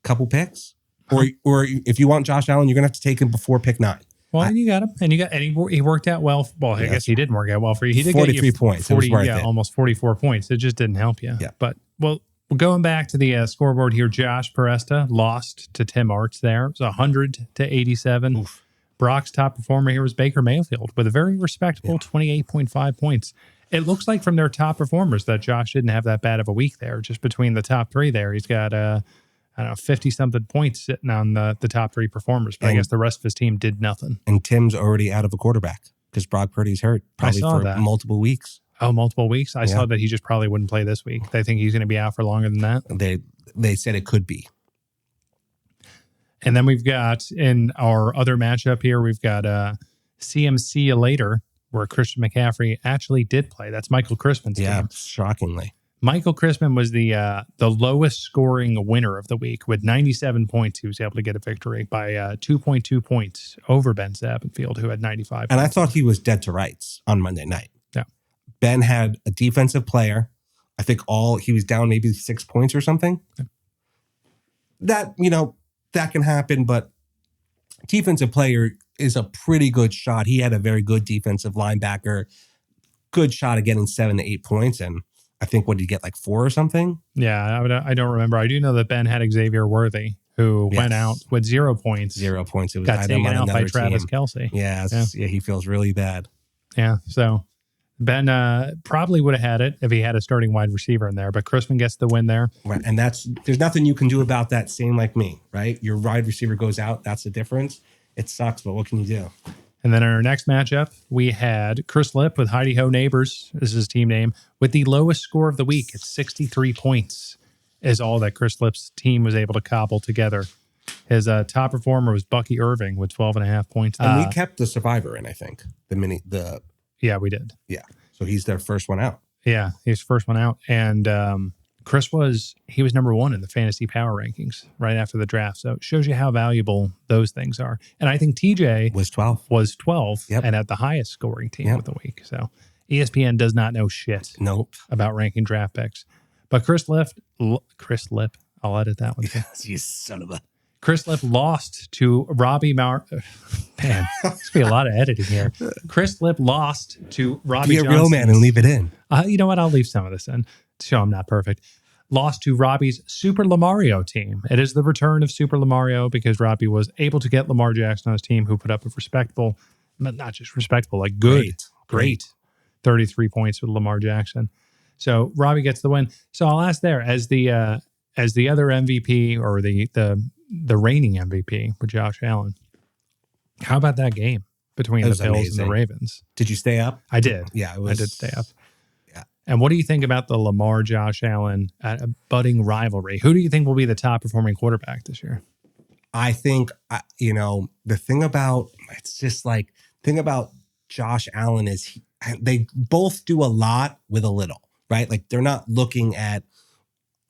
Speaker 3: couple picks. Or if you want Josh Allen, you're going to have to take him before pick 9.
Speaker 2: Well, and you got him, and he worked out well. Well, I guess he didn't work out well for you. He did
Speaker 3: 43
Speaker 2: get you
Speaker 3: points.
Speaker 2: 40, almost 44 points. It just didn't help you.
Speaker 3: Yeah.
Speaker 2: But going back to the scoreboard here, Josh Peresta lost to Tim Arts there. It was 100-87.
Speaker 3: Oof.
Speaker 2: Brock's top performer here was Baker Mayfield with a very respectable 28.5 points. It looks like from their top performers that Josh didn't have that bad of a week there. Just between the top 3 there, he's got 50-something points sitting on the top 3 performers. But I guess the rest of his team did nothing.
Speaker 3: And Tim's already out of a quarterback because Brock Purdy's hurt probably for multiple weeks.
Speaker 2: Oh, multiple weeks? I saw that he just probably wouldn't play this week. They think he's going to be out for longer than that?
Speaker 3: They said it could be.
Speaker 2: And then we've got, in our other matchup here, we've got CMC later, where Christian McCaffrey actually did play. That's Michael Crispin's team.
Speaker 3: Shockingly.
Speaker 2: Michael Crispin was the lowest scoring winner of the week with 97 points. He was able to get a victory by 2.2 points over Ben Zappenfield, who had 95
Speaker 3: And
Speaker 2: points.
Speaker 3: I thought he was dead to rights on Monday night.
Speaker 2: Yeah.
Speaker 3: Ben had a defensive player. I think he was down maybe 6 points or something. Yeah. That can happen, but defensive player is a pretty good shot. He had a very good defensive linebacker. Good shot at getting 7 to 8 points. And I think, what did he get, like 4 or something?
Speaker 2: Yeah, I don't remember. I do know that Ben had Xavier Worthy, who went out with 0 points.
Speaker 3: 0 points. It was
Speaker 2: got taken out by Travis
Speaker 3: team.
Speaker 2: Kelce.
Speaker 3: Yeah, he feels really bad.
Speaker 2: Yeah, so Ben probably would have had it if he had a starting wide receiver in there, but Crispin gets the win there.
Speaker 3: Right, and there's nothing you can do about that. Same like me, right? Your wide receiver goes out. That's the difference. It sucks, but what can you do?
Speaker 2: And then in our next matchup, we had Chris Lipp with Heidi Ho Neighbors, this is his team name, with the lowest score of the week at 63 points is all that Chris Lipp's team was able to cobble together. His top performer was Bucky Irving with 12.5 points.
Speaker 3: And we kept the survivor in, I think.
Speaker 2: Yeah, we did.
Speaker 3: Yeah. So he's their first one out.
Speaker 2: Yeah, he's first one out. And Chris was number 1 in the fantasy power rankings right after the draft. So it shows you how valuable those things are. And I think TJ
Speaker 3: was 12
Speaker 2: yep. And at the highest scoring team of the week. So ESPN does not know shit about ranking draft picks. But Chris Lipp, I'll edit that one.
Speaker 3: You son of a...
Speaker 2: Chris Lipp lost to Robbie Man, there's going to be a lot of editing here. Chris Lipp lost to Robbie
Speaker 3: Be a real man and leave it in.
Speaker 2: You know what? I'll leave some of this in to show I'm not perfect. Lost to Robbie's Super Lamario team. It is the return of Super Lamario because Robbie was able to get Lamar Jackson on his team, who put up a respectable, but not just respectable, like great 33 points with Lamar Jackson. So Robbie gets the win. So I'll ask there, as the other MVP or the reigning MVP with Josh Allen, how about that game between the Bills and the Ravens?
Speaker 3: Did you stay up?
Speaker 2: I did.
Speaker 3: Yeah,
Speaker 2: I did stay up.
Speaker 3: Yeah.
Speaker 2: And what do you think about the Lamar Josh Allen budding rivalry? Who do you think will be the top performing quarterback this year?
Speaker 3: I think the thing about Josh Allen is they both do a lot with a little, right? Like they're not looking at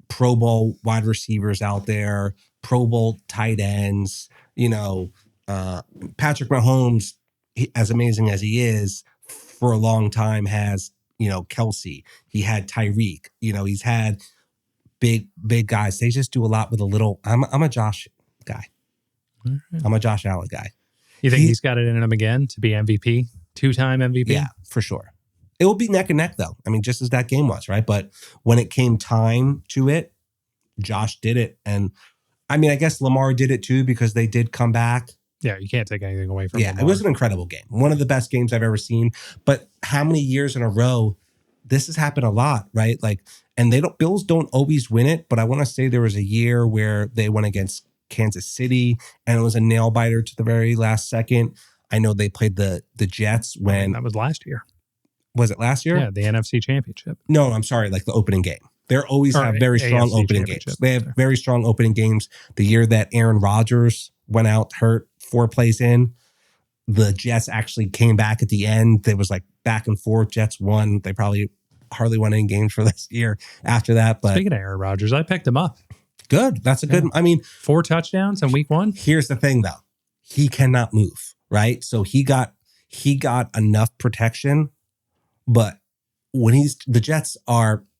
Speaker 3: Pro Bowl wide receivers out there, Pro Bowl tight ends, Patrick Mahomes, as amazing as he is, for a long time has, Kelsey. He had Tyreek. He's had big guys. They just do a lot with a little. I'm a Josh guy. I'm a Josh Allen guy.
Speaker 2: You think he's got it in him again to be MVP? 2-time MVP?
Speaker 3: Yeah, for sure. It will be neck and neck, though. I mean, just as that game was, right? But when it came time to it, Josh did it. And I mean, I guess Lamar did it too because they did come back.
Speaker 2: Yeah, you can't take anything away from
Speaker 3: Lamar. It was an incredible game. One of the best games I've ever seen. But how many years in a row? This has happened a lot, right? And Bills don't always win it, but I want to say there was a year where they went against Kansas City and it was a nail biter to the very last second. I know they played the Jets when
Speaker 2: that was last year.
Speaker 3: Was it last year?
Speaker 2: Yeah, the NFC Championship.
Speaker 3: No, I'm sorry, the opening game. They always have very strong opening games. They have very strong opening games. The year that Aaron Rodgers went out hurt 4 plays in, the Jets actually came back at the end. There was back and forth. Jets won. They probably hardly won any games for this year after that. But
Speaker 2: speaking of Aaron Rodgers, I picked him up.
Speaker 3: Good. That's a good. I mean,
Speaker 2: 4 touchdowns in week 1.
Speaker 3: Here's the thing, though. He cannot move, right? So he got enough protection, but when the Jets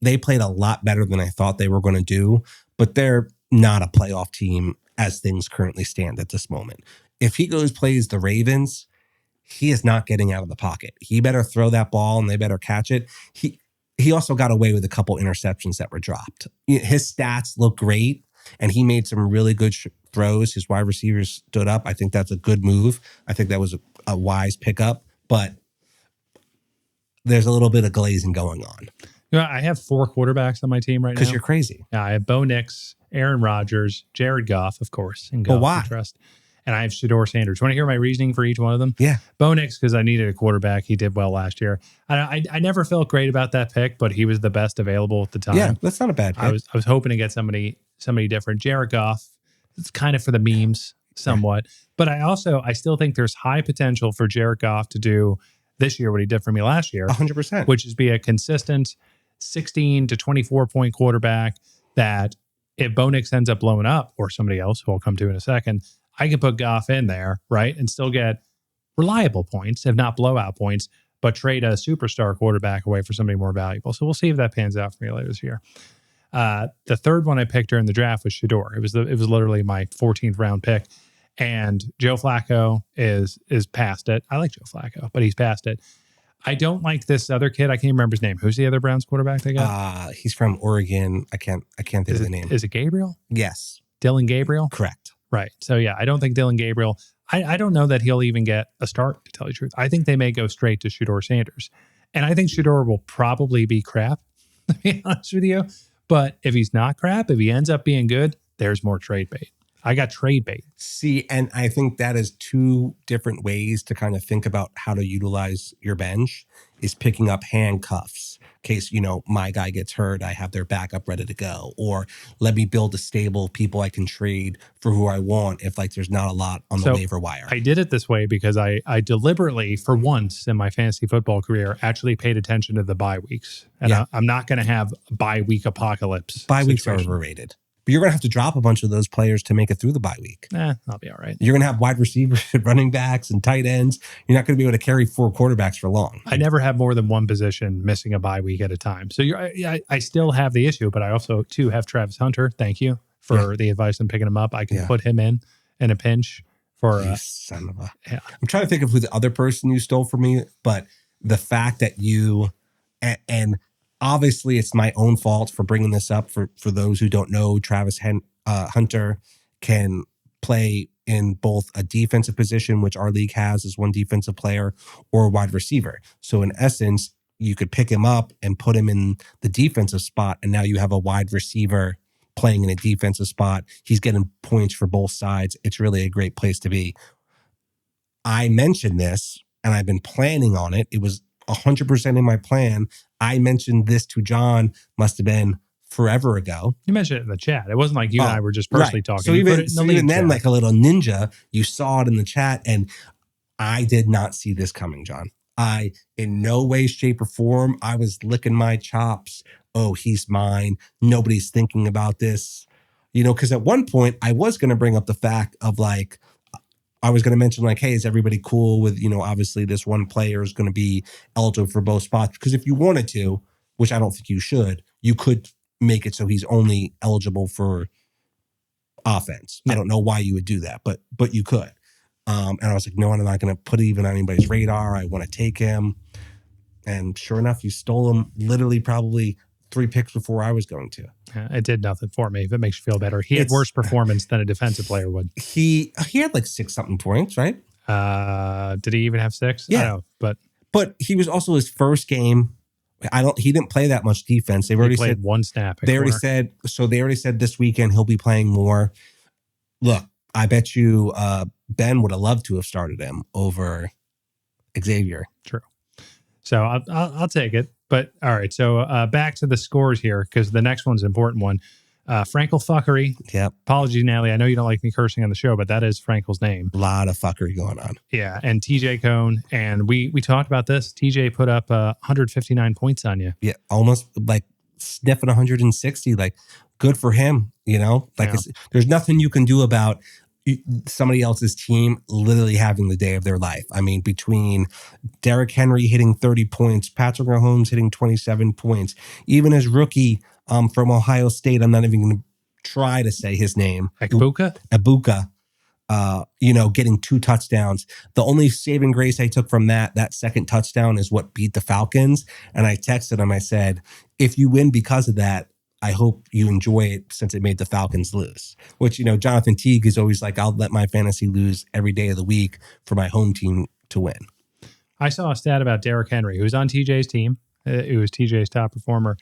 Speaker 3: they played a lot better than I thought they were going to do, but they're not a playoff team as things currently stand at this moment. If he plays the Ravens, he is not getting out of the pocket. He better throw that ball and they better catch it. He also got away with a couple interceptions that were dropped. His stats look great, and he made some really good throws. His wide receivers stood up. I think that's a good move. I think that was a wise pickup, but there's a little bit of glazing going on.
Speaker 2: I have 4 quarterbacks on my team right now.
Speaker 3: Because you're crazy.
Speaker 2: Yeah, I have Bo Nix, Aaron Rodgers, Jared Goff, of course. And Goff,
Speaker 3: why?
Speaker 2: Trust. And I have Shedeur Sanders. Want to hear my reasoning for each one of them?
Speaker 3: Yeah.
Speaker 2: Bo Nix, because I needed a quarterback. He did well last year. I never felt great about that pick, but he was the best available at the time.
Speaker 3: Yeah, that's not a bad pick.
Speaker 2: I was hoping to get somebody different. Jared Goff, it's kind of for the memes somewhat. But I still think there's high potential for Jared Goff to do this year what he did for me last year.
Speaker 3: 100%.
Speaker 2: Which is be a consistent 16 to 24 point quarterback that if Bo Nix ends up blowing up, or somebody else who I'll come to in a second, I can put Goff in there, right? And still get reliable points, if not blowout points, but trade a superstar quarterback away for somebody more valuable. So we'll see if that pans out for me later this year. The third one I picked during the draft was Shedeur. It was literally my 14th round pick. And Joe Flacco is past it. I like Joe Flacco, but he's past it. I don't like this other kid. I can't remember his name. Who's the other Browns quarterback they got?
Speaker 3: He's from Oregon. I can't think of the name.
Speaker 2: Is it Gabriel?
Speaker 3: Yes.
Speaker 2: Dylan Gabriel?
Speaker 3: Correct.
Speaker 2: Right. So yeah, I don't think Dylan Gabriel. I don't know that he'll even get a start, to tell you the truth. I think they may go straight to Shedeur Sanders. And I think Shedeur will probably be crap, to be honest with you. But if he's not crap, if he ends up being good, there's more trade bait. I got trade bait.
Speaker 3: See, and I think that is 2 different ways to kind of think about how to utilize your bench, is picking up handcuffs. In case, my guy gets hurt, I have their backup ready to go. Or let me build a stable of people I can trade for who I want if there's not a lot on the waiver wire.
Speaker 2: I did it this way because I deliberately, for once in my fantasy football career, actually paid attention to the bye weeks. And I'm not going to have bye week apocalypse.
Speaker 3: Bye weeks are overrated. But you're going to have to drop a bunch of those players to make it through the bye week.
Speaker 2: I'll be all right.
Speaker 3: You're going to have wide receivers, running backs, and tight ends. You're not going to be able to carry 4 quarterbacks for long.
Speaker 2: I never have more than one position missing a bye week at a time. So I still have the issue, but I also, too, have Travis Hunter. Thank you for the advice on picking him up. I can put him in a pinch for...
Speaker 3: son of a... Yeah. I'm trying to think of who the other person you stole from me, but the fact that you... And obviously, it's my own fault for bringing this up. For those who don't know, Travis Hunter can play in both a defensive position, which our league has as one defensive player, or a wide receiver. So in essence, you could pick him up and put him in the defensive spot, and now you have a wide receiver playing in a defensive spot. He's getting points for both sides. It's really a great place to be. I mentioned this, and I've been planning on it. It was 100% in my plan. I mentioned this to John, must have been forever ago.
Speaker 2: You mentioned it in the chat. It wasn't like you and I were just personally talking.
Speaker 3: So even then, like a little ninja, you saw it in the chat, and I did not see this coming, John. I, in no way, shape, or form, I was licking my chops. Oh, he's mine. Nobody's thinking about this. Because at one point, I was going to bring up the fact of I was going to mention like, hey, is everybody cool with, obviously this one player is going to be eligible for both spots? Because if you wanted to, which I don't think you should, you could make it so he's only eligible for offense. I don't know why you would do that, but you could. And I was like, no, I'm not going to put it even on anybody's radar. I want to take him. And sure enough, you stole him literally probably 3 picks before I was going to.
Speaker 2: It did nothing for me. If it makes you feel better. He had worse performance than a defensive player would.
Speaker 3: He had like 6-something points, right?
Speaker 2: Did he even have 6?
Speaker 3: Yeah.
Speaker 2: I don't know,
Speaker 3: but he was also his first game. He didn't play that much defense. They've already
Speaker 2: played
Speaker 3: said
Speaker 2: 1 snap.
Speaker 3: They already said this weekend he'll be playing more. Look, I bet you Ben would have loved to have started him over Xavier.
Speaker 2: True. So I'll take it. But all right, so back to the scores here, because the next one's an important one. Frankel fuckery.
Speaker 3: Yep.
Speaker 2: Apologies, Natalie. I know you don't like me cursing on the show, but that is Frankel's name.
Speaker 3: A lot of fuckery going on.
Speaker 2: Yeah, and TJ Cone. And we talked about this. TJ put up 159 points on you.
Speaker 3: Yeah, almost like sniffing 160. Like, good for him, there's nothing you can do about somebody else's team literally having the day of their life. I mean, between Derrick Henry hitting 30 points, Patrick Mahomes hitting 27 points, even his rookie from Ohio State, I'm not even going to try to say his name.
Speaker 2: Abuka,
Speaker 3: getting 2 touchdowns. The only saving grace I took from that second touchdown is what beat the Falcons. And I texted him, I said, if you win because of that, I hope you enjoy it since it made the Falcons lose. Which, Jonathan Teague is always like, I'll let my fantasy lose every day of the week for my home team to win.
Speaker 2: I saw a stat about Derrick Henry, who's on TJ's team. It was TJ's top performer.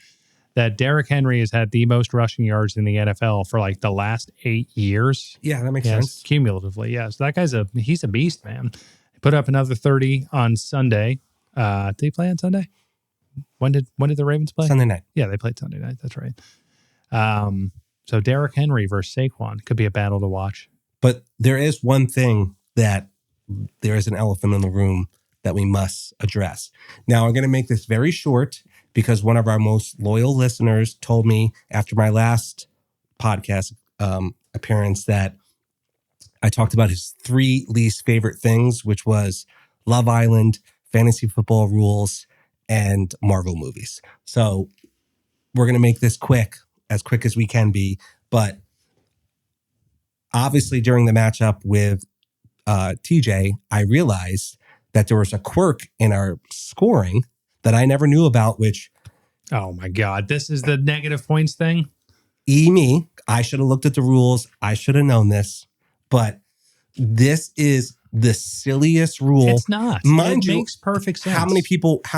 Speaker 2: That Derrick Henry has had the most rushing yards in the NFL for like the last 8 years.
Speaker 3: Yeah, that makes sense.
Speaker 2: Cumulatively, yeah. So that guy's he's a beast, man. He put up another 30 on Sunday. Did he play on Sunday? When did the Ravens play?
Speaker 3: Sunday night.
Speaker 2: Yeah, they played Sunday night. That's right. So Derrick Henry versus Saquon could be a battle to watch.
Speaker 3: But there is one thing that there is an elephant in the room that we must address. Now, I'm going to make this very short because one of our most loyal listeners told me after my last podcast appearance that I talked about his 3 least favorite things, which was Love Island, fantasy football rules, and Marvel movies. So we're going to make this as quick as we can be. But obviously during the matchup with TJ, I realized that there was a quirk in our scoring that I never knew about, which...
Speaker 2: Oh my God, this is the negative points thing?
Speaker 3: Me, I should have looked at the rules. I should have known this. But this is the silliest rule.
Speaker 2: It's not. It makes perfect sense.
Speaker 3: How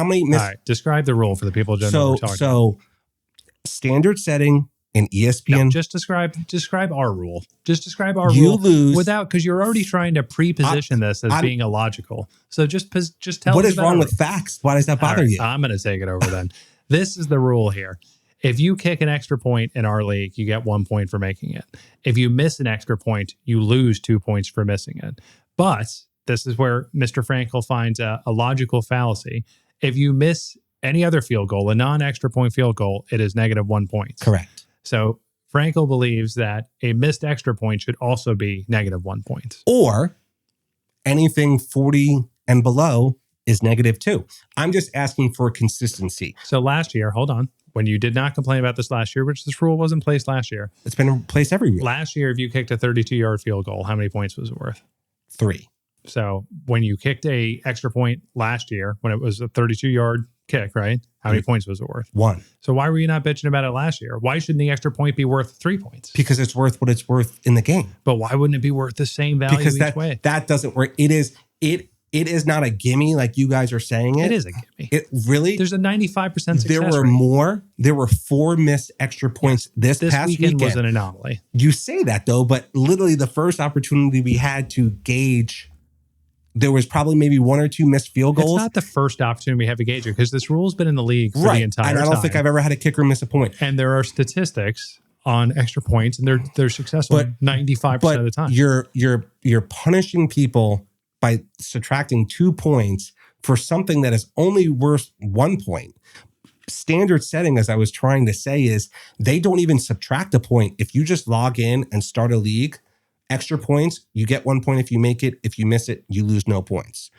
Speaker 3: many
Speaker 2: All right, describe the rule for the people who don't know what we're talking about.
Speaker 3: So standard setting in ESPN.
Speaker 2: No, just describe our rule. Just describe our
Speaker 3: you
Speaker 2: rule.
Speaker 3: Lose.
Speaker 2: Because you're already trying to pre-position this as being illogical. So just tell
Speaker 3: what
Speaker 2: us
Speaker 3: is wrong with facts? Why does that bother you?
Speaker 2: I'm going to take it over then. This is the rule here. If you kick an extra point in our league, you get 1 point for making it. If you miss an extra point, you lose 2 points for missing it. But this is where Mr. Frankel finds a logical fallacy. If you miss any other field goal, a non-extra point field goal, it is negative 1 point.
Speaker 3: Correct.
Speaker 2: So Frankel believes that a missed extra point should also be negative 1 point.
Speaker 3: Or anything 40 and below is -2. I'm just asking for consistency.
Speaker 2: So last year, hold on, when you did not complain about this last year, which this rule was in place last year.
Speaker 3: It's been in place every year.
Speaker 2: Last year, if you kicked a 32-yard field goal, how many points was it worth?
Speaker 3: 3.
Speaker 2: So when you kicked a extra point last year, when it was a 32-yard kick, right? How many points was it worth?
Speaker 3: 1.
Speaker 2: So why were you not bitching about it last year? Why shouldn't the extra point be worth 3 points?
Speaker 3: Because it's worth what it's worth in the game.
Speaker 2: But why wouldn't it be worth the same value
Speaker 3: because
Speaker 2: each way?
Speaker 3: That doesn't work. It is not a gimme like you guys are saying it.
Speaker 2: It is a gimme.
Speaker 3: It really.
Speaker 2: There's a 95% success
Speaker 3: rate. There were 4 missed extra points this past weekend.
Speaker 2: Was an anomaly.
Speaker 3: You say that though, but literally the first opportunity we had to gauge, there was probably maybe 1 or 2 missed field goals.
Speaker 2: It's not the first opportunity we have to gauge it because this rule's been in the league for the entire time.
Speaker 3: And I don't think I've ever had a kicker miss a point.
Speaker 2: And there are statistics on extra points, and they're successful 95% of the time.
Speaker 3: You're punishing people by subtracting 2 points for something that is only worth 1 point. Standard setting, as I was trying to say, is they don't even subtract a point. If you just log in and start a league, Extra points, you get 1 point if you make it. If you miss it, you lose no points.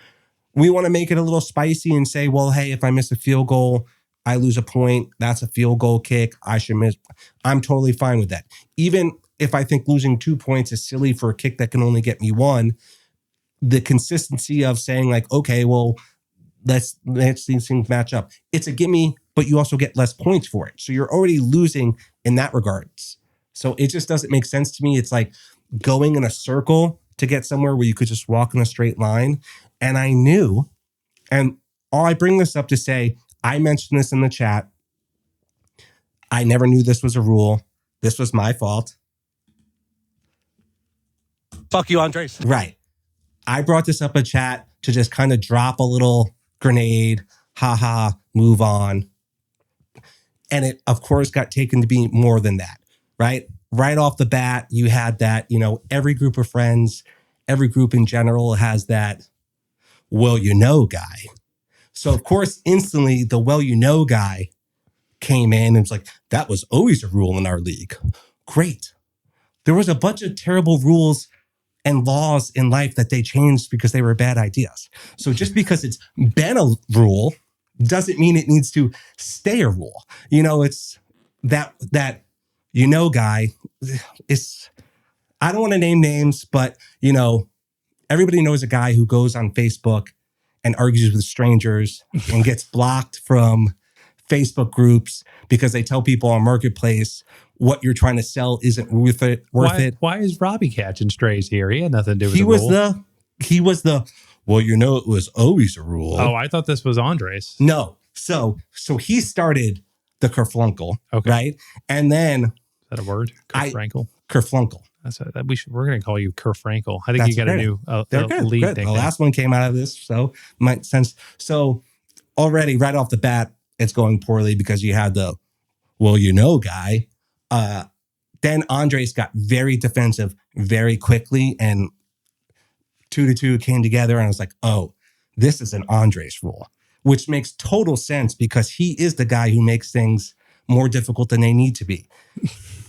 Speaker 3: We want to make it a little spicy and say, well, hey, if I miss a field goal, I lose a point. That's a field goal kick. I should miss. I'm totally fine with that. Even if I think losing 2 points is silly for a kick that can only get me 1, the consistency of saying like, okay, well, let's these things match up. It's a gimme, but you also get less points for it. So you're already losing in that regards. So it just doesn't make sense to me. It's like going in a circle to get somewhere where you could just walk in a straight line. And I knew, and I bring this up to say, I mentioned this in the chat. I never knew this was a rule. This was my fault.
Speaker 6: Fuck you, Andres.
Speaker 3: Right. I brought this up in chat to just kind of drop a little grenade, haha, move on. And it, of course, got taken to be more than that, right? Right off the bat, you had that, every group of friends, every group in general has that, well, guy. So, of course, instantly the guy came in and was like, that was always a rule in our league. Great. There was a bunch of terrible rules and laws in life that they changed because they were bad ideas. So just because it's been a rule doesn't mean it needs to stay a rule. It's that guy is, I don't want to name names, but everybody knows a guy who goes on Facebook and argues with strangers and gets blocked from Facebook groups because they tell people on Marketplace what you're trying to sell isn't worth it.
Speaker 2: Why is Robbie catching strays here? He had nothing to do with
Speaker 3: He was
Speaker 2: rule.
Speaker 3: Well, it was always a rule.
Speaker 2: Oh, I thought this was Andres.
Speaker 3: No. So he started the kerflunkle,
Speaker 2: okay.
Speaker 3: Right? And then...
Speaker 2: Is that a word? Kerflunkle?
Speaker 3: Kerflunkle.
Speaker 2: We're going to call you Kerflunkle. I think you got a new lead
Speaker 3: good. The last one came out of this, so might sense. So already right off the bat, it's going poorly because you had the, guy. Then Andres got very defensive very quickly, and 2-2 came together, and I was like, oh, this is an Andres rule, which makes total sense because he is the guy who makes things more difficult than they need to be.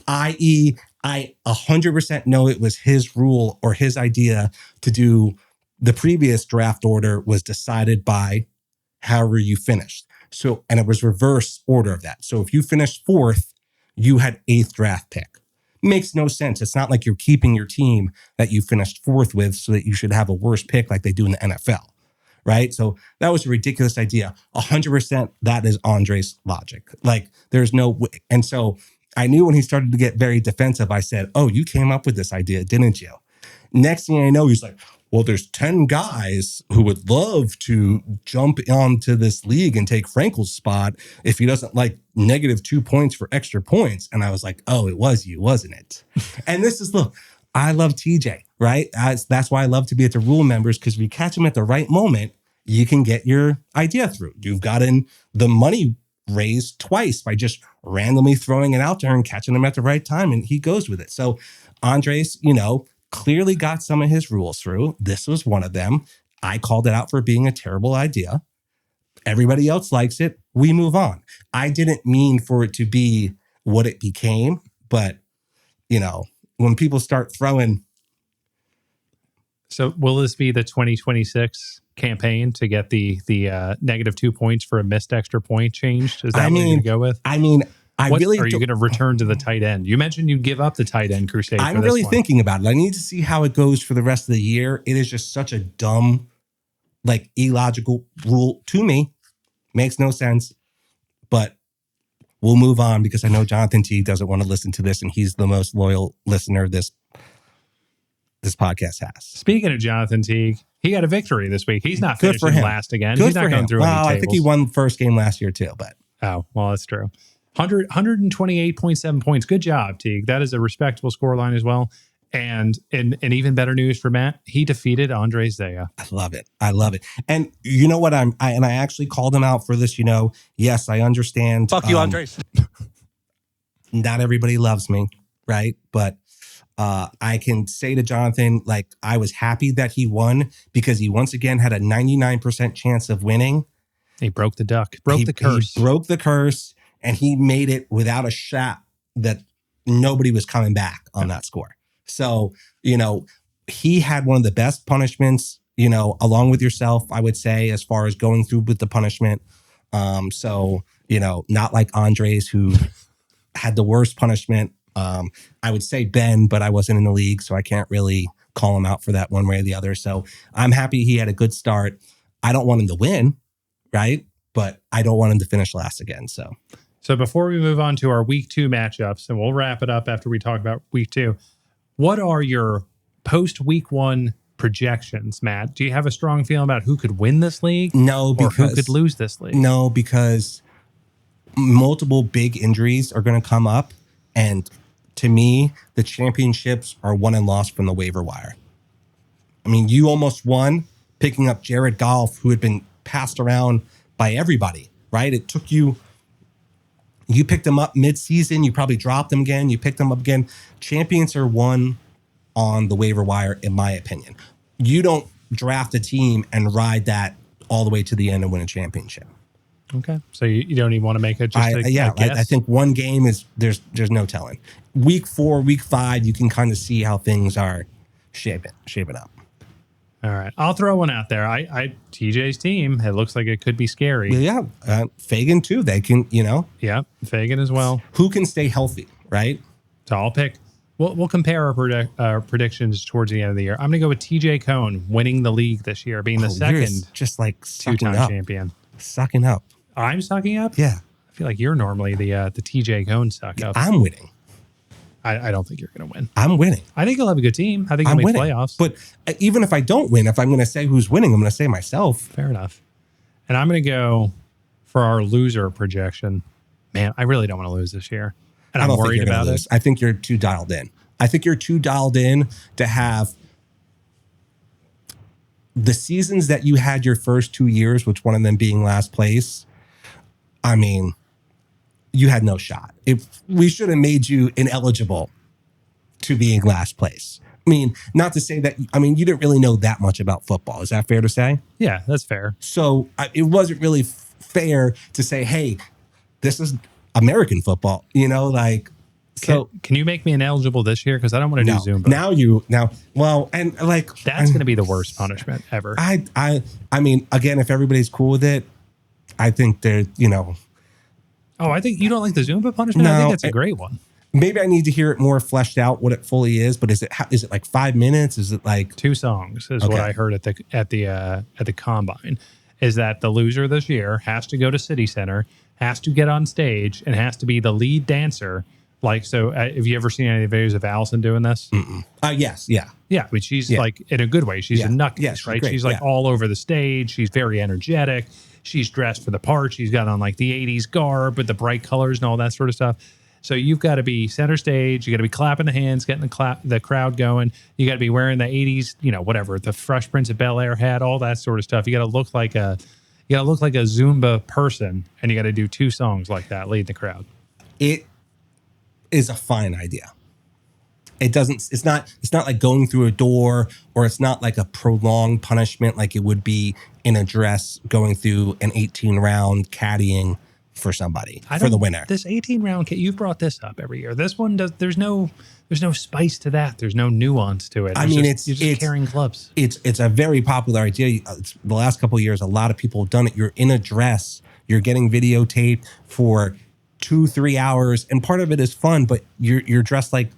Speaker 3: I.e., I 100% know it was his rule or his idea to do the previous draft order was decided by however you finished. So, and it was reverse order of that. So if you finished 4th, you had 8th draft pick. Makes no sense. It's not like you're keeping your team that you finished 4th with so that you should have a worse pick like they do in the NFL, right? So that was a ridiculous idea. 100% that is Andres' logic. Like there's no way. And so I knew when he started to get very defensive, I said, oh, you came up with this idea, didn't you? Next thing I know, he's like, well, there's 10 guys who would love to jump onto this league and take Frankel's spot if he doesn't like -2 points for extra points. And I was like, oh, it was you, wasn't it? And this is, look, I love TJ, right? That's why I love to be at the rule members, because if you catch him at the right moment, you can get your idea through. You've gotten the money raised twice by just randomly throwing it out there and catching him at the right time, and he goes with it. So Andres, clearly got some of his rules through. This was one of them. I called it out for being a terrible idea. Everybody else likes it. We move on. I didn't mean for it to be what it became, but when people start throwing.
Speaker 2: So will this be the 2026 campaign to get the -2 points for a missed extra point changed? Is that what you're going to go with?
Speaker 3: I mean, are you
Speaker 2: going to return to the tight end? You mentioned you'd give up the tight end crusade.
Speaker 3: I'm really thinking about it. I need to see how it goes for the rest of the year. It is just such a dumb, illogical rule to me. Makes no sense. But we'll move on because I know Jonathan T doesn't want to listen to this, and he's the most loyal listener this podcast has.
Speaker 2: Speaking of Jonathan Teague, he got a victory this week. He's not finishing last again. He's not going through any tables.
Speaker 3: I think he won the first game last year too, but.
Speaker 2: Oh, well, that's true. 128.7 points. Good job, Teague. That is a respectable scoreline as well. And even better news for Matt, he defeated Andres Zaya.
Speaker 3: I love it. And you know what? I actually called him out for this. Yes, I understand.
Speaker 6: Fuck you, Andres.
Speaker 3: Not everybody loves me, right? But I can say to Jonathan, I was happy that he won because he once again had a 99% chance of winning.
Speaker 2: He broke the duck, the curse.
Speaker 3: He broke the curse, and he made it without a shot that nobody was coming back on that score. So, he had one of the best punishments, along with yourself, I would say, as far as going through with the punishment. So, not like Andres, who had the worst punishment. I would say Ben, but I wasn't in the league, so I can't really call him out for that one way or the other. So I'm happy he had a good start. I don't want him to win, right? But I don't want him to finish last again. So
Speaker 2: before we move on to our week 2 matchups, and we'll wrap it up after we talk about week 2, what are your post week 1 projections, Matt? Do you have a strong feeling about who could win this league?
Speaker 3: No, because
Speaker 2: or who could lose this league?
Speaker 3: No, because multiple big injuries are going to come up. And to me, the championships are won and lost from the waiver wire. I mean, you almost won picking up Jared Goff, who had been passed around by everybody, right? It took you picked him up mid-season. You probably dropped him again. You picked him up again. Champions are won on the waiver wire, in my opinion. You don't draft a team and ride that all the way to the end and win a championship.
Speaker 2: Okay, so you don't even want to make it just a
Speaker 3: guess? I think one game is there's no telling. Week 4, week 5, you can kind of see how things are shaping up.
Speaker 2: All right, I'll throw one out there. I TJ's team, it looks like it could be scary.
Speaker 3: Yeah, Fagan too. They can,
Speaker 2: Yeah, Fagan as well.
Speaker 3: Who can stay healthy, right?
Speaker 2: So I'll pick. We'll compare our predictions towards the end of the year. I'm going to go with TJ Cohn winning the league this year, being the second
Speaker 3: just like
Speaker 2: 2-time champion.
Speaker 3: Sucking up.
Speaker 2: I'm sucking up?
Speaker 3: Yeah.
Speaker 2: I feel like you're normally the TJ Cohn suck up.
Speaker 3: I'm winning.
Speaker 2: I don't think you're going to win.
Speaker 3: I'm winning.
Speaker 2: I think you'll have a good team. I think you'll make playoffs.
Speaker 3: But even if I don't win, if I'm going to say who's winning, I'm going to say myself.
Speaker 2: Fair enough. And I'm going to go for our loser projection. Man, I really don't want to lose this year. And I'm worried about it.
Speaker 3: I think you're too dialed in. I think you're too dialed in to have the seasons that you had your first 2 years, which one of them being last place. I mean, you had no shot. If we should have made you ineligible to being last place. I mean, not to say that, you didn't really know that much about football. Is that fair to say?
Speaker 2: Yeah, that's fair.
Speaker 3: So it wasn't really fair to say, hey, this is American football, So
Speaker 2: can you make me ineligible this year? Because I don't want to do Zumba. That's going to be the worst punishment ever.
Speaker 3: I mean, again, if everybody's cool with it, I think they're,
Speaker 2: Oh, I think you don't like the Zumba punishment? No, I think that's a great one.
Speaker 3: Maybe I need to hear it more fleshed out what it fully is. But is it like 5 minutes? Is it like
Speaker 2: 2 songs? Is what I heard at the combine. Is that the loser this year has to go to City Center, has to get on stage, and has to be the lead dancer. Have you ever seen any videos of Allison doing this?
Speaker 3: Yes, yeah.
Speaker 2: Yeah, but she's like, in a good way, she's a nutcase, right? She's like all over the stage. She's very energetic. She's dressed for the part. She's got on like the 80s garb with the bright colors and all that sort of stuff. So you've got to be center stage. You got to be clapping the hands, getting the crowd going. You got to be wearing the 80s, whatever, the Fresh Prince of Bel-Air hat, all that sort of stuff. You got to look like a Zumba person, and you got to do 2 songs like that, leading the crowd.
Speaker 3: It is a fine idea. It's not like going through a door, or it's not like a prolonged punishment like it would be in a dress going through an 18-round caddying for somebody for the winner.
Speaker 2: This 18-round, you've brought this up every year. This one there's no spice to that. There's no nuance to it. You're just carrying clubs.
Speaker 3: It's a very popular idea. The last couple of years, a lot of people have done it. You're in a dress. You're getting videotaped for 2-3 hours, and part of it is fun, but you're dressed like,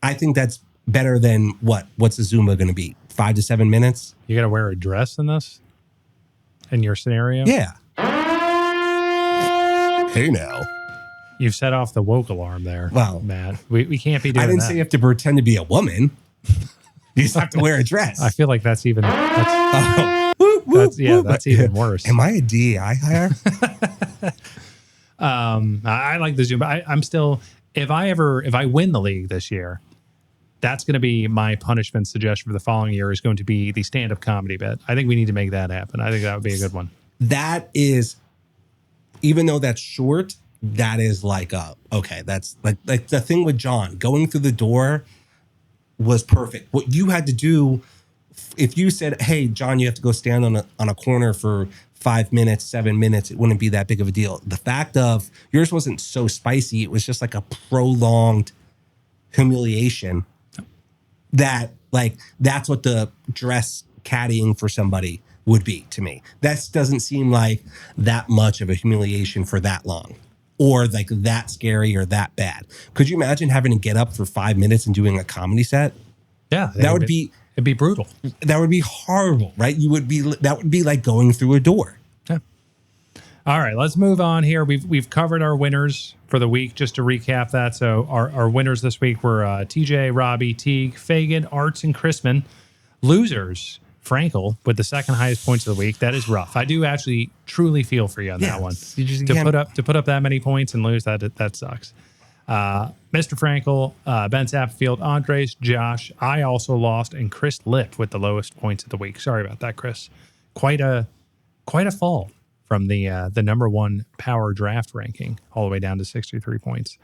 Speaker 3: I think that's better than what's the Zumba going to be? 5 to 7 minutes?
Speaker 2: You got to wear a dress in this? In your scenario?
Speaker 3: Yeah. Hey now.
Speaker 2: You've set off the woke alarm there.
Speaker 3: Well,
Speaker 2: Matt. We can't be doing that.
Speaker 3: I didn't say you have to pretend to be a woman. You just have to wear a dress.
Speaker 2: I feel like that's even that's even worse.
Speaker 3: Am I a DEI hire?
Speaker 2: I like the Zumba. I'm still, if I win the league this year, that's going to be my punishment suggestion for the following year, is going to be the stand-up comedy bit. I think we need to make that happen. I think that would be a good one.
Speaker 3: That is, even though that's short, that is that's like the thing with Jon going through the door was perfect. What you had to do, if you said, hey, Jon, you have to go stand on a corner for 5 minutes, 7 minutes, it wouldn't be that big of a deal. The fact of yours wasn't so spicy. It was just like a prolonged humiliation. That's what the dress caddying for somebody would be to me. That doesn't seem like that much of a humiliation for that long, or like that scary or that bad. Could you imagine having to get up for 5 minutes and doing a comedy set?
Speaker 2: Yeah,
Speaker 3: it'd
Speaker 2: be brutal.
Speaker 3: That would be horrible, right? That would be like going through a door.
Speaker 2: Yeah. All right, let's move on here. We've covered our winners for the week. Just to recap that, so our winners this week were TJ, Robbie, Teague, Fagan, Arts, and Chrisman. Losers, Frankel with the second highest points of the week. That is rough. I do actually truly feel for you on that one. To put up that many points and lose, that sucks. Mr. Frankel, Ben Sapfield, Andres, Josh. I also lost, and Chris Lip with the lowest points of the week. Sorry about that, Chris. Quite a fall from the number one power draft ranking all the way down to 63 points.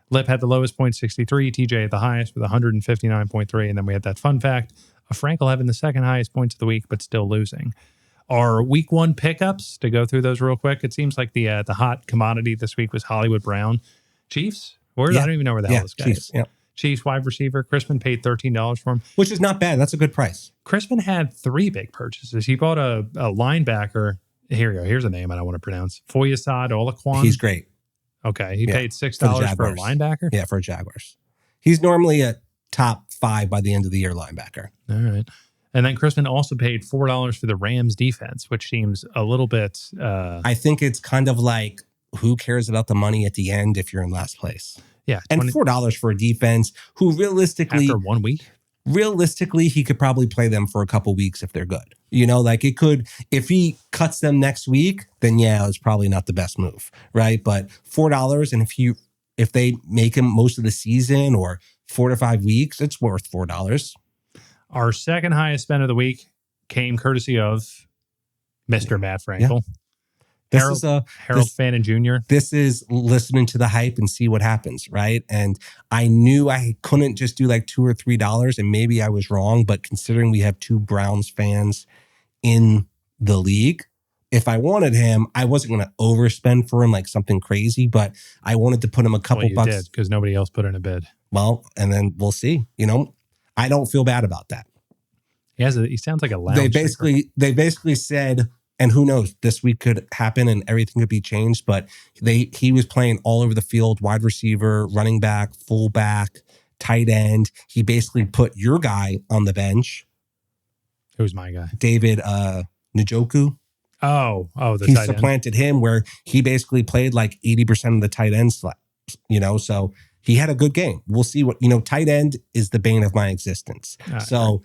Speaker 2: Lip had the lowest point, 63. TJ had the highest with 159.3. And then we had that fun fact of Frankel having the second highest points of the week, but still losing. Our week one pickups, to go through those real quick, it seems like the hot commodity this week was Hollywood Brown. Chiefs? I don't even know where the hell this guy is. Yeah. Chiefs wide receiver. Crispin paid $13 for him.
Speaker 3: Which is not bad. That's a good price.
Speaker 2: Crispin had 3 big purchases. He bought a linebacker. Here you go. Here's a name I don't want to pronounce. Foyesade Olaquan.
Speaker 3: He's great.
Speaker 2: Okay. He paid $6 for a linebacker?
Speaker 3: Yeah, for Jaguars. He's normally a top 5 by the end of the year linebacker.
Speaker 2: All right. And then Crispin also paid $4 for the Rams defense, which seems a little bit...
Speaker 3: I think it's kind of like, who cares about the money at the end if you're in last place?
Speaker 2: Yeah.
Speaker 3: And $4 for a defense who realistically...
Speaker 2: After 1 week?
Speaker 3: Realistically, he could probably play them for a couple weeks if they're good. It could, if he cuts them next week, then it's probably not the best move, right? But $4, and if they make him most of the season or 4 to 5 weeks, it's worth $4.
Speaker 2: Our second highest spend of the week came courtesy of Mr. Matt Frankel. Yeah. Harold Fannin Jr.
Speaker 3: This is listening to the hype and see what happens, right? And I knew I couldn't just do like $2 or $3, and maybe I was wrong, but considering we have 2 Browns fans in the league, if I wanted him, I wasn't going to overspend for him like something crazy, but I wanted to put him a couple bucks.
Speaker 2: Did, because nobody else put in a bid.
Speaker 3: Well, and then we'll see. I don't feel bad about that.
Speaker 2: He sounds like a lounge.
Speaker 3: They basically said, and who knows, this week could happen and everything could be changed, but he was playing all over the field, wide receiver, running back, fullback, tight end. He basically put your guy on the bench.
Speaker 2: Who's my guy?
Speaker 3: David Njoku.
Speaker 2: He
Speaker 3: supplanted him, where he basically played like 80% of the tight end slaps, so he had a good game. We'll see what, tight end is the bane of my existence. So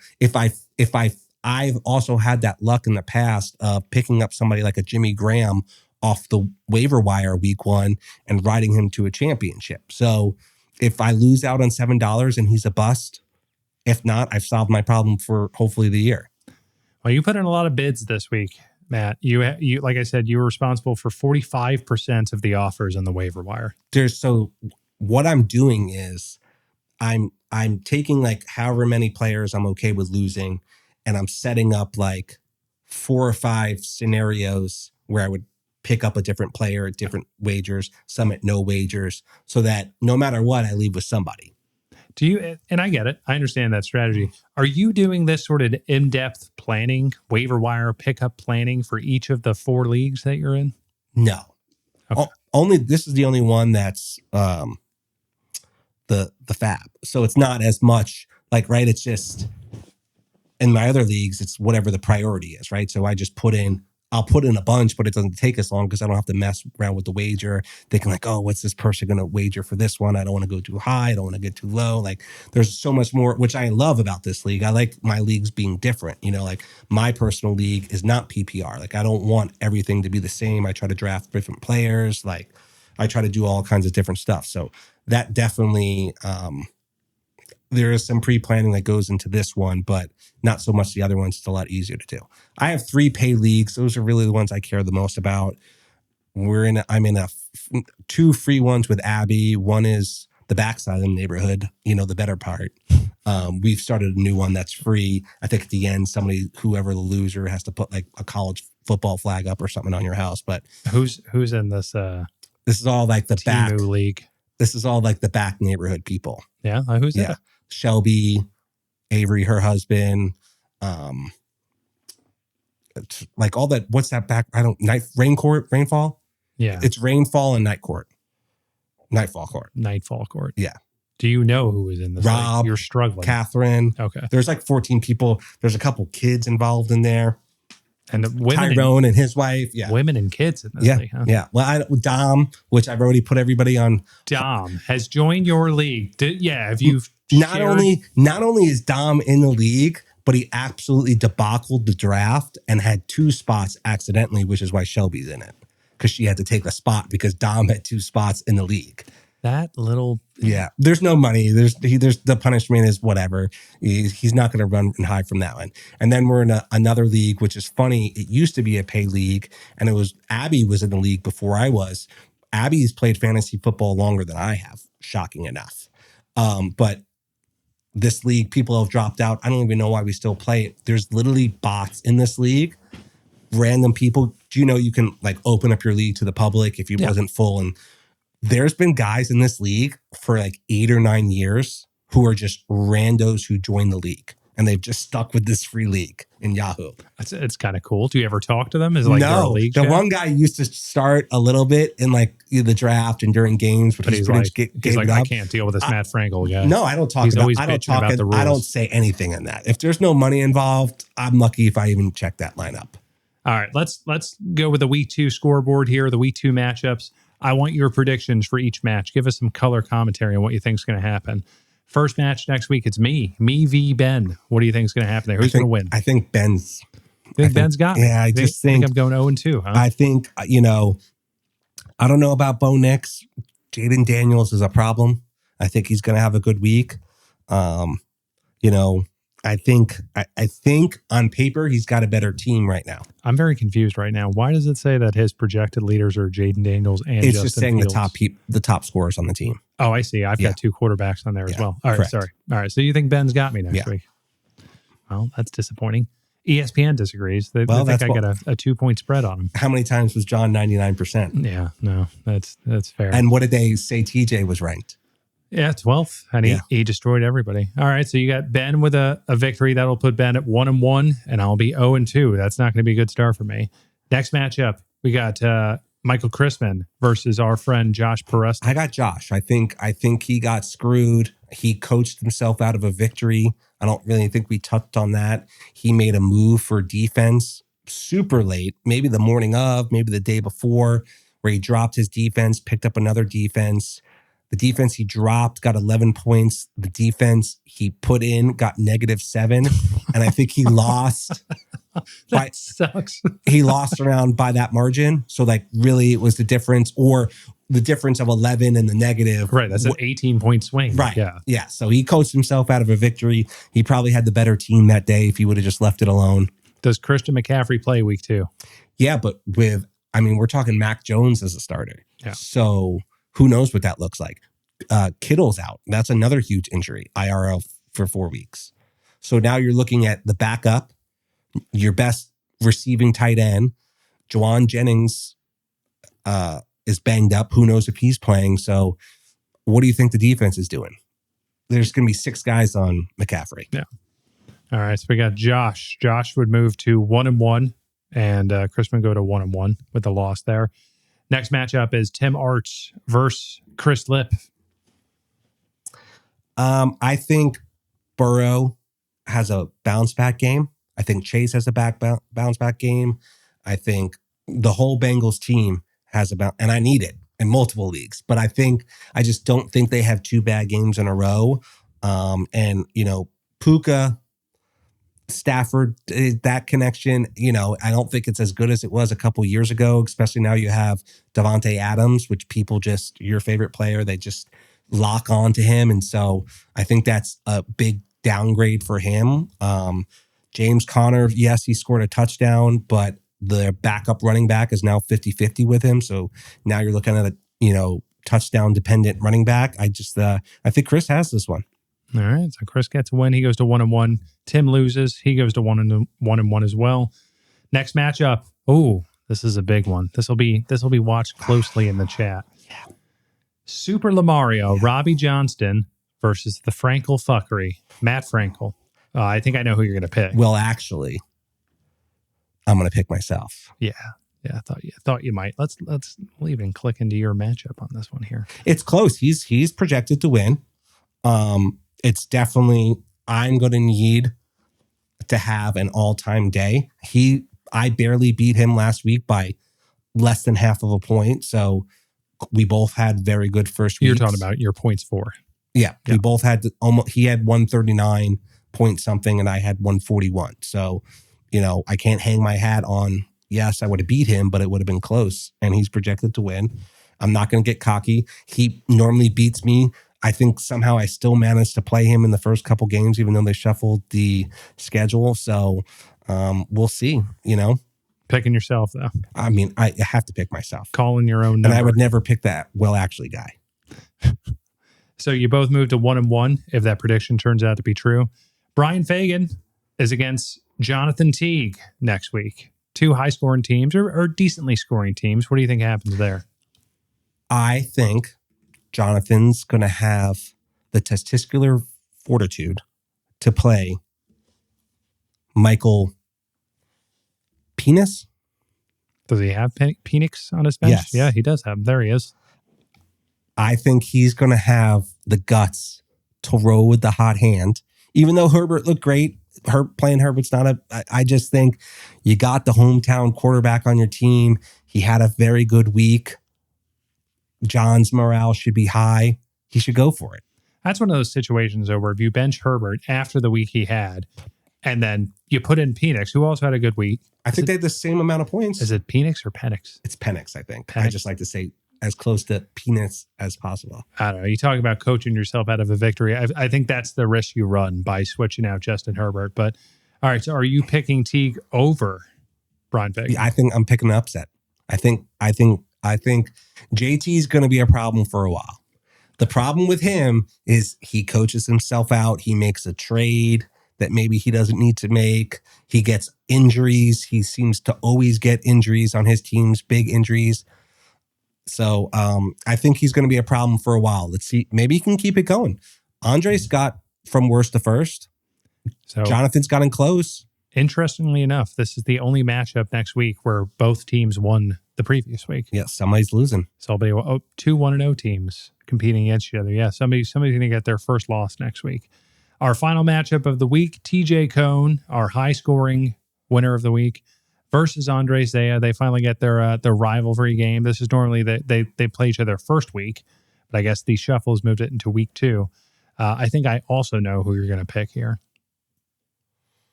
Speaker 3: I've also had that luck in the past of picking up somebody like a Jimmy Graham off the waiver wire week 1 and riding him to a championship. So if I lose out on $7 and he's a bust, if not, I've solved my problem for hopefully the year.
Speaker 2: Well, you put in a lot of bids this week, Matt. You like I said, you were responsible for 45% of the offers on the waiver wire.
Speaker 3: So what I'm doing is I'm taking like however many players I'm okay with losing, and I'm setting up like 4 or 5 scenarios where I would pick up a different player at different wagers, some at no wagers, so that no matter what, I leave with somebody.
Speaker 2: Do you, and I get it, I understand that strategy. Are you doing this sort of in-depth planning, waiver wire pickup planning for each of the 4 leagues that you're in?
Speaker 3: No. Okay. This is the only one that's the fab. So it's not as much like, right, it's just... In my other leagues, it's whatever the priority is, right? So I'll put in a bunch, but it doesn't take as long because I don't have to mess around with the wager. They can like, what's this person going to wager for this one? I don't want to go too high. I don't want to get too low. Like there's so much more, which I love about this league. I like my leagues being different. Like my personal league is not PPR. Like I don't want everything to be the same. I try to draft different players. Like I try to do all kinds of different stuff. So that definitely, there is some pre-planning that goes into this one, but not so much the other ones. It's a lot easier to do. I have 3 pay leagues. Those are really the ones I care the most about. I'm in 2 free ones with Abby. One is the backside of the neighborhood, the better part. We've started a new one that's free. I think at the end, whoever the loser has to put like a college football flag up or something on your house. But
Speaker 2: who's in this?
Speaker 3: This is all like the back
Speaker 2: league.
Speaker 3: This is all like the back neighborhood people.
Speaker 2: Yeah, who's that?
Speaker 3: Shelby, Avery, her husband, like all that. What's that back? Rainfall.
Speaker 2: Yeah,
Speaker 3: it's rainfall and nightfall court.
Speaker 2: Nightfall court.
Speaker 3: Yeah.
Speaker 2: Do you know who was in this?
Speaker 3: Rob,
Speaker 2: You're struggling.
Speaker 3: Catherine.
Speaker 2: Okay.
Speaker 3: There's like 14 people. There's a couple kids involved in there.
Speaker 2: And the women
Speaker 3: Tyrone and his wife. Yeah.
Speaker 2: Women and kids in this league, huh?
Speaker 3: Yeah. Well, Dom, which I've already put everybody on.
Speaker 2: Dom has joined your league. Have you
Speaker 3: not only is Dom in the league, but he absolutely debacled the draft and had 2 spots accidentally, which is why Shelby's in it. Because she had to take a spot because Dom had 2 spots in the league.
Speaker 2: That little...
Speaker 3: Yeah. There's no money. There's the punishment is whatever. He's not going to run and hide from that one. And then we're in another league, which is funny. It used to be a pay league, and Abby was in the league before I was. Abby's played fantasy football longer than I have, shocking enough. But this league, people have dropped out. I don't even know why we still play it. There's literally bots in this league. Random people. Do you know you can like open up your league to the public if you wasn't full? And there's been guys in this league for like 8 or 9 years who are just randos who join the league, and they've just stuck with this free league in Yahoo.
Speaker 2: It's kind of cool. Do you ever talk to them? Is like
Speaker 3: no,
Speaker 2: a league
Speaker 3: the
Speaker 2: chat?
Speaker 3: one guy used to start a little bit in like the draft and during games, but
Speaker 2: he's like, I can't deal with this Matt Frankel guy.
Speaker 3: No, I don't talk about. I don't talk about the rules. I don't say anything in that. If there's no money involved, I'm lucky if I even check that lineup.
Speaker 2: All right, let's go with the week 2 scoreboard here. The week 2 matchups. I want your predictions for each match. Give us some color commentary on what you think is going to happen. First match next week, it's me v. Ben. What do you think is going to happen there? Who's going to win?
Speaker 3: I think Ben's.
Speaker 2: Ben's got me.
Speaker 3: Yeah, I just think
Speaker 2: I'm going 0-2. Huh?
Speaker 3: I think, I don't know about Bo Nix. Jaden Daniels is a problem. I think he's going to have a good week. I think on paper he's got a better team right now.
Speaker 2: I'm very confused right now. Why does it say that his projected leaders are Jaden Daniels and
Speaker 3: it's
Speaker 2: Justin
Speaker 3: just saying
Speaker 2: Fields?
Speaker 3: the top scorers on the team?
Speaker 2: Oh, I see. I've got 2 quarterbacks on there as well. All right,
Speaker 3: correct.
Speaker 2: sorry. All right, so you think Ben's got me next week? Well, that's disappointing. ESPN disagrees. They think I got a 2-point spread on him.
Speaker 3: How many times was John 99%?
Speaker 2: Yeah, no, that's fair.
Speaker 3: And what did they say TJ was ranked?
Speaker 2: Yeah, 12th, and he destroyed everybody. All right, so you got Ben with a victory. That'll put Ben at 1-1, and I'll be 0-2. That's not going to be a good start for me. Next matchup, we got Michael Chrisman versus our friend Josh Perez.
Speaker 3: I got Josh. I think he got screwed. He coached himself out of a victory. I don't really think we touched on that. He made a move for defense super late, maybe the morning of, maybe the day before, where he dropped his defense, picked up another defense. The defense he dropped got 11 points. The defense he put in got -7. And I think he lost.
Speaker 2: That sucks.
Speaker 3: He lost around by that margin. So like really it was the difference, or the difference of 11 and the negative.
Speaker 2: Right. That's an 18-point swing.
Speaker 3: Right.
Speaker 2: Yeah.
Speaker 3: Yeah. So he coached himself out of a victory. He probably had the better team that day if he would have just left it alone.
Speaker 2: Does Christian McCaffrey play week 2?
Speaker 3: Yeah, but we're talking Mac Jones as a starter.
Speaker 2: Yeah.
Speaker 3: So who knows what that looks like? Kittle's out. That's another huge injury. IRL for 4 weeks. So now you're looking at the backup, your best receiving tight end. Juwan Jennings is banged up. Who knows if he's playing? So what do you think the defense is doing? There's going to be 6 guys on McCaffrey.
Speaker 2: Yeah. All right. So we got Josh. Josh would move to 1-1, and Chrisman go to 1-1 with the loss there. Next matchup is Tim Arch versus Chris Lipp.
Speaker 3: I think Burrow has a bounce back game. I think Chase has a bounce back game. I think the whole Bengals team has and I need it in multiple leagues, but I just don't think they have 2 bad games in a row. And Puka, Stafford, that connection, I don't think it's as good as it was a couple years ago, especially now you have Davante Adams, which people your favorite player, they just lock on to him. And so I think that's a big downgrade for him. James Conner, yes, he scored a touchdown, but the backup running back is now 50-50 with him. So now you're looking at a, touchdown dependent running back. I think Chris has this one.
Speaker 2: All right. So Chris gets a win. He goes to 1-1. Tim loses. He goes to 1-1 as well. Next matchup. Oh, this is a big one. This will be watched closely in the chat.
Speaker 3: Yeah.
Speaker 2: Super Lamario, Robbie Johnston versus the Frankel fuckery, Matt Frankel. I think I know who you're going to pick.
Speaker 3: Well, actually, I'm going to pick myself.
Speaker 2: Yeah. I thought you might. We'll even click into your matchup on this one here.
Speaker 3: It's close. He's projected to win. It's definitely, I'm going to need to have an all-time day. I barely beat him last week by less than half of a point. So we both had very good first weeks.
Speaker 2: You're talking about your points for.
Speaker 3: Yeah. We both had he had 139 point something and I had 141. So, I can't hang my hat on, yes, I would have beat him, but it would have been close. And he's projected to win. I'm not going to get cocky. He normally beats me. I think somehow I still managed to play him in the first couple games, even though they shuffled the schedule. So we'll see,
Speaker 2: Picking yourself, though.
Speaker 3: I mean, I have to pick myself.
Speaker 2: Calling your own number.
Speaker 3: And I would never pick that actually guy.
Speaker 2: So you both moved to 1-1 if that prediction turns out to be true. Brian Fagan is against Jonathan Teague next week. Two high-scoring teams or decently scoring teams. What do you think happens there?
Speaker 3: I think Jonathan's going to have the testicular fortitude to play Michael Penis.
Speaker 2: Does he have Penix on his bench?
Speaker 3: Yes.
Speaker 2: Yeah, he does have him. There he is.
Speaker 3: I think he's going to have the guts to roll with the hot hand. Even though Herbert looked great, playing Herbert's not I just think you got the hometown quarterback on your team. He had a very good week. John's morale should be high. He should go for it.
Speaker 2: That's one of those situations, though, where if you bench Herbert after the week he had, and then you put in Penix, who also had a good week.
Speaker 3: I think they had the same amount of points.
Speaker 2: Is it Penix or Penix?
Speaker 3: It's Penix, I think.
Speaker 2: Penix.
Speaker 3: I just like to say as close to penis as possible.
Speaker 2: I don't know. You talk about coaching yourself out of a victory. I think that's the risk you run by switching out Justin Herbert. But all right, so are you picking Teague over Brian Fagan?
Speaker 3: Yeah, I think I'm picking an upset. I think JT is going to be a problem for a while. The problem with him is he coaches himself out. He makes a trade that maybe he doesn't need to make. He gets injuries. He seems to always get injuries on his teams, big injuries. So I think he's going to be a problem for a while. Let's see. Maybe he can keep it going. Andres got from worst to first.
Speaker 2: So
Speaker 3: Jonathan's gotten close.
Speaker 2: Interestingly enough, this is the only matchup next week where both teams won the previous week.
Speaker 3: Yeah, somebody's losing.
Speaker 2: So it'll be two 1-0 teams competing against each other. Yeah, somebody's going to get their first loss next week. Our final matchup of the week, TJ Cohn, our high-scoring winner of the week, versus Andres Zaya. They finally get their rivalry game. This is normally they play each other first week, but I guess the shuffle has moved it into week 2. I think I also know who you're going to pick here.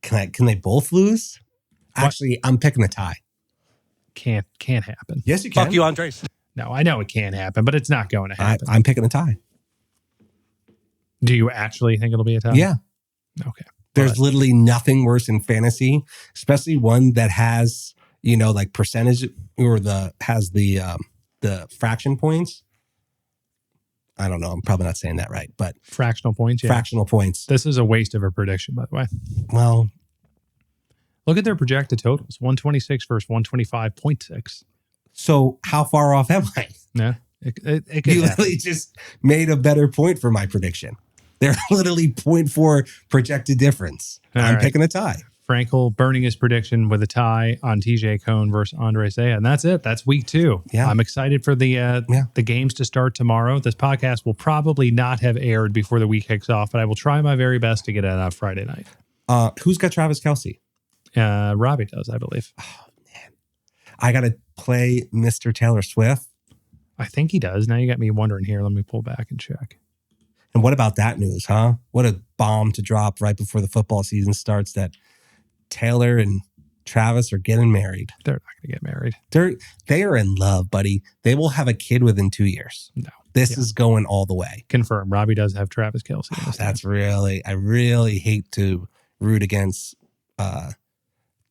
Speaker 3: Can they both lose? What? Actually, I'm picking a tie.
Speaker 2: Can't happen.
Speaker 3: Yes, you can.
Speaker 6: Fuck you, Andres.
Speaker 2: No, I know it can't happen, but it's not going to happen.
Speaker 3: I'm picking a tie.
Speaker 2: Do you actually think it'll be a tie?
Speaker 3: Yeah.
Speaker 2: Okay.
Speaker 3: There's literally nothing worse in fantasy, especially one that has, like percentage or has the fraction points. I don't know. I'm probably not saying that right, but
Speaker 2: fractional points. Yeah.
Speaker 3: Fractional points.
Speaker 2: This is a waste of a prediction, by the way.
Speaker 3: Well,
Speaker 2: look at their projected totals: 126 versus 125.6.
Speaker 3: So how far off am I?
Speaker 2: Yeah, it could
Speaker 3: you
Speaker 2: happen.
Speaker 3: literally just made a better point for my prediction. They're literally 0.4 projected difference. I'm picking a tie.
Speaker 2: Frankel burning his prediction with a tie on TJ Cohn versus Andres Zaya. And that's it. That's week 2.
Speaker 3: Yeah.
Speaker 2: I'm excited for the games to start tomorrow. This podcast will probably not have aired before the week kicks off, but I will try my very best to get it out Friday night.
Speaker 3: Who's got Travis Kelce?
Speaker 2: Robbie does, I believe.
Speaker 3: Oh, man. I got to play Mr. Taylor Swift.
Speaker 2: I think he does. Now you got me wondering here. Let me pull back and check.
Speaker 3: And what about that news, huh? What a bomb to drop right before the football season starts that Taylor and Travis are getting married.
Speaker 2: They're not going to get married.
Speaker 3: They are in love, buddy. They will have a kid within 2 years.
Speaker 2: No.
Speaker 3: This is going all the way.
Speaker 2: Confirm. Robbie does have Travis Kelce.
Speaker 3: I really hate to root against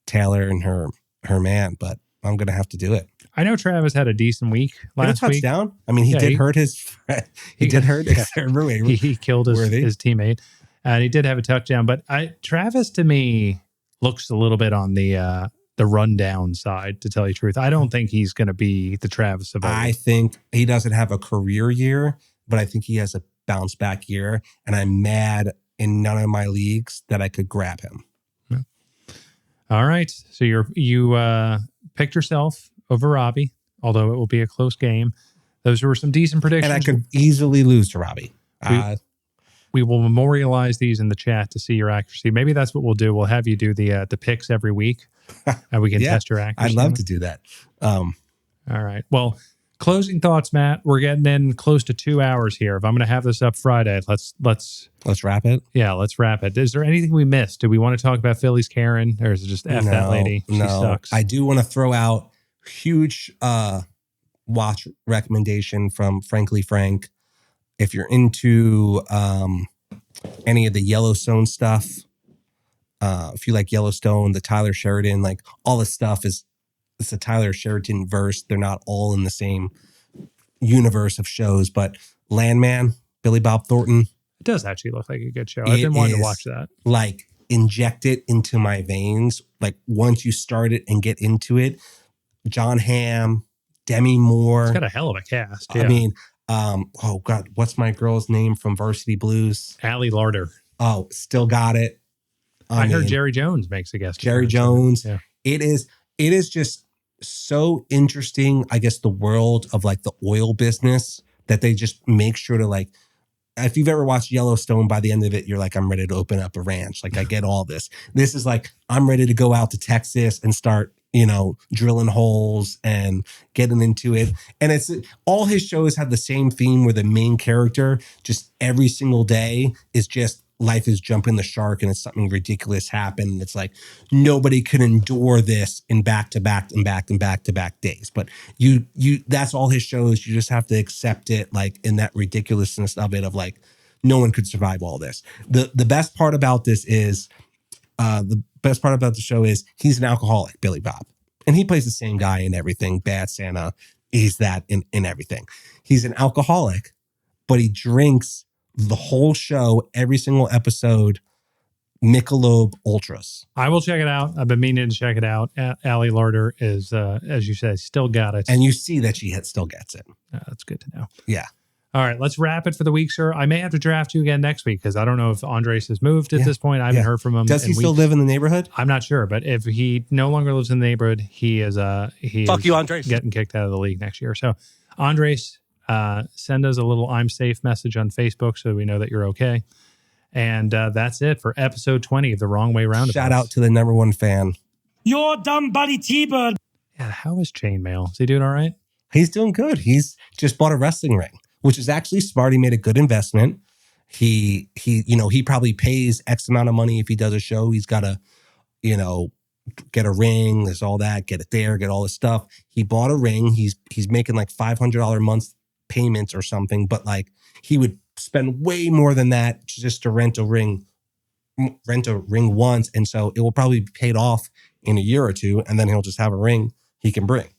Speaker 3: Taylor and her man, but I'm going to have to do it.
Speaker 2: I know Travis had a decent week last week.
Speaker 3: Touchdown. I mean, he did hurt his friend. He did hurt his
Speaker 2: He killed his teammate. And he did have a touchdown. But Travis, to me, looks a little bit on the rundown side, to tell you the truth. I don't think he's going to be the Travis of old.
Speaker 3: I think he doesn't have a career year, but I think he has a bounce back year. And I'm mad in none of my leagues that I could grab him.
Speaker 2: All right. So you picked yourself over Robbie, although it will be a close game. Those were some decent predictions.
Speaker 3: And I could easily lose to Robbie.
Speaker 2: We will memorialize these in the chat to see your accuracy. Maybe that's what we'll do. We'll have you do the picks every week, and we can test your accuracy.
Speaker 3: I'd love to do that.
Speaker 2: All right. Well, closing thoughts, Matt. We're getting in close to 2 hours here. If I'm going to have this up Friday, let's
Speaker 3: wrap it.
Speaker 2: Yeah, let's wrap it. Is there anything we missed? Do we want to talk about Philly's Karen, or is it just F that lady? She sucks.
Speaker 3: I do want to throw out huge watch recommendation from Frankly Frank. If you're into any of the Yellowstone stuff, if you like Yellowstone, the Tyler Sheridan, like all this stuff it's a Tyler Sheridan verse. They're not all in the same universe of shows, but Landman, Billy Bob Thornton.
Speaker 2: It does actually look like a good show. I've been wanting to watch that.
Speaker 3: Like inject it into my veins. Like once you start it and get into it, John Hamm, Demi Moore.
Speaker 2: It's got a hell of a cast. Yeah.
Speaker 3: I mean, oh God, what's my girl's name from Varsity Blues?
Speaker 2: Allie Larder.
Speaker 3: Oh, still got it.
Speaker 2: I heard Jerry Jones makes a guest.
Speaker 3: Jerry Jones.
Speaker 2: Yeah.
Speaker 3: It is just so interesting, I guess, the world of like the oil business that they just make sure to like, if you've ever watched Yellowstone, by the end of it, you're like, I'm ready to open up a ranch. Like I get all this. This is like, I'm ready to go out to Texas and start, drilling holes and getting into it. And it's all his shows have the same theme where the main character just every single day is just life is jumping the shark and it's something ridiculous happened. And it's like nobody can endure this in back-to-back days. But you that's all his shows. You just have to accept it like in that ridiculousness of it of like no one could survive all this. The best part about this is the show is he's an alcoholic, Billy Bob. And he plays the same guy in everything. Bad Santa, he's that in everything. He's an alcoholic, but he drinks the whole show, every single episode, Michelob Ultras.
Speaker 2: I will check it out. I've been meaning to check it out. Allie Larder is, as you said, still got it.
Speaker 3: And you see that she still gets it.
Speaker 2: That's good to know.
Speaker 3: Yeah.
Speaker 2: All right, let's wrap it for the week, sir. I may have to draft you again next week because I don't know if Andres has moved at this point. I haven't heard from him.
Speaker 3: Does he still live in the neighborhood?
Speaker 2: I'm not sure, but if he no longer lives in the neighborhood, he is
Speaker 6: Fuck you, Andres.
Speaker 2: Getting kicked out of the league next year. So, Andres, send us a little I'm safe message on Facebook so we know that you're okay. And that's it for episode 20 of The Wrong Way Round.
Speaker 3: Shout out to the number one fan.
Speaker 7: Your dumb buddy T-Bird.
Speaker 2: Yeah, how is Chainmail? Is he doing all right?
Speaker 3: He's doing good. He's just bought a wrestling ring, which is actually smart. He made a good investment. He probably pays X amount of money if he does a show. He's got to, get a ring. There's all that. Get it there. Get all this stuff. He bought a ring. He's making like $500 a month payments or something, but like he would spend way more than that just to rent a ring once. And so it will probably be paid off in a year or two. And then he'll just have a ring he can bring.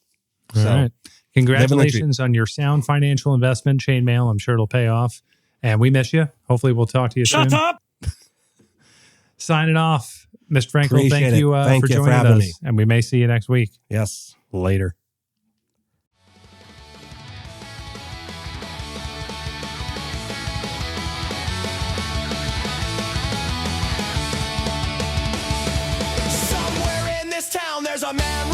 Speaker 2: All right. Congratulations on your sound financial investment, Chainmail. I'm sure it'll pay off. And we miss you. Hopefully we'll talk to you soon.
Speaker 7: Shut up.
Speaker 2: Signing off. Mr. Frankel,
Speaker 3: Appreciate
Speaker 2: thank
Speaker 3: it.
Speaker 2: you for joining
Speaker 3: having
Speaker 2: us.
Speaker 3: me.
Speaker 2: And we may see you next week.
Speaker 3: Yes.
Speaker 2: Later.
Speaker 1: Somewhere in this town there's a man